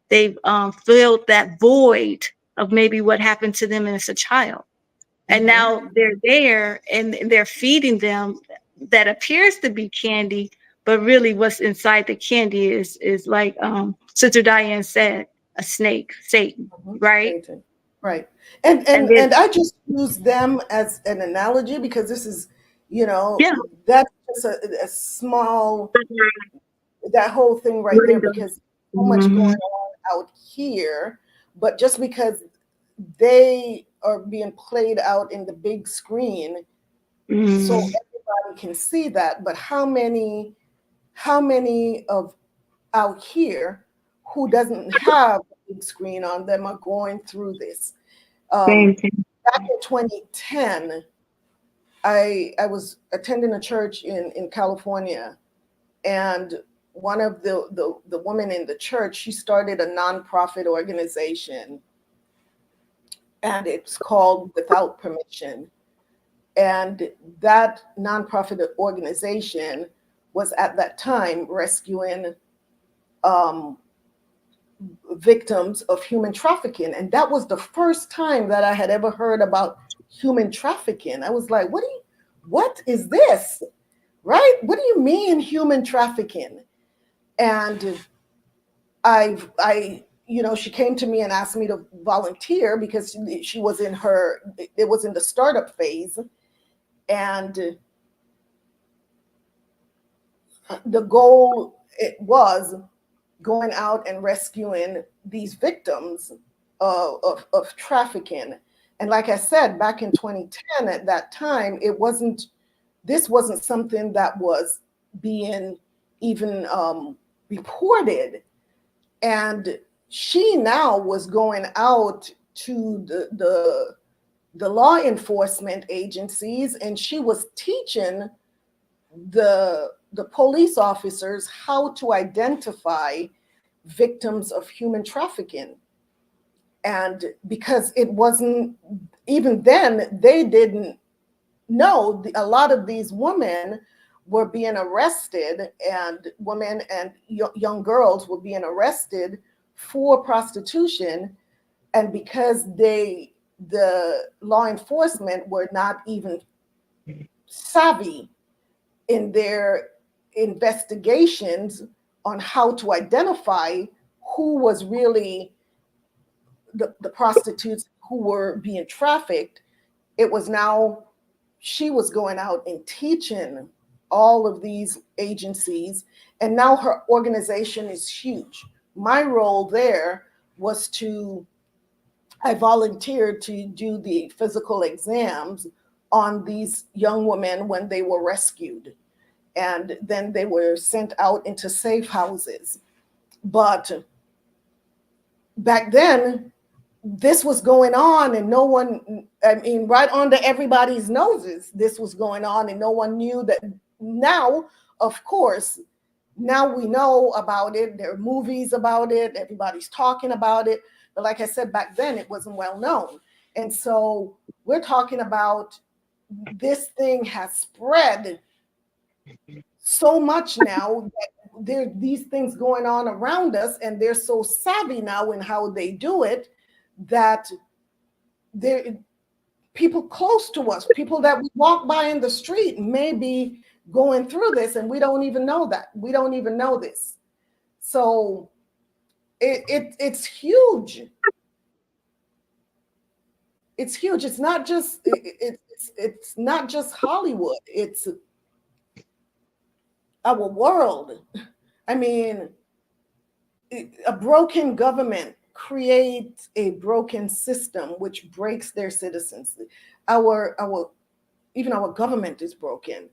they've filled that void of maybe what happened to them as a child. And now they're there and they're feeding them that appears to be candy, but really what's inside the candy is like Sister Diane said, a snake, Satan, right? Satan. Right. And I just use them as an analogy because this is, that's just a small, that whole thing right there, because so much going on out here, but just because they are being played out in the big screen, so everybody can see that. But how many of out here who doesn't have a big screen on them are going through this? Back in 2010, I was attending a church in California, and one of the women in the church, she started a nonprofit organization, and it's called Without Permission. And that nonprofit organization was at that time rescuing victims of human trafficking. And that was the first time that I had ever heard about human trafficking. I was like, what is this? Right? What do you mean human trafficking? And she came to me and asked me to volunteer because she was it was in the startup phase. And the goal, it was going out and rescuing these victims of trafficking. And like I said, back in 2010, at that time, this wasn't something that was being even reported. And she now was going out to the law enforcement agencies, and she was teaching the police officers how to identify victims of human trafficking. And because it wasn't, even then, they didn't know, a lot of these women were being arrested, and women and young girls were being arrested for prostitution. And because the law enforcement were not even savvy in their investigations on how to identify who was really the prostitutes who were being trafficked, it was now she was going out and teaching all of these agencies, and now her organization is huge. My role there was I volunteered to do the physical exams on these young women when they were rescued. and then they were sent out into safe houses. But back then, this was going on, and no one, I mean, right under everybody's noses, this was going on, and no one knew that. Now, of course, now we know about it. There are movies about it. Everybody's talking about it. But like I said, back then, it wasn't well known. And so we're talking about this thing has spread so much now that there are these things going on around us, and they're so savvy now in how they do it that there people close to us, people that we walk by in the street, may be going through this, and we don't even know that. We don't even know this. So it's huge. It's huge. It's not just it's not just Hollywood. It's our world. I mean, a broken government creates a broken system which breaks their citizens. Our even our government is broken.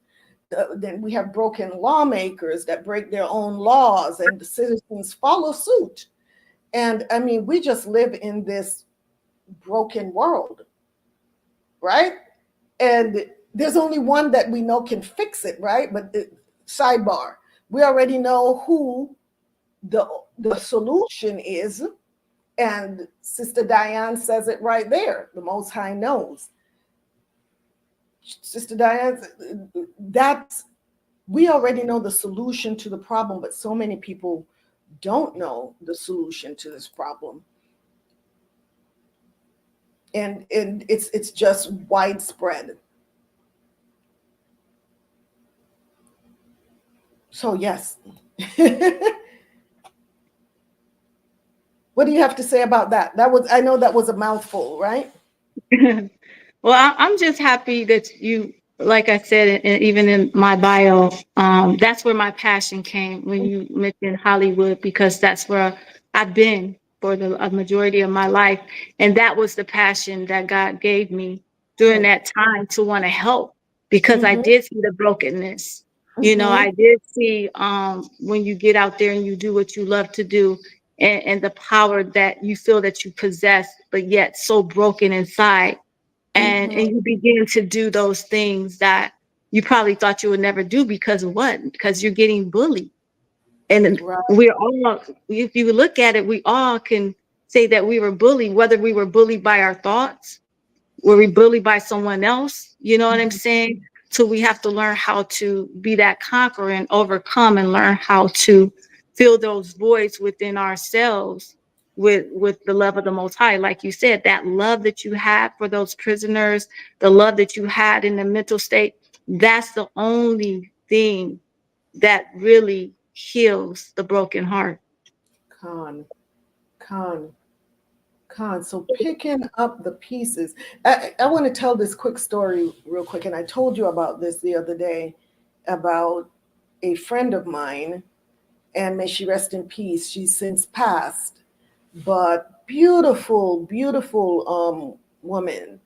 Then we have broken lawmakers that break their own laws, and the citizens follow suit. And I mean, we just live in this broken world, right? And there's only one that we know can fix it, right? But sidebar, we already know who the solution is, and Sister Diane says it right there. The Most High knows. Sister Diane, we already know the solution to the problem, but so many people don't know the solution to this problem. And it's just widespread. So yes. What do you have to say about that? I know that was a mouthful, right? Well, I'm just happy that you, like I said, and even in my bio, that's where my passion came when you mentioned Hollywood, because that's where I've been for a majority of my life. And that was the passion that God gave me during that time to want to help, because I did see the brokenness. You know, I did see when you get out there and you do what you love to do, and the power that you feel that you possess, but yet so broken inside. And you begin to do those things that you probably thought you would never do because of what? Because you're getting bullied. And we're all, if you look at it, we all can say that we were bullied, whether we were bullied by our thoughts, were we bullied by someone else, you know what I'm saying? So we have to learn how to be that conqueror and overcome, and learn how to fill those voids within ourselves with the love of the Most High. Like you said, that love that you had for those prisoners, the love that you had in the mental state, that's the only thing that really heals the broken heart. Con. So picking up the pieces. I want to tell this quick story real quick, and I told you about this the other day, about a friend of mine, and may she rest in peace. She's since passed, but beautiful woman.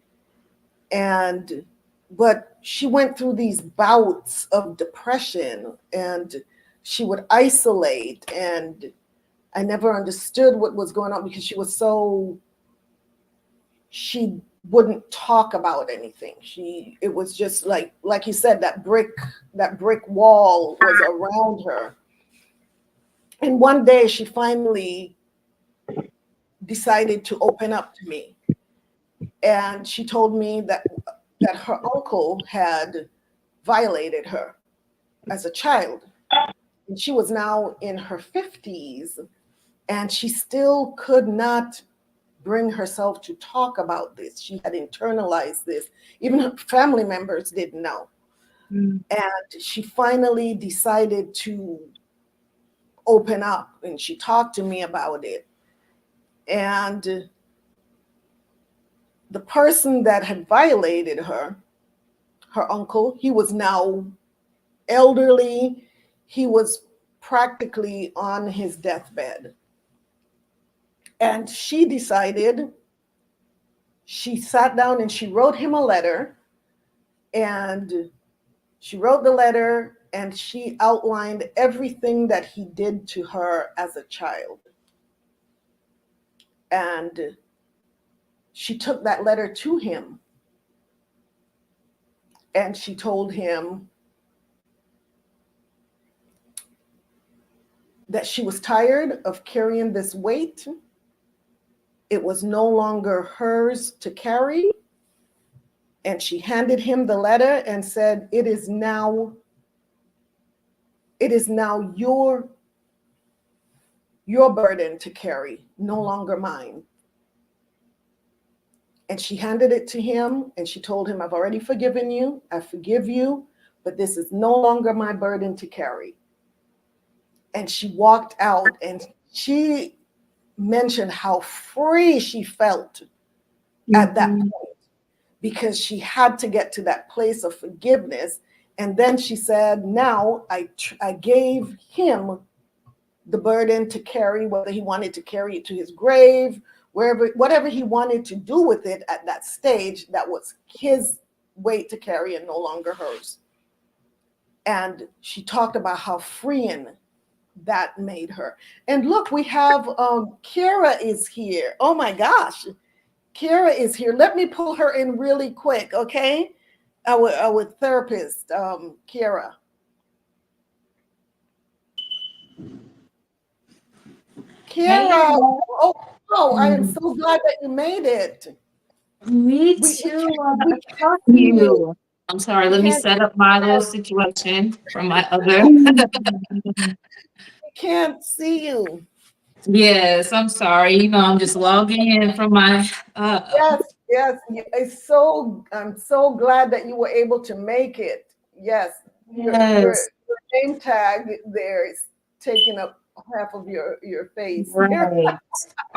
But she went through these bouts of depression, and she would isolate, and I never understood what was going on, because she wouldn't talk about anything. It was just like you said, that brick wall was around her. And one day she finally decided to open up to me. And she told me that her uncle had violated her as a child. And she was now in her 50s, and she still could not bring herself to talk about this. She had internalized this. Even her family members didn't know. And she finally decided to open up, and she talked to me about it. And the person that had violated her uncle, he was now elderly. He was practically on his deathbed. And she sat down and she wrote him a letter. And she wrote the letter, and she outlined everything that he did to her as a child. And she took that letter to him, and she told him that she was tired of carrying this weight. It was no longer hers to carry. And she handed him the letter and said, it is now your burden to carry, no longer mine. And she handed it to him, and she told him, I've already forgiven you. I forgive you, but this is no longer my burden to carry. And she walked out, and she mentioned how free she felt at that point, because she had to get to that place of forgiveness. And then she said, now I gave him the burden to carry, whether he wanted to carry it to his grave, whatever he wanted to do with it at that stage, that was his weight to carry and no longer hers. And she talked about how freeing that made her. And look, we have Kira is here. Oh my gosh, Kira is here. Let me pull her in really quick, okay? Our therapist, Kira. Kira, oh, I am so glad that you made it. Me too. You. I'm sorry. Let me set up my little situation from my other. I can't see you. Yes, I'm sorry. You know, I'm just logging in from my. Yes. I'm so glad that you were able to make it. Yes. Your name tag there is taking up half of your face. Right.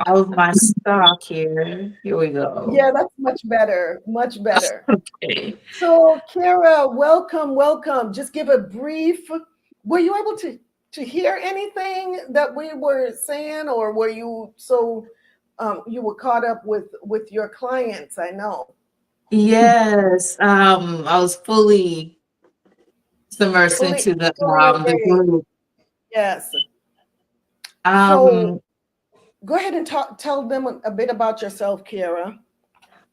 All of my stock here. Here we go. Yeah, that's much better. Much better. Okay. So, Kara, welcome. Just give a brief. Were you able to hear anything that we were saying, or were you so you were caught up with your clients? I know. Yes, I was fully submersed into the group. Yes. So go ahead and tell them a bit about yourself, Kira.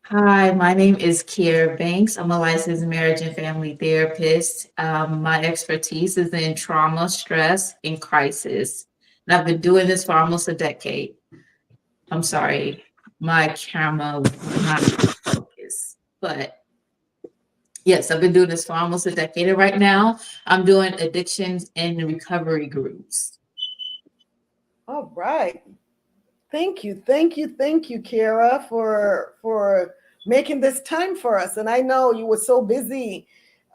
Hi, my name is Kiera Banks. I'm a licensed marriage and family therapist. My expertise is in trauma, stress, and crisis. And I've been doing this for almost a decade. I'm sorry, my camera was not focused, but yes, I've been doing this for almost a decade. And right now I'm doing addictions and recovery groups. All right. Thank you, Kira, for making this time for us. And I know you were so busy,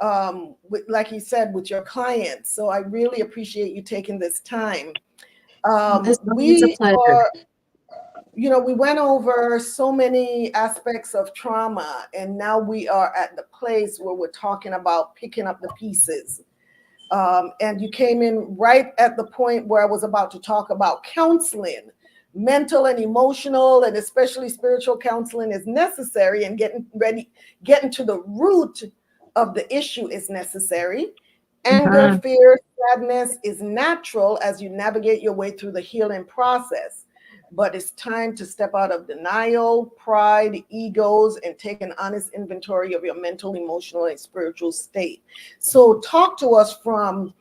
like you said, with your clients. So I really appreciate you taking this time. It's a pleasure. We went over so many aspects of trauma, and now we are at the place where we're talking about picking up the pieces. And you came in right at the point where I was about to talk about counseling. Mental and emotional, and especially spiritual counseling is necessary, and getting to the root of the issue is necessary. Anger, fear, sadness is natural as you navigate your way through the healing process. But it's time to step out of denial, pride, egos, and take an honest inventory of your mental, emotional, and spiritual state. So talk to us from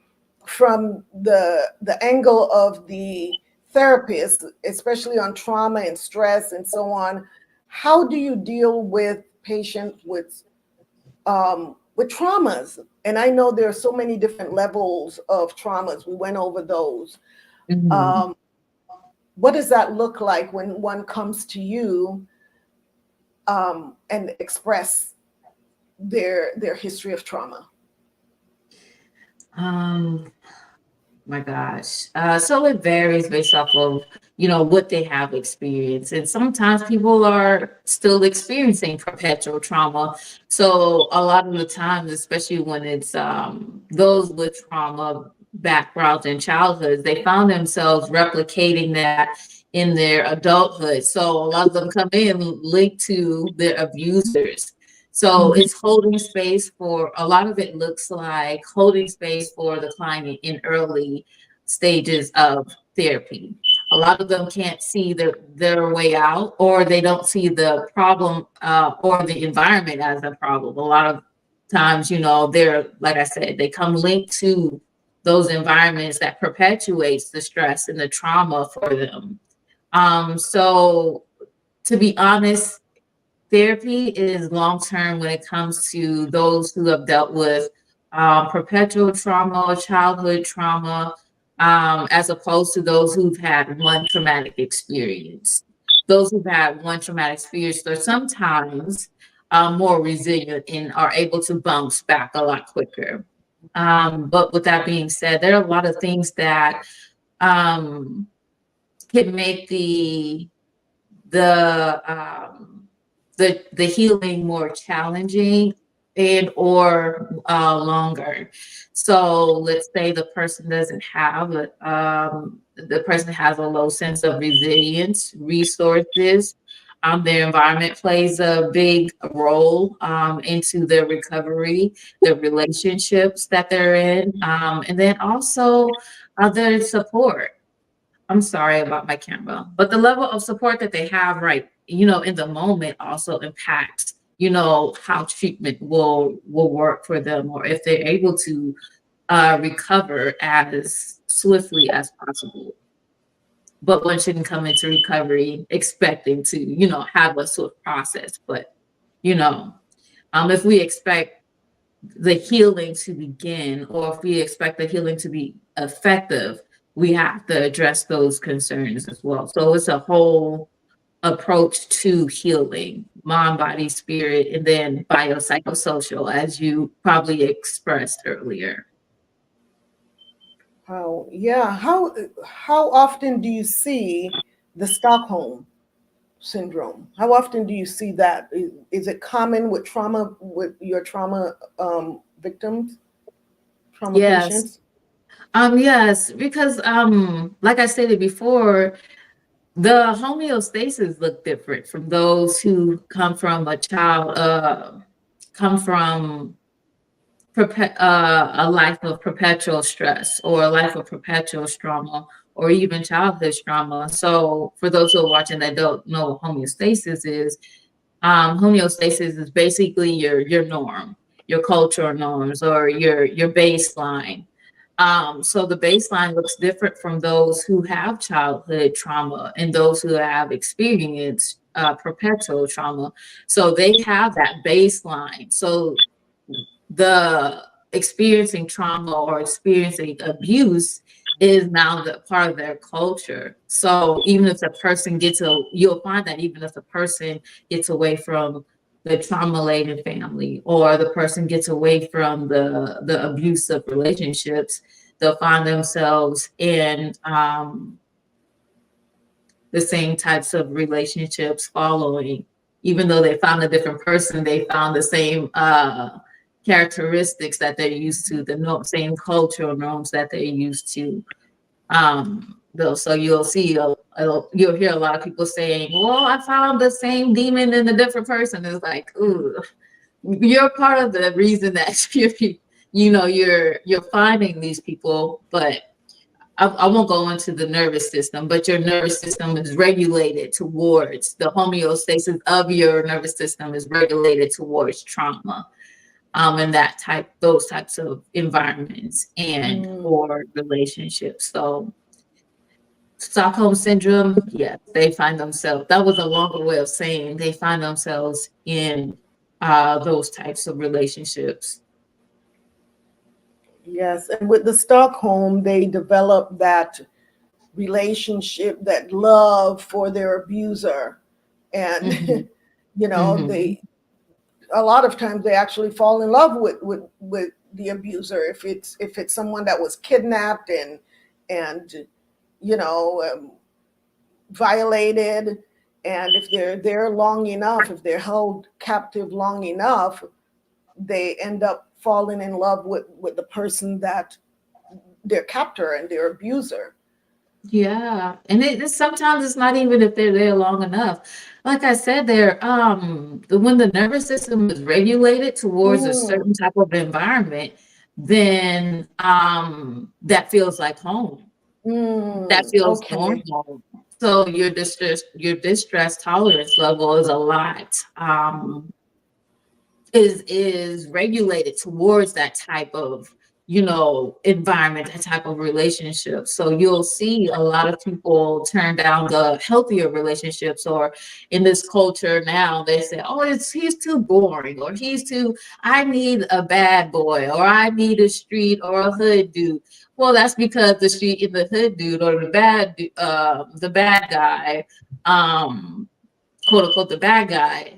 the angle of the therapist, especially on trauma and stress and so on. How do you deal with patients with traumas? And I know there are so many different levels of traumas. We went over those. What does that look like when one comes to you and express their history of trauma? My gosh. So it varies based off of, what they have experienced. And sometimes people are still experiencing perpetual trauma. So a lot of the times, especially when it's those with trauma backgrounds in childhood, they found themselves replicating that in their adulthood. So a lot of them come in linked to their abusers. So it's holding space for, a lot of it looks like holding space for the client in early stages of therapy. A lot of them can't see their way out, or they don't see the problem or the environment as a problem. A lot of times, you know, they're, like I said, they come linked to those environments that perpetuates the stress and the trauma for them. So to be honest, therapy is long-term when it comes to those who have dealt with perpetual trauma, childhood trauma, as opposed to those who've had one traumatic experience. Those who've had one traumatic experience are sometimes more resilient and are able to bounce back a lot quicker. But with that being said, there are a lot of things that can make the the healing more challenging and or longer. So let's say the person doesn't have the person has a low sense of resilience, resources. Their environment plays a big role into their recovery, their relationships that they're in, and then also their support. I'm sorry about my camera, but the level of support that they have, right, you know, in the moment also impacts, you know, how treatment will work for them, or if they're able to recover as swiftly as possible. But one shouldn't come into recovery expecting to, you know, have a swift process. But, you know, if we expect the healing to begin, or if we expect the healing to be effective, we have to address those concerns as well. So it's a whole approach to healing, mind, body, spirit, and then biopsychosocial, as you probably expressed earlier. How often do you see the Stockholm syndrome? How often do you see that? Is it common with trauma, with your trauma victims, trauma patients? Yes, because like I stated before, the homeostasis look different from those who come from a life of perpetual stress, or a life of perpetual trauma, or even childhood trauma. So for those who are watching that don't know what homeostasis is basically your norm, your cultural norms, or your baseline. So the baseline looks different from those who have childhood trauma and those who have experienced perpetual trauma. So they have that baseline. So the experiencing trauma or experiencing abuse is now the part of their culture. So even if the person you'll find that even if the person gets away from the trauma-laden family, or the person gets away from the abusive relationships, they'll find themselves in the same types of relationships following. Even though they found a different person, they found the same characteristics that they're used to, the same cultural norms that they're used to. So you'll hear a lot of people saying, well, I found the same demon in a different person. It's like, ooh, you're part of the reason that you're finding these people. But I won't go into the nervous system, but your nervous system is regulated towards the homeostasis of your nervous system is regulated towards trauma. And those types of environments and or relationships. So Stockholm syndrome, yes, they find themselves, that was a longer way of saying they find themselves in those types of relationships. Yes, and with the Stockholm, they develop that relationship, that love for their abuser. And, a lot of times they actually fall in love with the abuser. If it's someone that was kidnapped and violated, and if they're there long enough, if they're held captive long enough, they end up falling in love with the person that their captor and their abuser. Yeah, and sometimes it's not even if they're there long enough. Like I said, when the nervous system is regulated towards a Mm, certain type of environment, then that feels like home. That feels okay. normal. So your distress tolerance level is a lot. Is regulated towards that type of environment, that type of relationship. So you'll see a lot of people turn down the healthier relationships, or in this culture now they say, oh, he's too boring, or I need a bad boy, or I need a street or a hood dude. Well, that's because the street and the hood dude, or the bad guy, quote unquote the bad guy,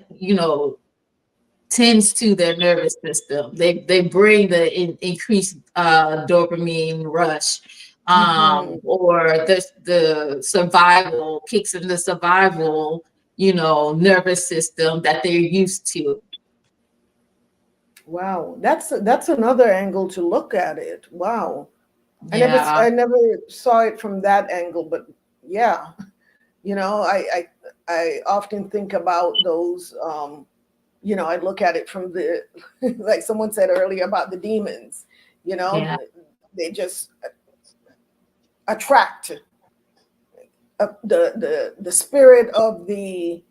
tends to their nervous system. They bring the increased dopamine rush, Mhm. or the survival kicks in the survival, nervous system that they're used to. Wow, that's another angle to look at it. Wow. Yeah, I never saw it from that angle, but yeah, you know, I often think about those. I look at it from the, like someone said earlier about the demons. You know, yeah, they just attract the spirit of the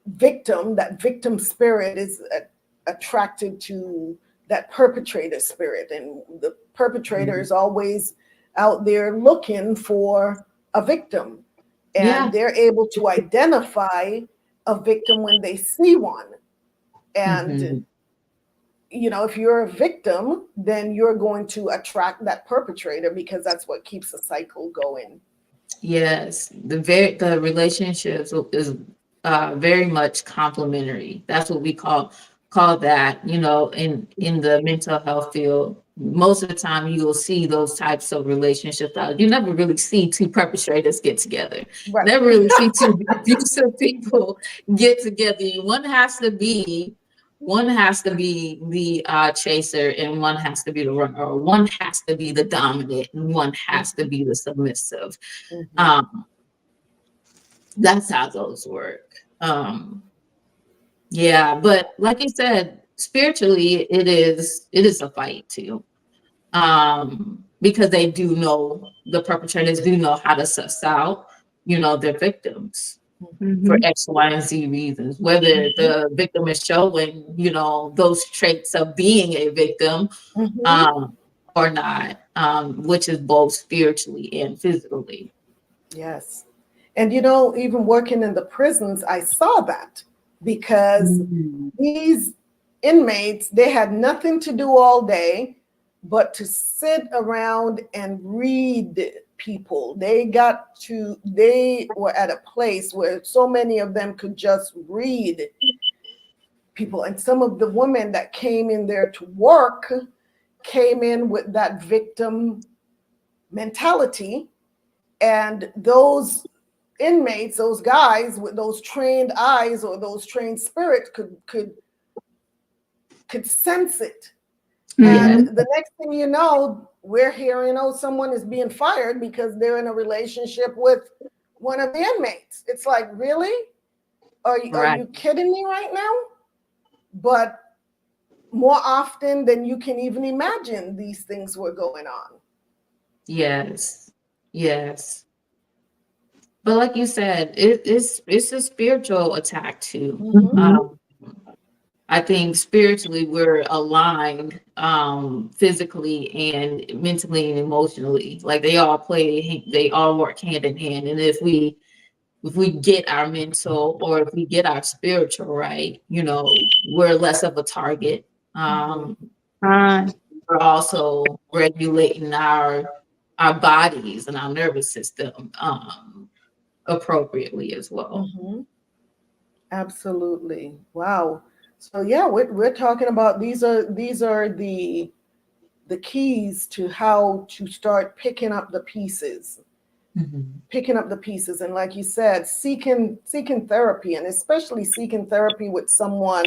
victim. That victim spirit is attracted to that perpetrator spirit, and the perpetrator is always out there looking for a victim, yeah. and they're able to identify a victim when they see one. And Mhm. if you're a victim, then you're going to attract that perpetrator, because that's what keeps the cycle going. Yes, the relationships is very much complementary. That's what we call that, in the mental health field. Most of the time you will see those types of relationships. You never really see two perpetrators get together. Right. Never really see two abusive people get together. One has to be the chaser, and one has to be the runner, or one has to be the dominant, and one has to be the submissive. Mhm. um that's how those work. Yeah, but like you said, spiritually it is a fight too, because the perpetrators do know how to suss out their victims for Mhm. X, Y, and Z reasons, whether Mhm. the victim is showing those traits of being a victim, Mhm. um or not, which is both spiritually and physically. Yes. And even working in the prisons, I saw that, because Mhm. these inmates, they had nothing to do all day but to sit around and read people. They were at a place where so many of them could just read people. And some of the women that came in there to work came in with that victim mentality. And those inmates, those guys with those trained eyes or those trained spirits could sense it. And Yeah. Mhm. the next thing you know, we're hearing, oh, someone is being fired because they're in a relationship with one of the inmates. It's like, really? Are Right. you kidding me right now? But more often than you can even imagine, these things were going on. Yes. Yes. But like you said, it's a spiritual attack too. Mm-hmm. Mhm. I think spiritually we're aligned, physically and mentally and emotionally. Like they all work hand in hand. And if we get our mental, or if we get our spiritual right, we're less of a target. Mm-hmm. Uh, We're also regulating our bodies and our nervous system appropriately as well. Mm-hmm. Absolutely. Wow. So yeah, we're talking about, these are the keys to how to start Mhm. picking up the pieces. And like you said, seeking therapy, and especially seeking therapy with someone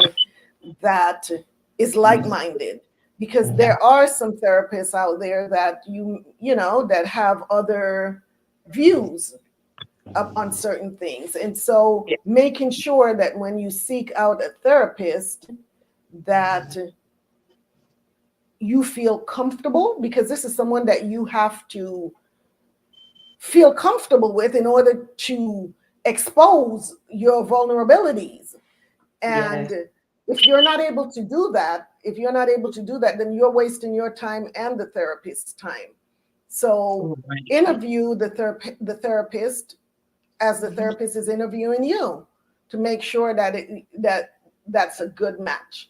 that is like-minded, because there are some therapists out there that that have other views on certain things. And so making sure that when you seek out a therapist, that you feel comfortable, because this is someone that you have to feel comfortable with in order to expose your vulnerabilities. And if you're not able to do that, then you're wasting your time and the therapist's time. So interview the therapist as the therapist is interviewing you, to make sure that that's a good match.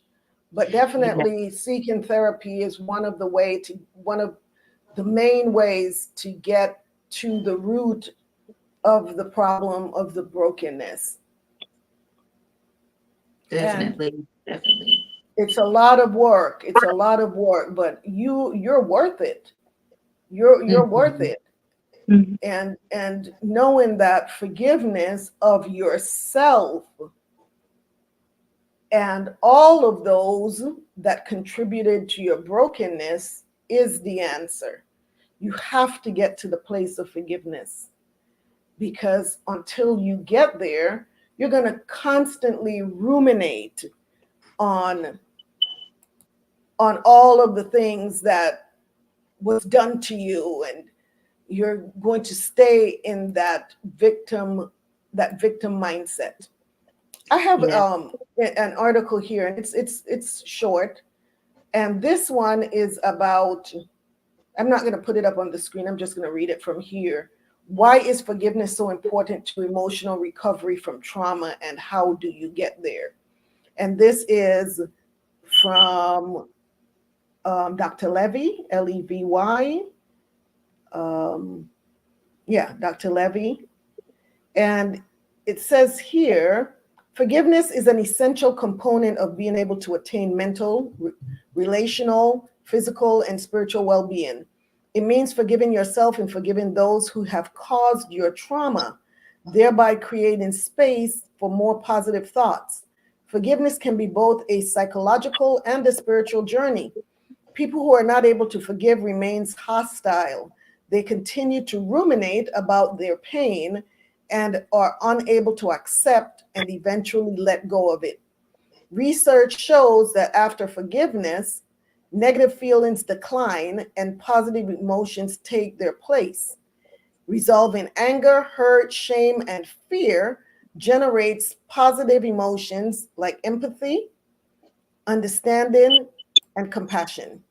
But definitely seeking therapy is one of the main ways to get to the root of the problem of the brokenness. Definitely. It's a lot of work. But you're worth it. You're worth it. And knowing that forgiveness of yourself and all of those that contributed to your brokenness is the answer. You have to get to the place of forgiveness, because until you get there, you're going to constantly ruminate on all of the things that was done to you, and you're going to stay in that victim mindset. I have an article here, and it's short, and this one is about, I'm not going to put it up on the screen, I'm just going to read it from here. Why is forgiveness so important to emotional recovery from trauma, and how do you get there? And this is from Dr. Levy, Levy. Dr. Levy. And it says here, forgiveness is an essential component of being able to attain mental, relational, physical, and spiritual well-being. It means forgiving yourself and forgiving those who have caused your trauma, thereby creating space for more positive thoughts. Forgiveness can be both a psychological and a spiritual journey. People who are not able to forgive remains hostile. They continue to ruminate about their pain and are unable to accept and eventually let go of it. Research shows that after forgiveness, negative feelings decline and positive emotions take their place. Resolving anger, hurt, shame, and fear generates positive emotions like empathy, understanding, and compassion.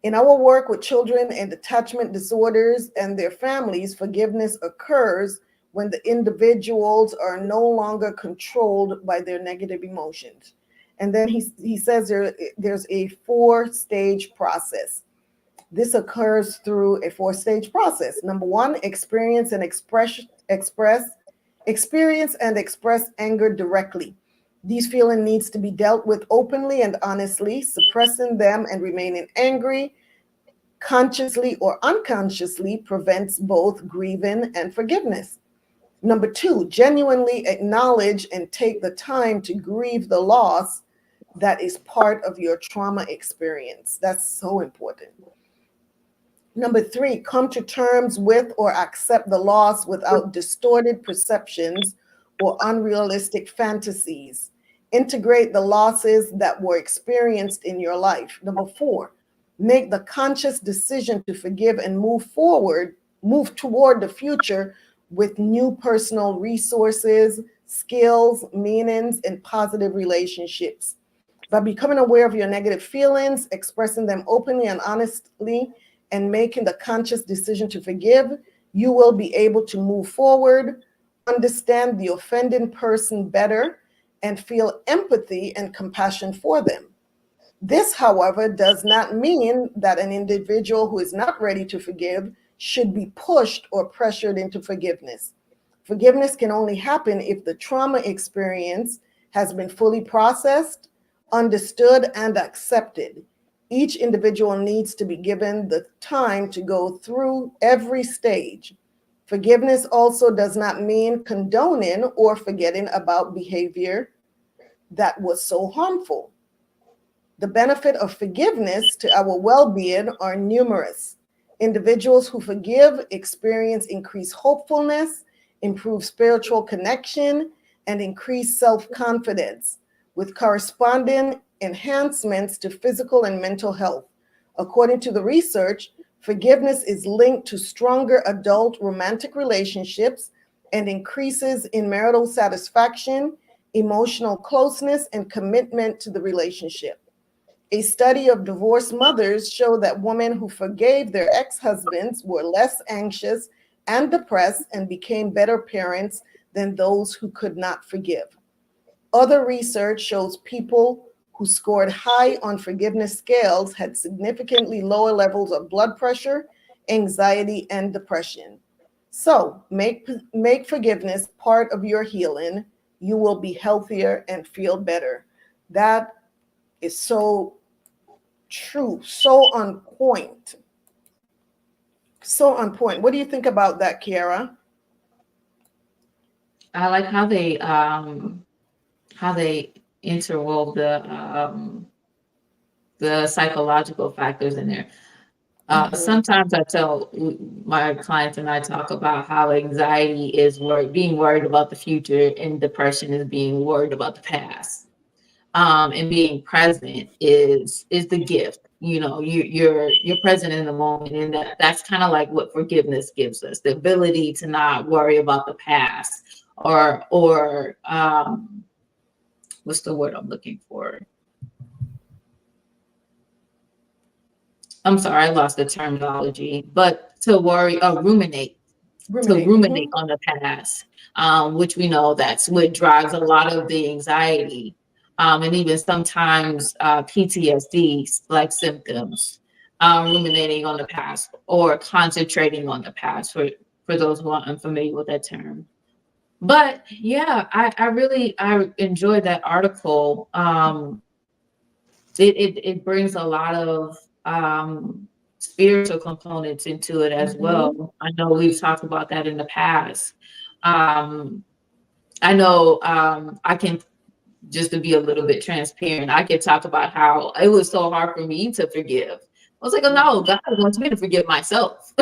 In our work with children and attachment disorders and their families, forgiveness occurs when the individuals are no longer controlled by their negative emotions. And then he says there's a 4-stage process. This occurs through a 4-stage process. Number 1, experience and express anger directly. These feelings needs to be dealt with openly and honestly. Suppressing them and remaining angry, consciously or unconsciously, prevents both grieving and forgiveness. Number 2, genuinely acknowledge and take the time to grieve the loss that is part of your trauma experience. That's so important. Number 3, come to terms with or accept the loss without distorted perceptions or unrealistic fantasies. Integrate the losses that were experienced in your life. Number 4, make the conscious decision to forgive and move toward the future with new personal resources, skills, meanings, and positive relationships. By becoming aware of your negative feelings, expressing them openly and honestly, and making the conscious decision to forgive, you will be able to move forward, understand the offending person better, and feel empathy and compassion for them. This, however, does not mean that an individual who is not ready to forgive should be pushed or pressured into forgiveness. Forgiveness can only happen if the trauma experience has been fully processed, understood, and accepted. Each individual needs to be given the time to go through every stage. Forgiveness also does not mean condoning or forgetting about behavior that was so harmful. The benefit of forgiveness to our well-being are numerous. Individuals who forgive experience increased hopefulness, improved spiritual connection, and increased self-confidence, with corresponding enhancements to physical and mental health. According to the research, forgiveness is linked to stronger adult romantic relationships and increases in marital satisfaction, emotional closeness, and commitment to the relationship. A study of divorced mothers showed that women who forgave their ex-husbands were less anxious and depressed and became better parents than those who could not forgive. Other research shows people who scored high on forgiveness scales had significantly lower levels of blood pressure, anxiety, and depression. So make forgiveness part of your healing. You will be healthier and feel better. That is so true, so on point. So on point. What do you think about that, Kiara? I like how they interwove the psychological factors in there. Sometimes I tell my clients, and I talk about how anxiety is being worried about the future, and depression is being worried about the past. And being present is the gift. You know, you're present in the moment, and that's kind of like what forgiveness gives us, the ability to not worry about the past or what's the word I'm looking for? I'm sorry, I lost the terminology, but to worry or ruminate on the past, which we know that's what drives a lot of the anxiety, and even sometimes PTSD like symptoms, ruminating on the past or concentrating on the past for those who are unfamiliar with that term. But yeah, I really enjoyed that article. It brings a lot of spiritual components into it as well. I know we've talked about that in the past. I know I can, just to be a little bit transparent, I can talk about how it was so hard for me to forgive. I was like, oh no, God wants me to forgive myself.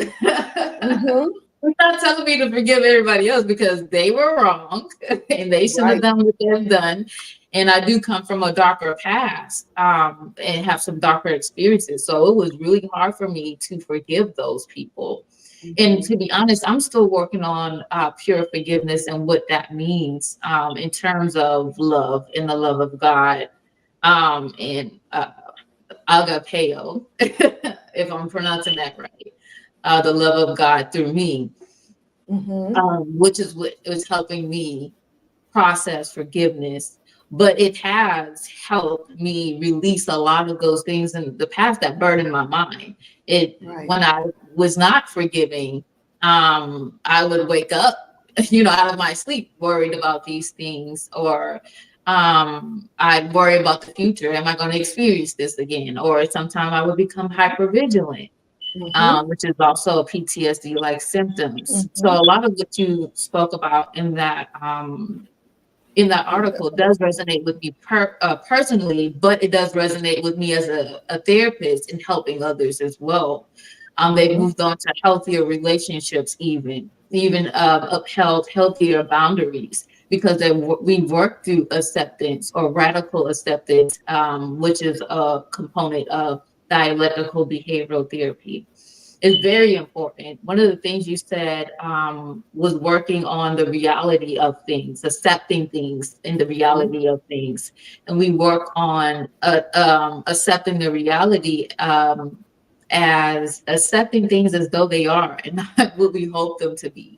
He's not telling me to forgive everybody else because they were wrong and they shouldn't have done what they've done. And I do come from a darker past and have some darker experiences. So it was really hard for me to forgive those people. And to be honest, I'm still working on pure forgiveness and what that means in terms of love and the love of God, and agapeo, if I'm pronouncing that right, the love of God through me, which is what is helping me process forgiveness. But it has helped me release a lot of those things in the past that burdened my mind. When I was not forgiving, I would wake up, out of my sleep, worried about these things, or I'd worry about the future. Am I going to experience this again? Or sometimes I would become hypervigilant, which is also a PTSD-like symptoms. So a lot of what you spoke about in that article does resonate with me personally, but it does resonate with me as a therapist in helping others as well. They've moved on to healthier relationships, even upheld healthier boundaries because we work through acceptance or radical acceptance, which is a component of dialectical behavioral therapy. Is very important. One of the things you said was working on the reality of things, accepting things in the reality of things. And we work on accepting the reality as accepting things as though they are and not what we hope them to be.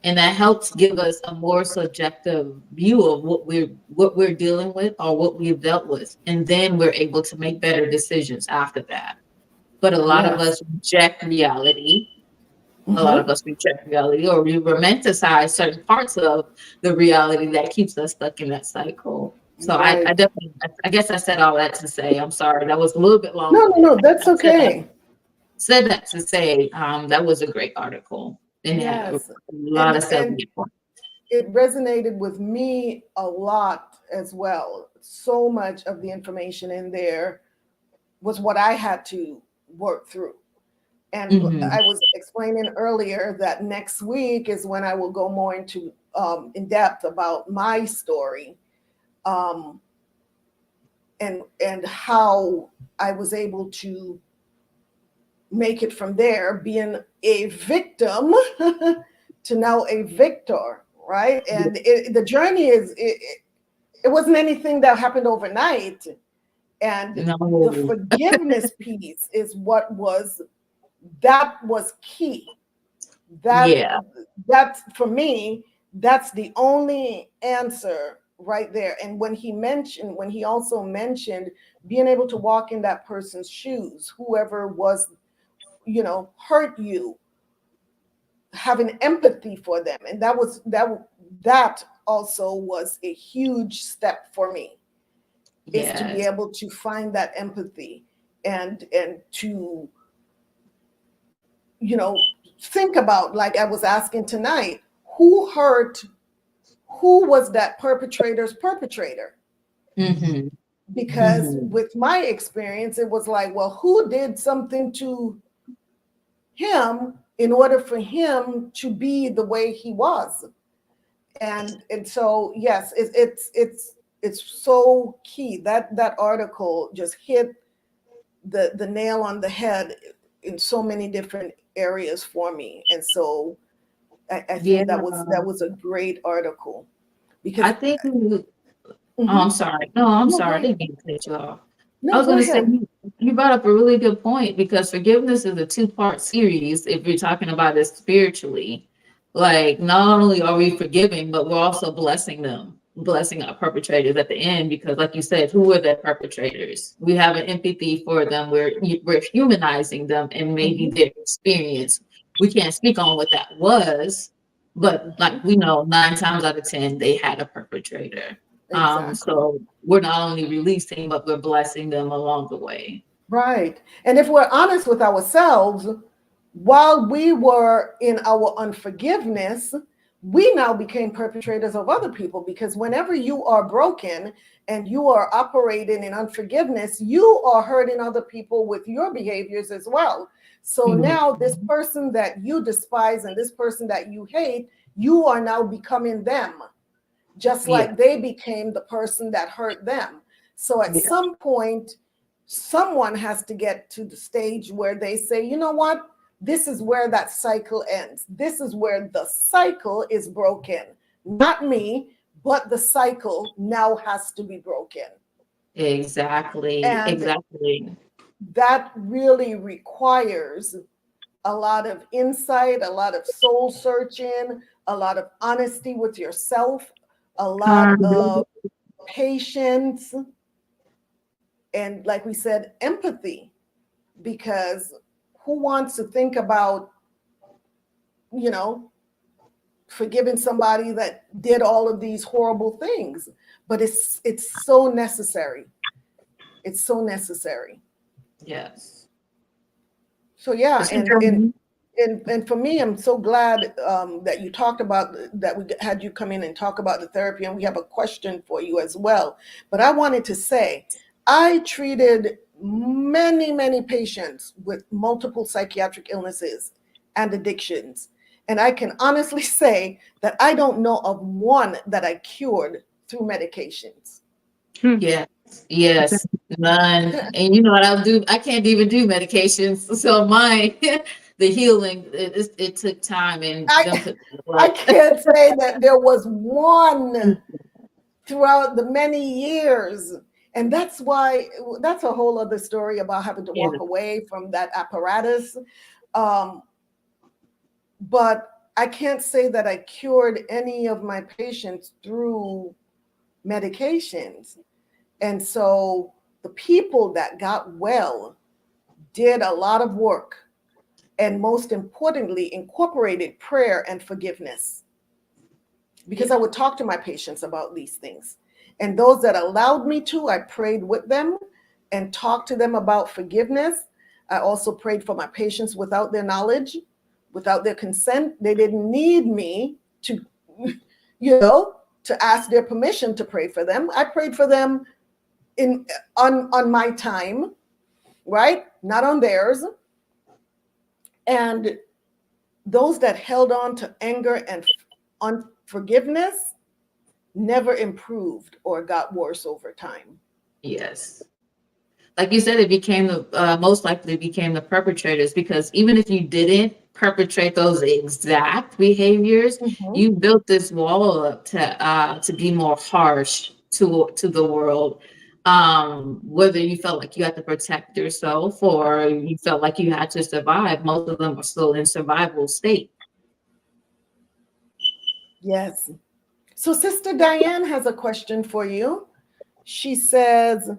And that helps give us a more subjective view of what we're dealing with or what we've dealt with. And then we're able to make better decisions after that. But a lot of us reject reality. A lot of us reject reality, or we romanticize certain parts of the reality that keeps us stuck in that cycle. So I definitely, I guess I said all that to say, I'm sorry, that was a little bit long. No, that's okay. Said that to say that was a great article. And had a lot of self-improvement. It resonated with me a lot as well. So much of the information in there was what I had to work through. And I was explaining earlier that next week is when I will go more into in depth about my story, and how I was able to make it from there, being a victim to now a victor, right? And the journey it wasn't anything that happened overnight. And the forgiveness piece is what was key. That's for me, that's the only answer right there. And when he also mentioned being able to walk in that person's shoes, whoever was, hurt you, having empathy for them. And that also was a huge step for me, is to be able to find that empathy and to, think about, like I was asking tonight, who was that perpetrator's perpetrator? Because with my experience, it was like, well, who did something to him in order for him to be the way he was? And so, yes, it's so key. That article just hit the nail on the head in so many different areas for me. And so I think that was a great article, because I think I'm sorry. No, I'm sorry. I didn't mean to cut you off. No, I was going to say, ahead. you brought up a really good point, because forgiveness is a 2-part series if you're talking about it spiritually. Like, not only are we forgiving, but we're also blessing our perpetrators at the end, because like you said, who are the perpetrators? We have an empathy for them. We're humanizing them, and maybe their experience. We can't speak on what that was, but like we know, 9 times out of 10, they had a perpetrator. Exactly. So we're not only releasing, but we're blessing them along the way. Right. And if we're honest with ourselves, while we were in our unforgiveness, we now became perpetrators of other people, because whenever you are broken and you are operating in unforgiveness, you are hurting other people with your behaviors as well. So now this person that you despise and this person that you hate, you are now becoming them, just like they became the person that hurt them. So at some point, someone has to get to the stage where they say, you know what? This is where that cycle ends. This is where the cycle is broken. Not me, but the cycle now has to be broken. Exactly. That really requires a lot of insight, a lot of soul searching, a lot of honesty with yourself, a lot of patience, and like we said, empathy, because who wants to think about, forgiving somebody that did all of these horrible things? But it's so necessary. It's so necessary. Yes. So yeah, and for me, I'm so glad that you talked about that. We had you come in and talk about the therapy, and we have a question for you as well. But I wanted to say, I treated many patients with multiple psychiatric illnesses and addictions. And I can honestly say that I don't know of one that I cured through medications. Yes, none. And you know what I'll do? I can't even do medications. So mine, the healing, it took time. And I can't say that there was one throughout the many years. And that's why, that's a whole other story about having to walk away from that apparatus. But I can't say that I cured any of my patients through medications. And so the people that got well did a lot of work, and most importantly, incorporated prayer and forgiveness. Because I would talk to my patients about these things. And those that allowed me to, I prayed with them and talked to them about forgiveness. I also prayed for my patients without their knowledge, without their consent. They didn't need me to, to ask their permission to pray for them. I prayed for them on my time, right? Not on theirs. And those that held on to anger and unforgiveness never improved or got worse over time. Yes. Like you said, it became the most likely became the perpetrators, because even if you didn't perpetrate those exact behaviors, you built this wall up to be more harsh to the world. Whether you felt like you had to protect yourself or you felt like you had to survive, most of them are still in survival state. Yes. So Sister Diane has a question for you. She says,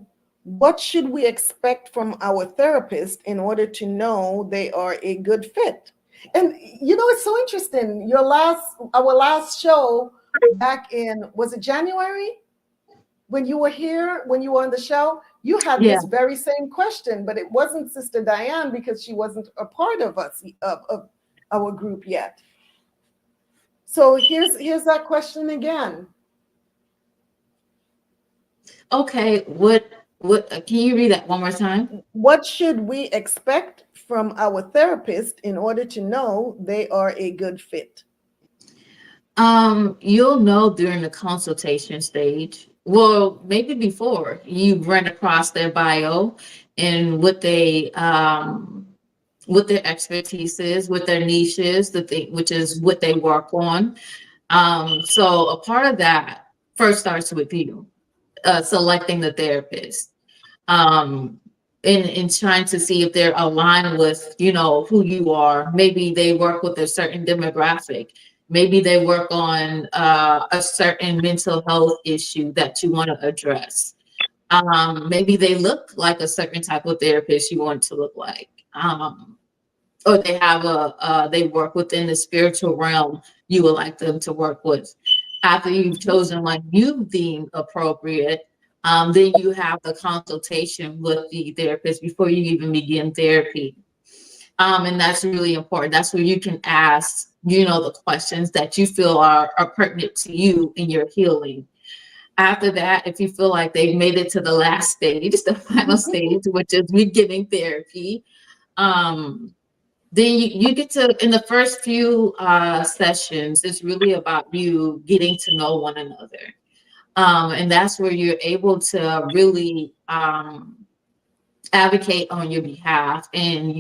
what should we expect from our therapist in order to know they are a good fit? And you know, it's so interesting. Our last show back in, was it January? When you were here, when you were on the show, you had this very same question, but it wasn't Sister Diane because she wasn't a part of us, of our group yet. So here's that question again. Okay, what can you read that one more time? What should we expect from our therapist in order to know they are a good fit? You'll know during the consultation stage. Well, maybe before you run across their bio and what their expertise is, what their niche is, which is what they work on. So a part of that first starts with you, selecting the therapist. In trying to see if they're aligned with, who you are. Maybe they work with a certain demographic. Maybe they work on a certain mental health issue that you want to address. Maybe they look like a certain type of therapist you want to look like. Or they have they work within the spiritual realm you would like them to work with. After you've chosen one you deem appropriate, then you have the consultation with the therapist before you even begin therapy. And that's really important. That's where you can ask, the questions that you feel are pertinent to you in your healing. After that, if you feel like they've made it to the last stage, the final stage, which is beginning therapy, then you get to, in the first few sessions, it's really about you getting to know one another. And that's where you're able to really advocate on your behalf and,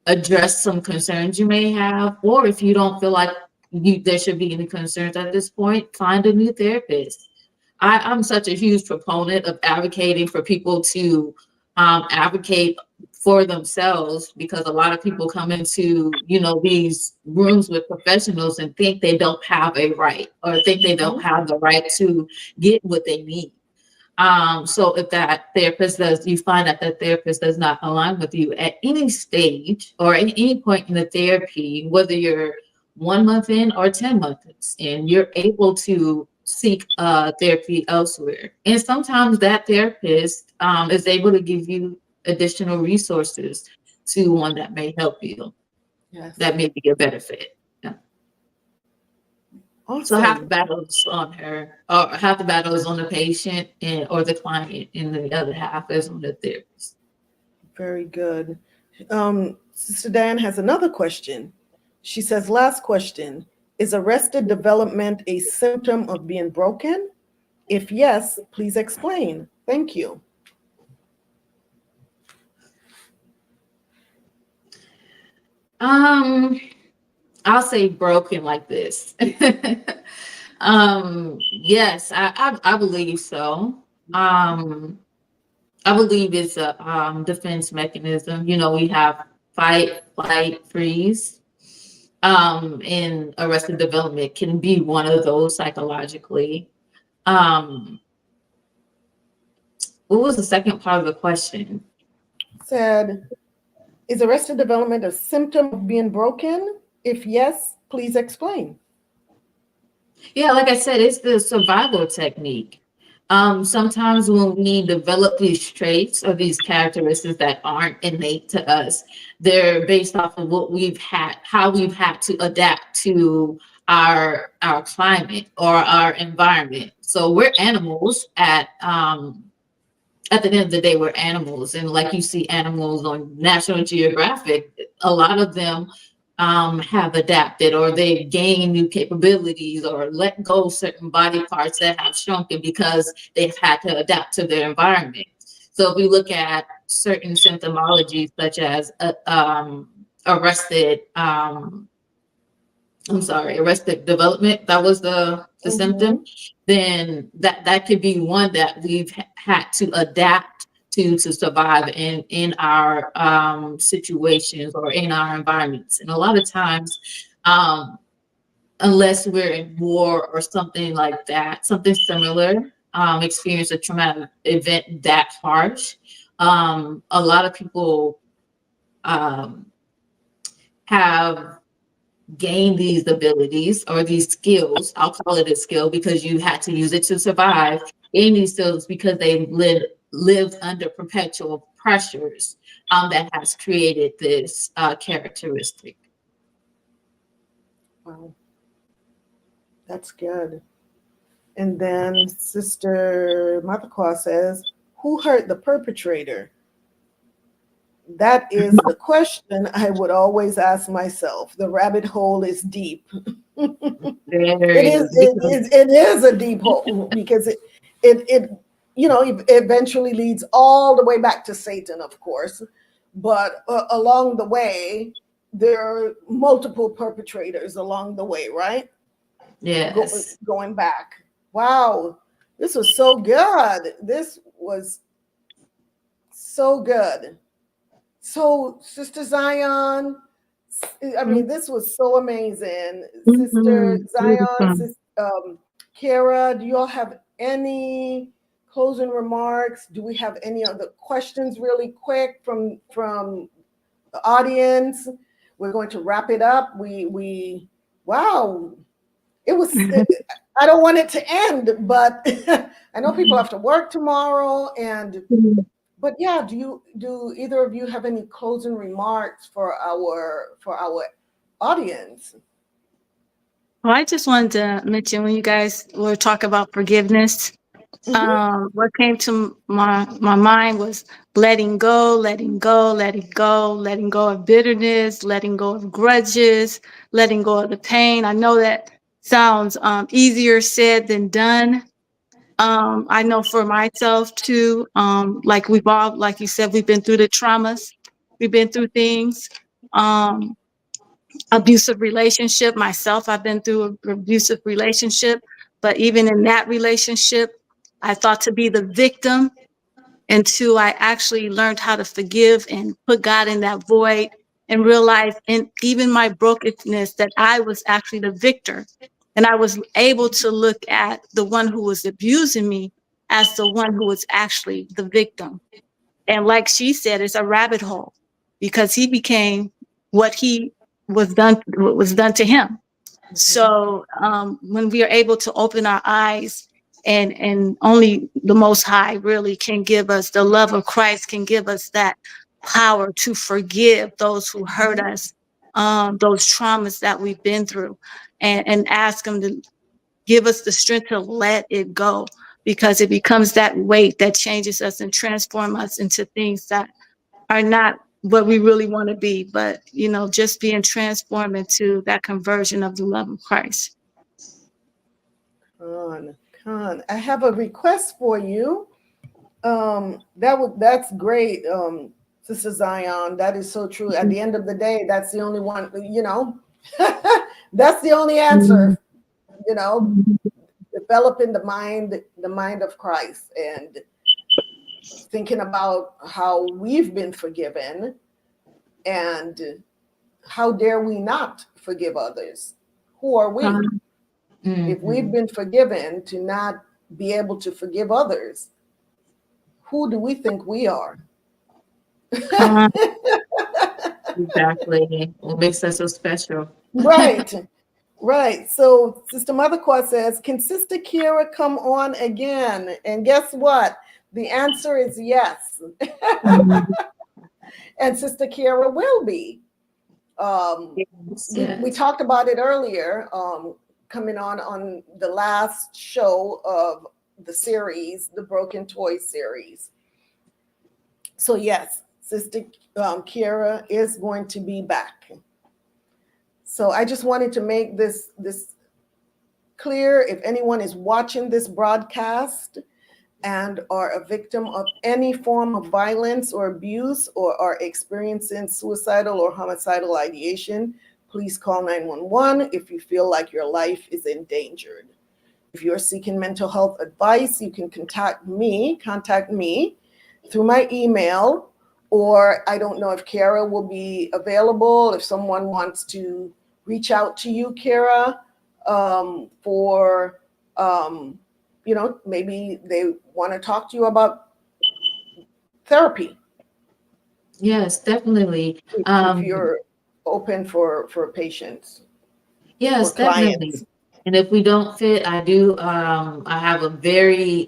address some concerns you may have. Or if you don't feel like there should be any concerns at this point, find a new therapist. I'm such a huge proponent of advocating for people to advocate for themselves, because a lot of people come into, these rooms with professionals and think they don't have a right, or think they don't have the right to get what they need. So if you find that the therapist does not align with you at any stage or at any point in the therapy, whether you're 1 month in or 10 months in, you're able to seek therapy elsewhere. And sometimes that therapist is able to give you additional resources to one that may help you. Yes. That may be a better fit. Yeah. Awesome. So half the battle is on her, or half the battle is on the patient or the client, and the other half is on the therapist. Very good. Sister Diane has another question. She says, last question, is arrested development a symptom of being broken? If yes, please explain. Thank you. I'll say broken like this. Yes, I believe so. I believe it's a defense mechanism. We have fight, flight, freeze. And arrested development can be one of those psychologically. What was the second part of the question? Said, is arrested development a symptom of being broken? If yes, please explain. Yeah, like I said, it's the survival technique. Sometimes when we develop these traits or these characteristics that aren't innate to us, they're based off of what we've had, how we've had to adapt to our climate or our environment. So we're animals at at the end of the day, we're animals. And like you see animals on National Geographic, a lot of them have adapted, or they gain new capabilities, or let go of certain body parts that have shrunken because they've had to adapt to their environment. So if we look at certain symptomologies such as arrested development, that was the symptom, then that could be one that we've had to adapt to survive in our situations or in our environments. And a lot of times, unless we're in war or something like that, something similar, experience a traumatic event that harsh, a lot of people have gain these abilities or these skills. I'll call it a skill because you had to use it to survive. Gain these skills because they lived under perpetual pressures that has created this characteristic. Wow, that's good. And then Sister Matakwa says, who hurt the perpetrator? That is the question I would always ask myself. The rabbit hole is deep. It is a deep hole because it eventually leads all the way back to Satan, of course. But along the way, there are multiple perpetrators along the way, right? Yes. Going back. Wow, this was so good. This was so good. So, Sister Zion, I mean, this was so amazing. Sister Zion, Kara, do you all have any closing remarks? Do we have any other questions really quick from the audience? We're going to wrap it up. Wow, it was, I don't want it to end, but I know people have to work tomorrow but yeah, do either of you have any closing remarks for our audience? Well, I just wanted to mention when you guys were talking about forgiveness, what came to my mind was letting go, letting go, letting go, letting go of bitterness, letting go of grudges, letting go of the pain. I know that sounds easier said than done. I know for myself too, like we've all, like you said, we've been through the traumas, we've been through things, abusive relationship. Myself, I've been through an abusive relationship, but even in that relationship, I thought to be the victim until I actually learned how to forgive and put God in that void and realize in even my brokenness that I was actually the victor. And I was able to look at the one who was abusing me as the one who was actually the victim. And like she said, it's a rabbit hole because he became what was done to him. So when we are able to open our eyes, and only the Most High really can give us the love of Christ, can give us that power to forgive those who hurt us, those traumas that we've been through, and ask him to give us the strength to let it go, because it becomes that weight that changes us and transforms us into things that are not what we really want to be, but just being transformed into that conversion of the love of Christ. Khan, I have a request for you. That's great, Sister Zion. That is so true. At the end of the day, that's the only one. That's the only answer. Developing the mind of Christ, and thinking about how we've been forgiven, and how dare we not forgive others? Who are we? If we've been forgiven, to not be able to forgive others, who do we think we are? Exactly. What makes us so special? Right. So Sister Mother Quad says, can Sister Kira come on again? And guess what? The answer is yes. And Sister Kira will be. Yes. We talked about it earlier, coming on the last show of the series, the Broken Toy series. So yes, Sister Kiara is going to be back. So I just wanted to make this clear. If anyone is watching this broadcast and are a victim of any form of violence or abuse, or are experiencing suicidal or homicidal ideation, please call 911 if you feel like your life is endangered. If you're seeking mental health advice, you can contact me through my email, or I don't know if Kara will be available. If someone wants to reach out to you, Kara, for maybe they want to talk to you about therapy. Yes, definitely. If you're open for patients. Yes, or clients. definitely. And if we don't fit, I do. I have a very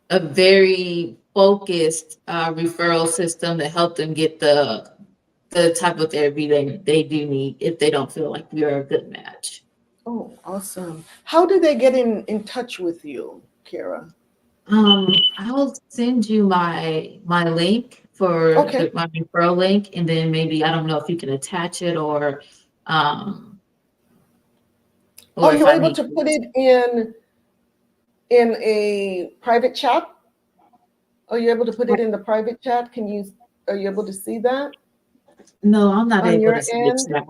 a very focused referral system to help them get the type of therapy they do need if they don't feel like you're a good match. Oh, awesome. How do they get in touch with you, Kara? I'll send you my link for Okay. my referral link, and then maybe I don't know if you can attach it or Oh, if you're I able need to put it in a private chat? Are you able to put it in the private chat? Are you able to see that No, I'm not on able your to see the end? chat.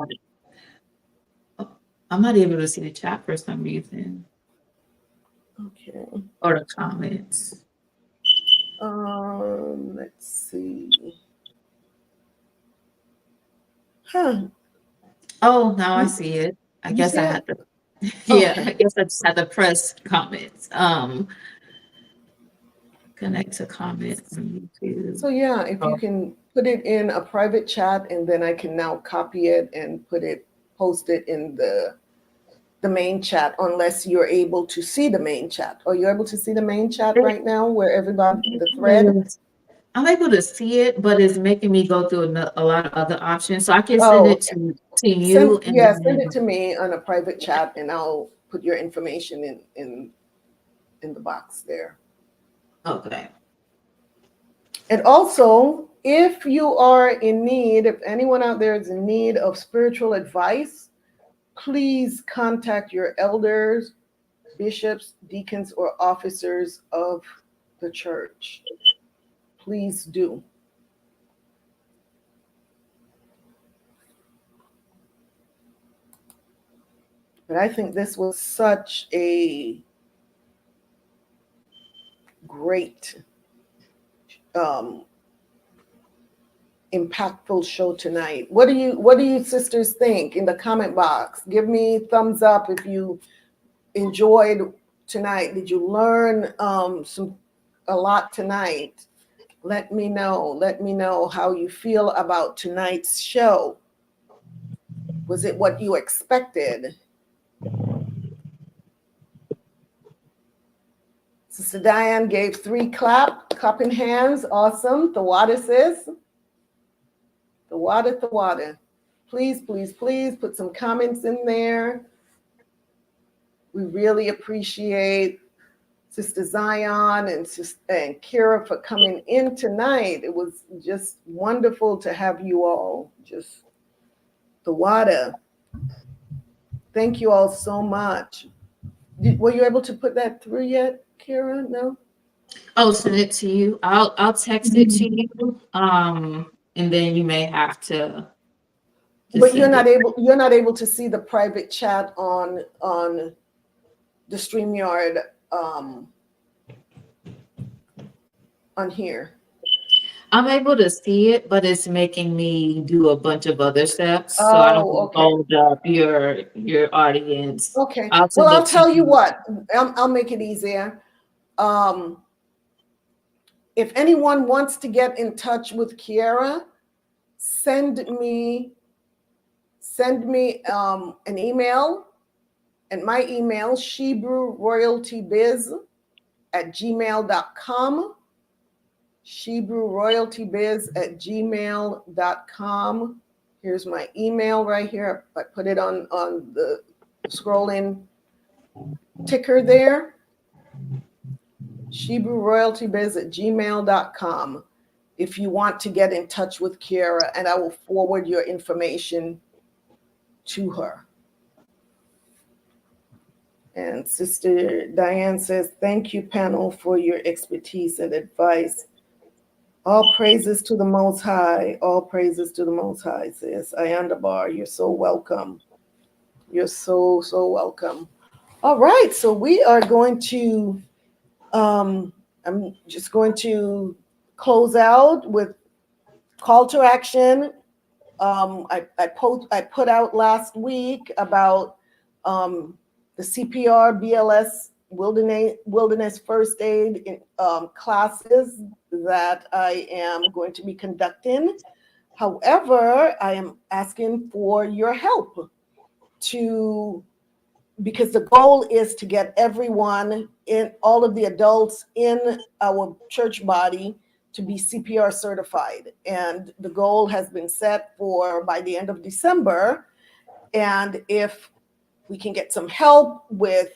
I'm not able to see the chat for some reason. Okay. Or the comments. Let's see. Huh. Oh, now I see it. I You guess see I it? had to, yeah, Okay. I guess I just had to press comments. Connect to comments on YouTube. So yeah, if you can put it in a private chat, and then I can now copy it and post it in the main chat, unless you're able to see the main chat. Are you able to see the main chat right now where everybody, the thread? I'm able to see it, but it's making me go through a lot of other options. So I can send Oh, it okay. to you. Send it to me on a private chat, and I'll put your information in the box there. Okay. And also, if you are in need, if anyone out there is in need of spiritual advice, please contact your elders, bishops, deacons, or officers of the church. Please do. But I think this was such a great, impactful show tonight. What do you sisters think in the comment box? Give me thumbs up if you enjoyed tonight. Did you learn a lot tonight? Let me know how you feel about tonight's show. Was it what you expected? Sister Diane gave 3 clapping hands. Awesome. The water, sis. The water. Please put some comments in there. We really appreciate Sister Zion and Kira for coming in tonight. It was just wonderful to have you all. Just the water. Thank you all so much. Were you able to put that through yet, Kira? No? I'll send it to you. I'll text it to you. And then you may have to. But you're not able to see the private chat on the StreamYard on here. I'm able to see it, but it's making me do a bunch of other steps. Oh, so I don't want to okay. hold up your audience. Okay. Well, I'll tell you what. I'll make it easier. If anyone wants to get in touch with Kiara, send me an email, and my email, shebrewroyaltybiz@gmail.com. shebrewroyaltybiz@gmail.com. Here's my email right here. I put it on the scrolling ticker there. ShebrewRoyaltyBiz@gmail.com if you want to get in touch with Kiara, and I will forward your information to her. And Sister Diane says, thank you, panel, for your expertise and advice. All praises to the Most High. All praises to the Most High, says Ayandabar. You're so welcome. You're so, so welcome. All right, so we are going to, I'm just going to close out with call to action. I put out last week about the CPR, BLS, wilderness first aid classes that I am going to be conducting. However, I am asking for your help because the goal is to get everyone in, all of the adults in our church body, to be CPR certified. And the goal has been set for by the end of December. And if we can get some help with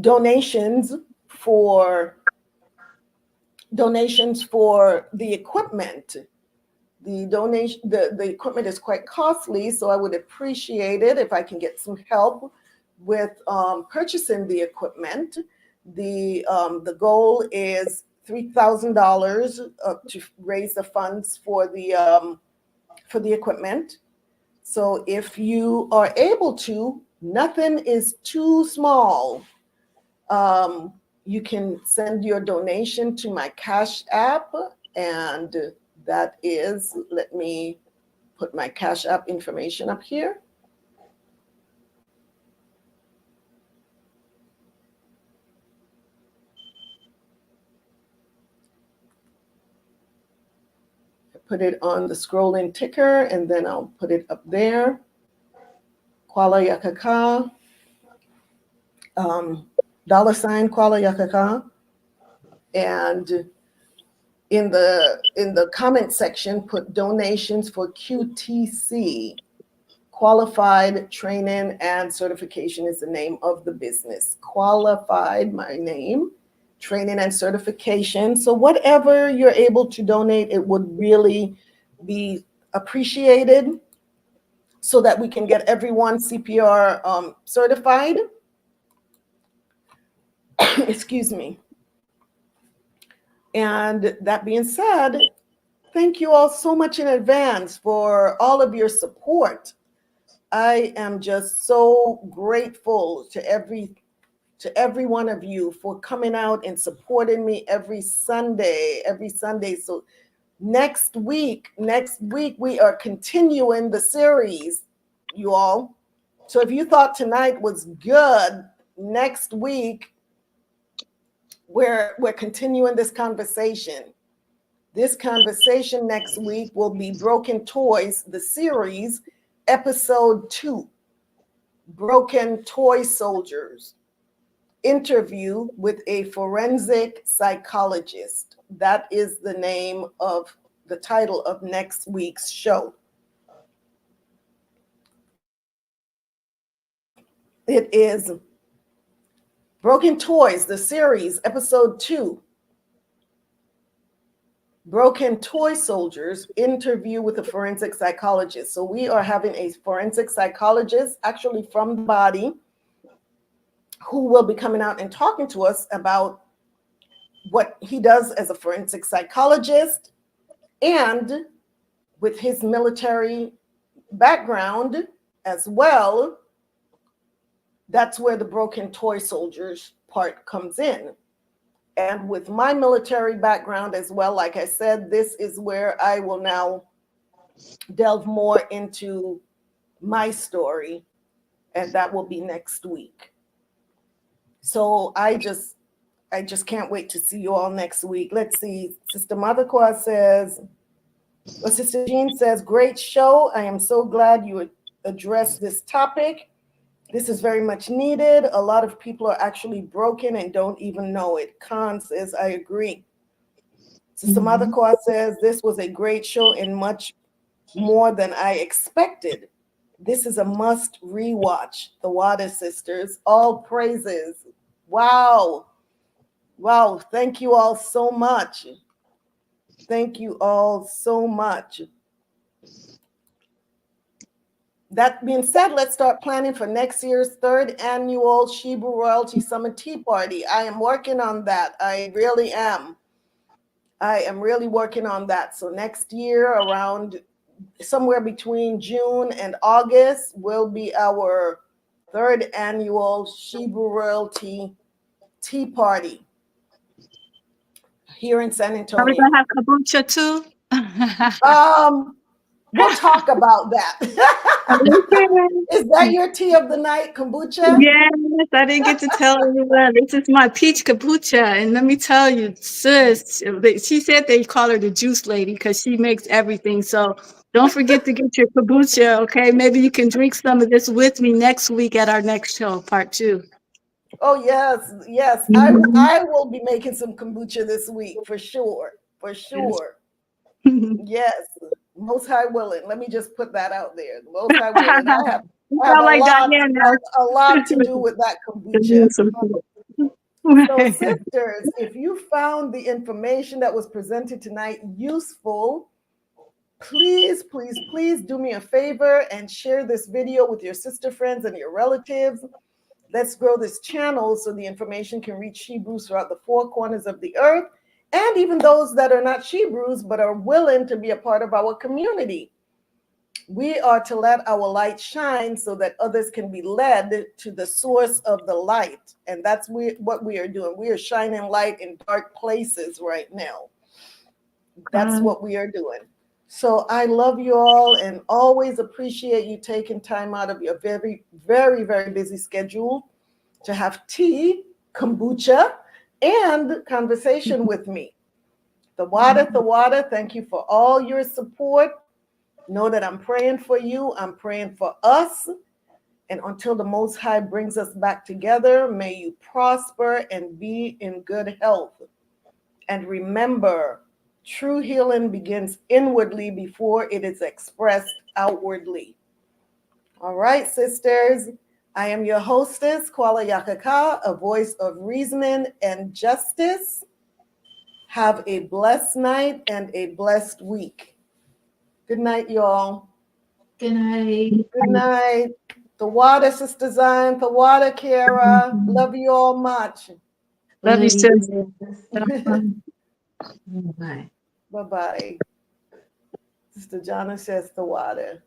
donations for the equipment, the equipment is quite costly, so I would appreciate it if I can get some help with purchasing the equipment. The goal is $3,000 to raise the funds for the equipment. So if you are able to, nothing is too small. You can send your donation to my Cash App, and that is, let me put my Cash App information up here. I put it on the scrolling ticker, and then I'll put it up there. Kuala Yakaka, $sign Kuala Yakaka, and in the comment section, put donations for QTC, Qualified Training and Certification is the name of the business. Qualified, my name, Training and Certification. So whatever you're able to donate, it would really be appreciated so that we can get everyone CPR certified. Excuse me. And that being said, thank you all so much in advance for all of your support. I am just so grateful to every one of you for coming out and supporting me every Sunday. So next week we are continuing the series, you all. So if you thought tonight was good, next week we're continuing this conversation. This conversation next week will be Broken Toys, the series, episode 2, Broken Toy Soldiers, interview with a forensic psychologist. That is the name of the title of next week's show. It is Broken Toys, the series, episode 2, Broken Toy Soldiers, interview with a forensic psychologist. So we are having a forensic psychologist, actually from the body, who will be coming out and talking to us about what he does as a forensic psychologist, and with his military background as well. That's where the Broken Toy Soldiers part comes in. And with my military background as well, like I said, this is where I will now delve more into my story, and that will be next week. So I just can't wait to see you all next week. Let's see. Sister Mother Kwa says, Sister Jean says, great show. I am so glad you addressed this topic. This is very much needed. A lot of people are actually broken and don't even know it. Khan says, I agree. Sister Mother Kwa says, this was a great show and much more than I expected. This is a must rewatch. The Water Sisters, all praises. Wow. Wow. Thank you all so much. Thank you all so much. That being said, let's start planning for next year's 3rd annual Shebrew Royalty Summit Tea Party. I am working on that. I really am. I am really working on that. So next year, around somewhere between June and August, will be our 3rd annual Shebrew Royalty Tea Party here in San Are we Antonio. gonna have kombucha too? We'll talk about that. Is that your tea of the night, kombucha? Yes, I didn't get to tell everyone. This is my peach kombucha, and let me tell you, sis, she said they call her the juice lady because she makes everything. So don't forget to get your kombucha, okay? Maybe you can drink some of this with me next week at our next show, part 2. Oh yes, yes. I will be making some kombucha this week for sure. For sure. Yes. Most High willing. Let me just put that out there. Most High willing. I have a lot to do with that kombucha. So, sisters, if you found the information that was presented tonight useful, please, please, please do me a favor and share this video with your sister friends and your relatives. Let's grow this channel so the information can reach Shebrews throughout the 4 corners of the earth, and even those that are not Shebrews but are willing to be a part of our community. We are to let our light shine so that others can be led to the source of the light. And that's what we are doing. We are shining light in dark places right now. That's what we are doing. So I love you all and always appreciate you taking time out of your very, very, very busy schedule to have tea, kombucha, and conversation with me. The water, thank you for all your support. Know that I'm praying for you. I'm praying for us. And until the Most High brings us back together, may you prosper and be in good health. And remember, true healing begins inwardly before it is expressed outwardly. All right, sisters. I am your hostess, Kwala Yakaka, a voice of reasoning and justice. Have a blessed night and a blessed week. Good night, y'all. Good night. Good night. The water, Sister Zion. The water, Kara. Love you all much. Love you, sis. Bye. Bye-bye. Sister Jana says the water.